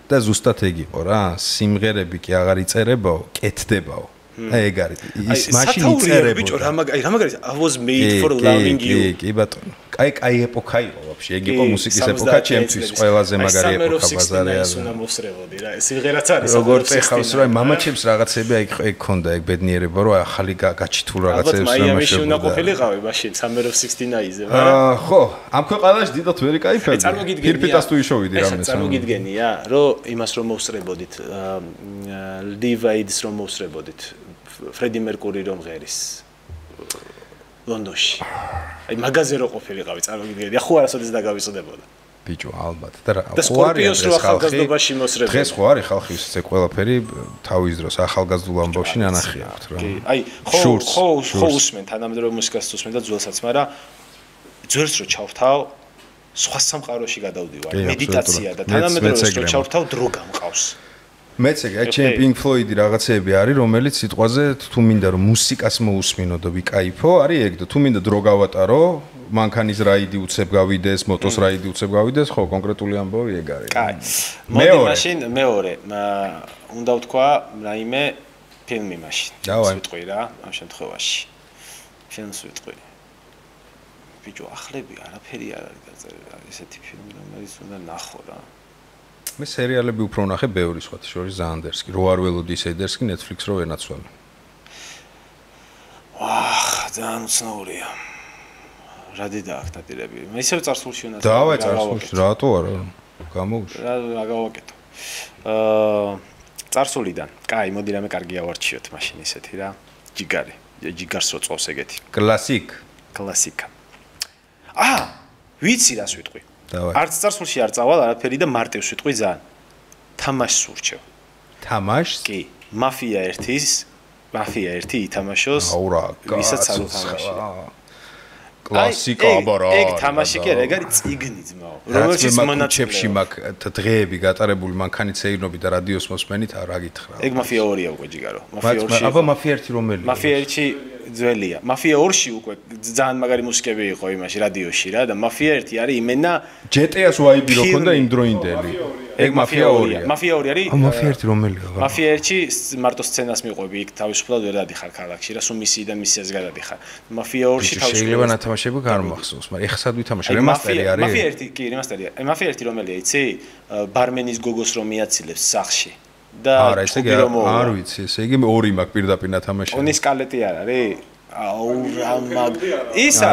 და ზუსტად ეგ იყო რა. სიმღერები კი აღარ იწერებაო, კეთდებაო. აი ეგ არის. ის მაშინ იწერებოდა. ბიჭო რა მაგარი I was made for loving you. კი ბატონო. კაი ეპოქა იყო ვაფშე. ეგ იყო მუსიკის ეპოქა ჩემთვის ყველაზე მაგარი ეპოქა ბაზარი არის. უნდა მოსრებოდი რა. სიმღერაც არის. როგორც ეხავს რა მამაჩემს რაღაცები აი ეგ ქონდა ეგ ბედნიერება რომ აი ახალი გაჩითულ რაღაცებს ამაშებოდა. უნდა ყოფილიყავი მაშინ Summer of 69-ზე, მაგრამ ხო, ამ ქვეყანაში დიდად ვერ იკაიფებდი. ფირფიტას თუ იშოვიდი რამეს. წარმოგიდგენია, რომ იმას რომ მოსრებოდით, Live Aids რომ მოსრებოდით. ფრედი მერკური რომ ღერის ლონდონში. აი მაგაზე რო ყოფილიყავი, წარმოგიდგენია, ხო არასოდეს დაგავიწყდებოდა. ბიჭო, ალბათ. და რა, ხო არის ეს ახალგაზრდობაში მოსრებული. დღეს ხო არის ხალხი ეს ყველაფერი თავის დროს ახალგაზრდულ ამბავში ნანახია აქვს რა. აი ხო უსმენ თანამედროვე მუსიკას უსმენ და ძველსაც, მაგრამ ძველს რო ჩავრთავ, სხვა სამყაროში გადავდივარ, მედიტაცია და თანამედროვეს რო ჩავრთავ, დრო გამყავს. მეც ეგ ჩემ Pink Floyd-ი რაღაცეები არის, რომელიც სიტყვაზე თუ მინდა რომ მუსიკას მოусმინო და ვიკაიფო, არის ეგ და თუ მინდა დრო გავატარო, მანქანის რაიდი უცებ გავიდეს, მოტოს რაიდი უცებ გავიდეს, ხო, კონკრეტული ამბავი ეგ არის. კაი. მოდი მაშინ მეორე, უნდა ვთქვა რაიმე ფილმი მაშინ. ვიტყვი რა, ამ შემთხვევაში. ფილმს ვიტყვი. ბიჭო, ახლები არაფერი არ არის დაწერილი, ესეთი ფილმი, რომელიც უნდა ნახო რა. მე სერიალები უფრო ვნახე ბევრი სხვათა შორის ზანდერსკი, რო არ ველოდი ის ედერსკი Netflix რო ვენაცვალე. ძალიან უცნაურია. რადი დააქვს დაპირები. მე ისევ წარსულში უნდა დავაი წარსულში, რატო არა? გამოვუშვი. რა გავაკეთო. წარსულიდან. კაი, მოდი რამე კარგი ავარჩიოთ მაშინ ისეთი რა. ჯიგარი. ჯიგარს რო წოვს ეგეთი. კლასიკა. ვიცი რას ვიტყვი. არც წარსულში არ წავალ არაფერი და მარტივს ვიტყვი ძალიან. თამაშს ურჩევ. თამაშს? კი. მაფია 1 ითამაშოს. ვისაც არ უთამაშია. კლასიკა აბარა. ეგ თამაში კი არა, ეგ არის წიგნი ძმაო. რომელშიც მონაცემში მაქვს დღეები გატარებული მანქანით სეირნობი და რადიოს მოსმენით რა გითხრა. ეგ მაფია 2-ია უკვე ჯიგარო. მაფია 2-ში. აბა მაფია 1 რომელია? მაფია 1-ში ძველია. მაფია 2-ში უკვე ძალიან მაგარი მუსიკები იყო იმაში რადიოში რა და მაფია 1 არის იმენა GTA-ს ვაიბი რო ქონდა იმ დროინდელი. ეგ მაფია 2-ია. მაფია 2 არის. მაფია 1 რომელია? მაფია 1-ში მარტო სცენას მიყვები იქ თავისუფლად ვერ დადიხარ ქალაქში რა სულ მისიიდან მისიაზე გადადიხარ. მაფია 2-ში თავისუფლად შეიძლება ნათამაშები გამახსოვს, მაგრამ ეხლა სად ვითამაშე? რემასტერი არის? მაფია 1 კი რემასტერია. მაფია 1 რომელია, იცი? ბარმენის გოგოს რომ მიაცილებს სახში. და არა, ესე იგი არ ვიცი, ესე იგი 2 მაქვს პირდაპირ ნათამაში. ონის კალეტი არ არის? აუ რა მაგ ისა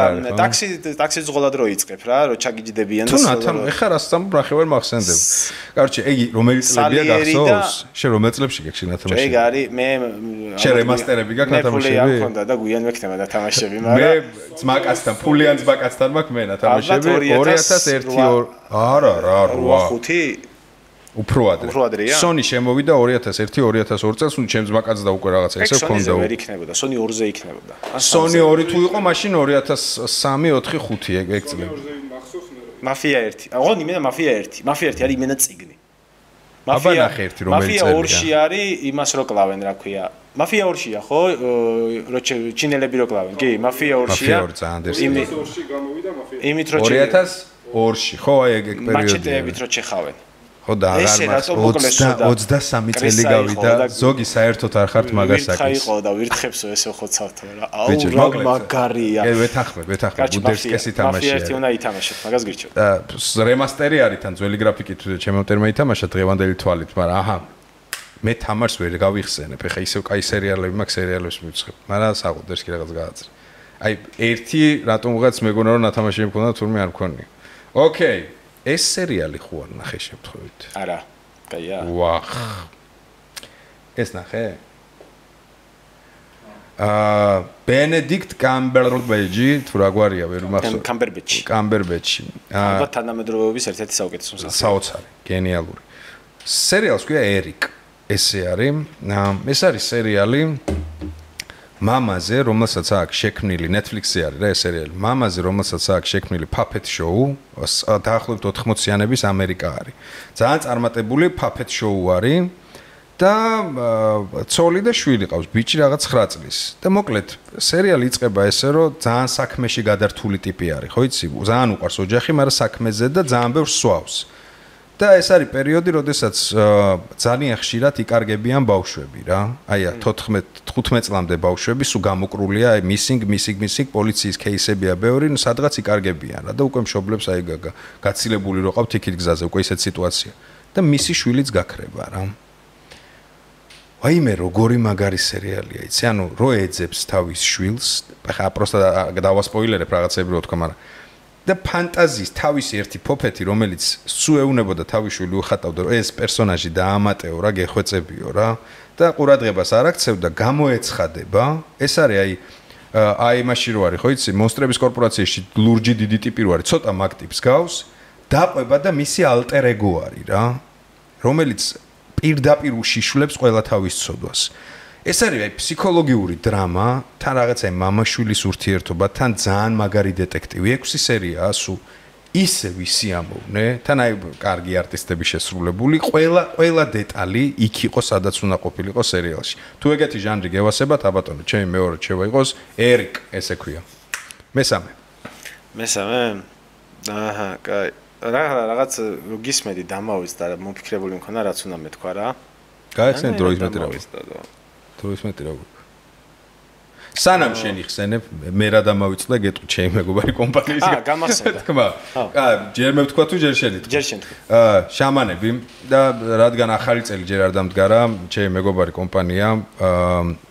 ტაქსი ზღოლად რო იწყებ რა რო ჩაგიჯდებიან და თუ ეხა რას სამბრახე ვერ მახსენდებ. კაროჩე, ეგი რომელი წლებია გახსოვს? შენ რომელ წლებში გექში ნათამაში? ეგ არის მე შენ რემასტერები გაქვს ნათამაშები? მე ფული აქვს და გვიან მექნება ნათამაშები, მაგრამ მე ძმაკაცთან, ფულიან ძმაკაცთან მაქვს მე ნათამაშები 2001 არა რა 8 5 უფრო ადრე. Sony შემოვიდა 2001-2002 წელს, ჩემს მაკაც და უკვე რაღაცა ესე ქონდა. ვერ იქნებოდა, Sony 2-ზე იქნებოდა. Sony 2 თუ იყო, მაშინ 2003-4-5 ეგ წლები. Mafia 1. აღონი მე Mafia 1. Mafia 1 არის იმენა წიგნი. Mafia 1 რომელიც Mafia 2-ში არის იმას რო კლავენ, რა ქვია. Mafia 2-ია ხო? რო ჩინელები რო კლავენ. კი, Mafia 2-ია. Mafia 2 ძალიან დერსი. 2002-ში გამოვიდა Mafia. იმით რო 2002-ში, ხო, აი ეგ პერიოდი. მაჩეტეებით რო ჩეხავენ. ხო და აღარ 23 წელი გავიდა, ზოგი საერთოდ არ ხართ მაგას აკეთებს. ვირთხა იყო და ვირთხებსო ესე ხოცავთ რა. აუ რა მაგარია. ვეთანხმებ, ბუდერსკესი თამაშია. Mafia 1 უნდა ითამაშოთ, მაგას გირჩევთ. და რემასტერი არის თან ძველი გრაფიკით ჩემო მტერმა ითამაშა დღევანდელი თვალით, მაგრამ აჰა მე თამაშს ვერ გავიხსენებ. ეხა ისევ კაი სერიალები მაქვს, სერიალებს მივცხებ. მაგრამ საყუდერს კი რაღაც გააცრე. აი ერთი რატომ ვიღაც მეგონა რომ ნათამაშები მქონდა, თურმე არ მქონია. ოკეი. ეს სერიალი ხო არ ნახე შემთხვევით? არა, კაია. ვახ. ეს ნახე? Benedict Cumberbatch, თუ რა გვარია, ვერ მახსოვს. Cumberbatch. ალბათ თანამედროვეობის ერთ-ერთი საუკეთესო საოცარი, გენიალური. სერიალს ქვია Eric. ესე არის. ეს არის სერიალი მამაზე, რომელსაც აქვს შექმნილი Netflix-ზე არის რა ეს სერიალი. მამაზე, რომელსაც აქვს შექმნილი Puppet Show, დაახლოებით 80-იანების ამერიკა არის. ძალიან წარმატებული Puppet Show არის და ცოლი და შვილი ყავს, ბიჭი რაღაც 9 წლის. და მოკლედ, სერიალი იწყება ესე, რომ ძალიან საქმეში გადართული ტიპი არის, ხო იცი? ძალიან უყვარს ოჯახი, მაგრამ საქმეზე და ძალიან ბევრს სვავს. და ეს არის პერიოდი, როდესაც ძალიან ხშირად იკარგებიან ბავშვები რა. აი 14-15 წლამდე ბავშვები სულ გამოკრულია, აი missing პოლიციის кейსებია ბევრი, სადღაც იკარგებიან რა და უკვე მშობლებს აი გაცილებული რო ყავთ იქით გზაზე, უკვე ისეთ სიტუაცია. და მისი შვილიც გაქრება რა. აი მე როგორი მაგარი სერიალია, იცი? ანუ რო ეძებს თავის შვილს, ხა პროსტა დავასპოილერებ რაღაცები რო თქვა, მაგრამ და ფანტაზიის თავისი ერთი ფოფეთი, რომელიც სულ ეუნებოდა თავის შვილი უხატავდა, რომ ეს პერსონაჟი დაამატეო რა, გეხვეწებიო რა და ყურადღებას არ აქცევდა, გამოეცხადება. ეს არის აი მაშინ რო არის, ხო იცი, მონსტრების კორპორაციაში ლურჯი დიდი ტიპი რო არის, ცოტა მაგ ტიპს გავს, დაყვება და მისი ალტერ ეგო არის რა, რომელიც პირდაპირ უშიშვლებს ყველა თავის ცოდვას. ეს არის აი ფსიქოლოგიური დრამა, თან რაღაცა მამა-შვილის ურთიერთობა, თან ძალიან მაგარი დეტექტივი, 6 სერიაა სულ. ისე ვისიამოვნე, თან აი კარგი არტისტები შესრულებული, ყველა დეტალი იქ იყო, სადაც უნდა ყოფილიყო სერიალში. თუ ეგეთი ჟანრი გევასებათ, აბატონო, ჩემი მეორე რჩევა იყოს Eric, ესე ქვია. მესამე. აჰა, კაი. რაღაც გისმედი დამავიც და მოფიქრებული მქონა, რაც უნდა მეთქვა რა. გაიხსენ დროის მეტი რა. დროის მეტი რა გვიქ. სანამ შენ იხსენებ, მე რა დამავიწყდა გეტყვი ჩემი მეგობარი კომპანიის. გამახსენდა. თქმა. ჯერ მე ვთქვა თუ ჯერ შენ ითქვა. ჯერ შენ თქვა. შამანები და რადგან ახალი წელი ჯერ არ დამდგარა, ჩემი მეგობარი კომპანია,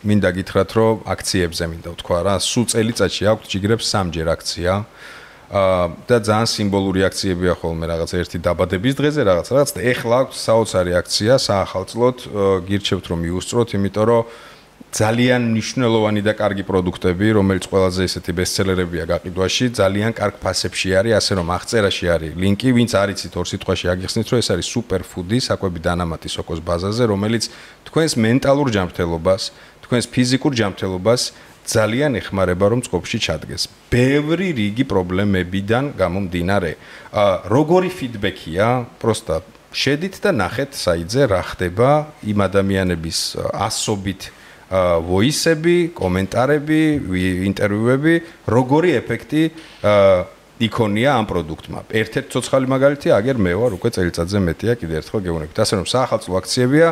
მინდა გითხრათ, რომ აქციებზე მინდა ვთქვა რა, სულ წელიწადში აქვს ჯიგრებს 3ჯერ აქცია. და ძალიან სიმბოლური აქციებია ხოლმე რაღაც ერთი დაბადების დღეზე რაღაც და ეხლა აქვს საოცარი აქცია საახალწლოდ გირჩევთ რომ მიუსწროთ იმიტომ რომ ძალიან მნიშვნელოვანი და კარგი პროდუქტები რომელიც ყველაზე ესეთი ბესტსელერებია გაყიდვაში ძალიან კარგ ფასებში არის ასე რომ აღწერაში არის ლინკი ვინც არიცით ორ სიტყვაში აგიხსნით რომ ეს არის სუპერფუდი საკვები დანამატი სოკოს ბაზაზე რომელიც თქვენს მენტალურ ჯანმრთელობას თქვენს ფიზიკურ ჯანმრთელობას ძალიან ეხმარება რომ წყობში ჩადგეს. ბევრი რიგი პრობლემებიდან გამომდინარე. როგორი ფიდბექია? პროსტა შედით და ნახეთ საიტზე რა ხდება იმ ადამიანების ასობით ვოისები, კომენტარები, ინტერვიუები, როგორი ეფექტი იქონია ამ პროდუქტმა. ერთ-ერთი ცოცხალი მაგალითი აგერ მე ვარ უკვე წელიწადზე მეტია კიდე ერთხელ გეუბნებით. ასე რომ საახალწლო აქციებია,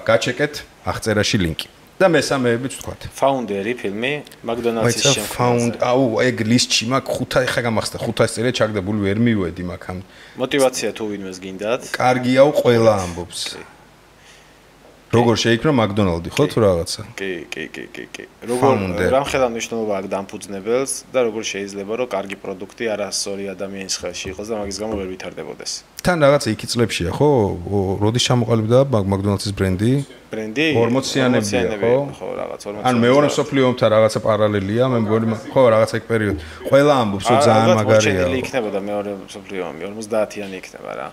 გაჩეკეთ აღწერაში ლინკი. და მესამეებიც ვთქვათ. Founderi ფილმი McDonald's-ის შემქმნელი. აუ, ეგ ლისტში მაქვს 5 ხა გამახსდა 500 წელი ჩაგდებული ვერ მივედი მაგამ. მოტივაცია თუ ვინმეს გინდათ? კარგიაო, ყველა ამბობს. როგორ შეიქმნა McDonald's-ი, ხო თუ რაღაცა? კი. როგორ რამხელა მნიშვნელობა აქვს დამფუძნებელს და როგორ შეიძლება რომ კარგი პროდუქტი არასორი ადამიანის ხელში იყოს და მაგის გამო ვერ ვითარდებოდეს. თან რაღაცა იქ წლებშია, ხო? როდის ჩამოყალიბდა McDonald's-ის ბრენდი? 40-იანებია, ხო? ხო, რაღაც 40. ან მეორე სოფლიო ომთან რაღაცა პარალელია, მე მგონი, ხო, რაღაცა ეგ პერიოდი. ყველა ამბობს, რომ ძალიან მაგარია. იქნებოდა მეორე სოფლიო ომი, 50-იანი იქნება რა.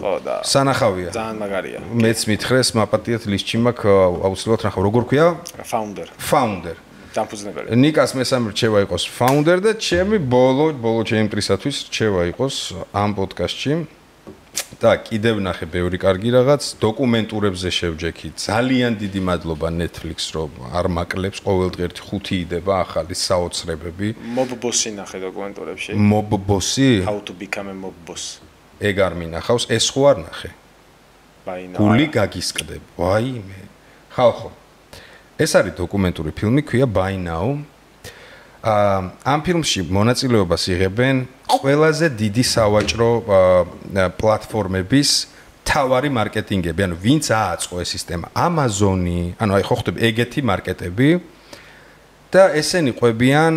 ხო და სანახავია. ძალიან მაგარია. მეც მითხრეს, მაპატიეთ ლისტში მაქვს აუცილებლად ნახავ, როგორ ქვია? Founder. დამფუძნებელი. ნიკას მესამე რჩევა იყოს founder და ჩემი ბოლო ჩემი მტრისათვის რჩევა იყოს ამ პოდკასტში. და კიდევ ნახე ბევრი კარგი რაღაც დოკუმენტურებზე შევჯექი. ძალიან დიდი მადლობა Netflix რომ არ მაკლებს ყოველდღე 5 იდება ახალი საოცრებები. Mob Boss-ი ნახე დოკუმენტურებში. Mob Boss-ი? How to become a mob boss. ეგ არ მინახავს, ეს ხო არ ნახე. Baina. გული გაგისკდებ. ვაიმე. ხალხო. ეს არის დოკუმენტური ფილმი, ქვია By Now. ამ ფილმში მონაწილეობას იღებენ ყველაზე დიდი სავაჭრო პლატფორმების თავარი მარკეტინგები, ანუ ვინც ააწყო ეს სისტემა, Amazon-ი, ანუ აი ხო ხდება ეგეთი მარკეტები და ესენი ყვებიან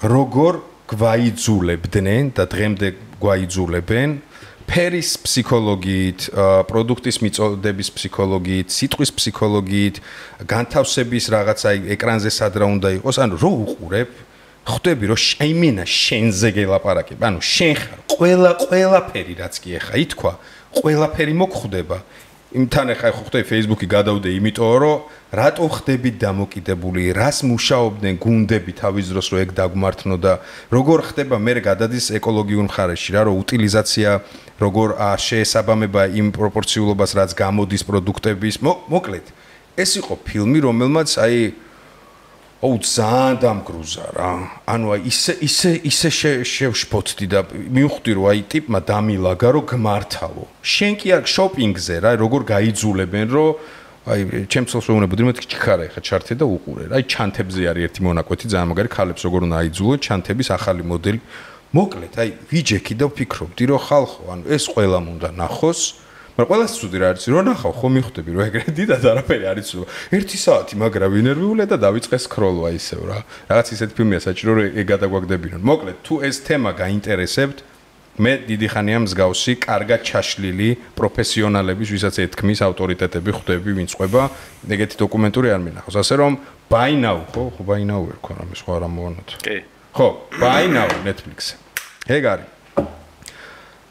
როგორ გვაიძულებდნენ და დღემდე გვაიძულებენ ფერის ფსიქოლოგიით, პროდუქტის მიწოდების ფსიქოლოგიით, სიტყვის ფსიქოლოგიით, განთავსების რაღაცა ეკრანზე სადრა უნდა იყოს, ანუ რო უყურებ, ხვდები რომ შეიმინა შენზე გელაპარაკებ, ანუ შენ ხარ ყველაფერი რაც კი ეხა ითქვა, ყველაფერი მოგხვდება. იმთან ახლა ხო ხვდები Facebook-ი გადავდე იმიტომ რომ რატო ხდებით დამოკიდებული, რას მუშაობდნენ გუნდები თავის დროს რომ ეგ დაგმართნო და როგორ ხდება მე გადადის ეკოლოგიურ მხარეში რა რომ უტილიზაცია როგორ შეესაბამება იმ პროპორციულობას რაც გამოდის პროდუქტების მოკლედ ეს იყო ფილმი რომელმაც აი ძალიან დამგრუზა რა ანუ აი ისე შევშფოთდი და მივხვდი რომ აი ტიპმა დამილაგა რომ გმართავო შენ კი არ შოპინგზე რა როგორ გაიძულებენ რომ აი ჩემს ხელს შეუნებოდი მე ჩქარა ხა ჩარტე და უყურე რა აი ჩანთებზე არის ერთი მონაკვეთი ძალიან მაგარი ხალებს როგორ უნდა აიძულო ჩანთების ახალი მოდელი მოკლედ აი ვიჯექი და ვფიქრობდი რომ ხალხო ანუ ეს ყველამ უნდა ნახოს მაგრამ ყველას ცუდი რა არის რომ ნახავ ხო მიხვდები რომ ეგრე დიდად არაფერი არის რომ 1 საათი მაგრა ვინერვიულე და დავიწყე სკროლვა ისევ რა რაღაც ისეთი ფილმია საჭირო რომ ეგ გადაგვაგდებინონ მოკლედ თუ ეს თემა გაინტერესებთ მე დიდი ხანია მსგავსი კარგად ჩაშლილი პროფესიონალების ვისაც ეთქმის ავტორიტეტები ხვდები ვინც ყვება ეგეთი დოკუმენტური არ მინახავს ასე რომ By Now ხო By Now ერქვა რამე სხვა რა მოვანოთ კი ხო By Now Netflix-ზე ეგ არის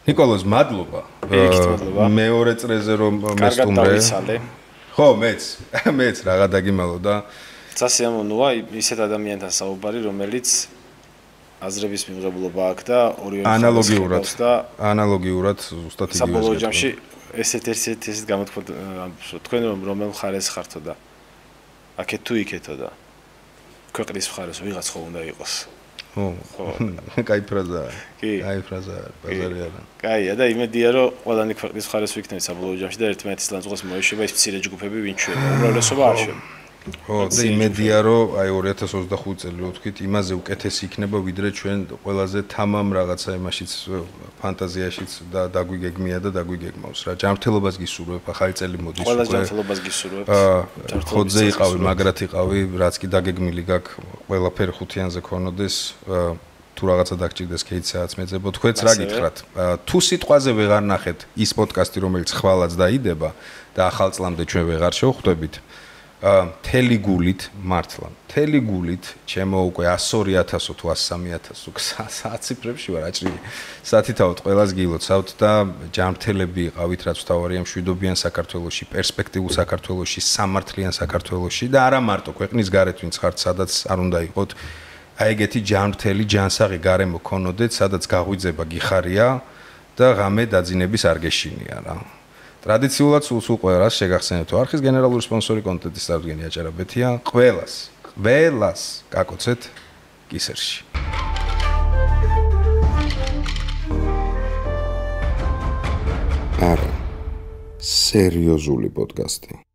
ნიკოლოზ მადლობა მეორე წრეზე რომ მესტუმრე ხო მეც რაღა დაგიმალო და სასიამოვნოა ისეთ ადამიანთან საუბარი რომელიც აზრების მიღებულობა აქვს და ორივე ანალოგიურად ზუსტად იგივე საბოლოო ჯამში ესეთ გამოთქვათ თქვენ რომელ მხარეს ხართო და აქეთ თუ იქეთო და ქვეყნის მხარეს ვიღაც ხო უნდა იყოს ხო კაი ფრაზაა კაი ფრაზაა ბაზარი არა კაია და იმედია რომ ყველანი ქვეყნის მხარეს ვიქნებით საბოლოო ჯამში და ერთმანეთის ლანძღოს მოეშვება ის მცირე ჯგუფები ვინც შვება უმრავლესობა არ შვება ხო და იმედია რომ აი 2025 წელი რო ვთქვით იმაზე უკეთესი იქნება ვიდრე ჩვენ ყველაზე თამამ რაღაცა იმაშიც ფანტაზიაშიც და დაგვიგეგმია და დაგვიგეგმავს რა ჯანმრთელობას გისურვებ ახალი წელი მოდის ყველა ჯანმრთელობას გისურვებ ხოძე იყავი მაგრად იყავი რაც კი დაგეგმილი გაქვს ყველაფერი ხუთიანზე ქონოდეს თუ რაღაცა დაგჭირდეს კეიცაც მეძებო თქვენც რა გითხრათ თუ სიტყვაზე ვეღარ ნახეთ ის პოდკასტი რომელიც ხვალაც დაიდება და ახალ წლამდე ჩვენ ვეღარ შევხვდებით თელიგულით მართლა თელიგულით ჩემო უკვე 102.000 თუ 103.000 საციფრებში ვარ აჭრი სათითაოდ ყველას გილოცავთ და ჯანმრთელები იყავით რაც თავარია მშვიდობიან საქართველოში პერსპექტიულ საქართველოში სამართლიან საქართველოში და არა მარტო ქვეყნის გარეთ ვინც ხართ სადაც არ უნდა იყოთ აი ეგეთი ჯანმრთელი ჯანსაღი გარემო ქონოდეთ სადაც გაღვიძება გიხარია და ღამე დაძინების არ გეშინია რა ტრადიციულად სულ ყველას შეგახსენებთ არხის გენერალური სპონსორი კონტენტის წარდგენი აჭარაბეთია ყველას გაკოცეთ კისერში არა სერიოზული პოდკასტი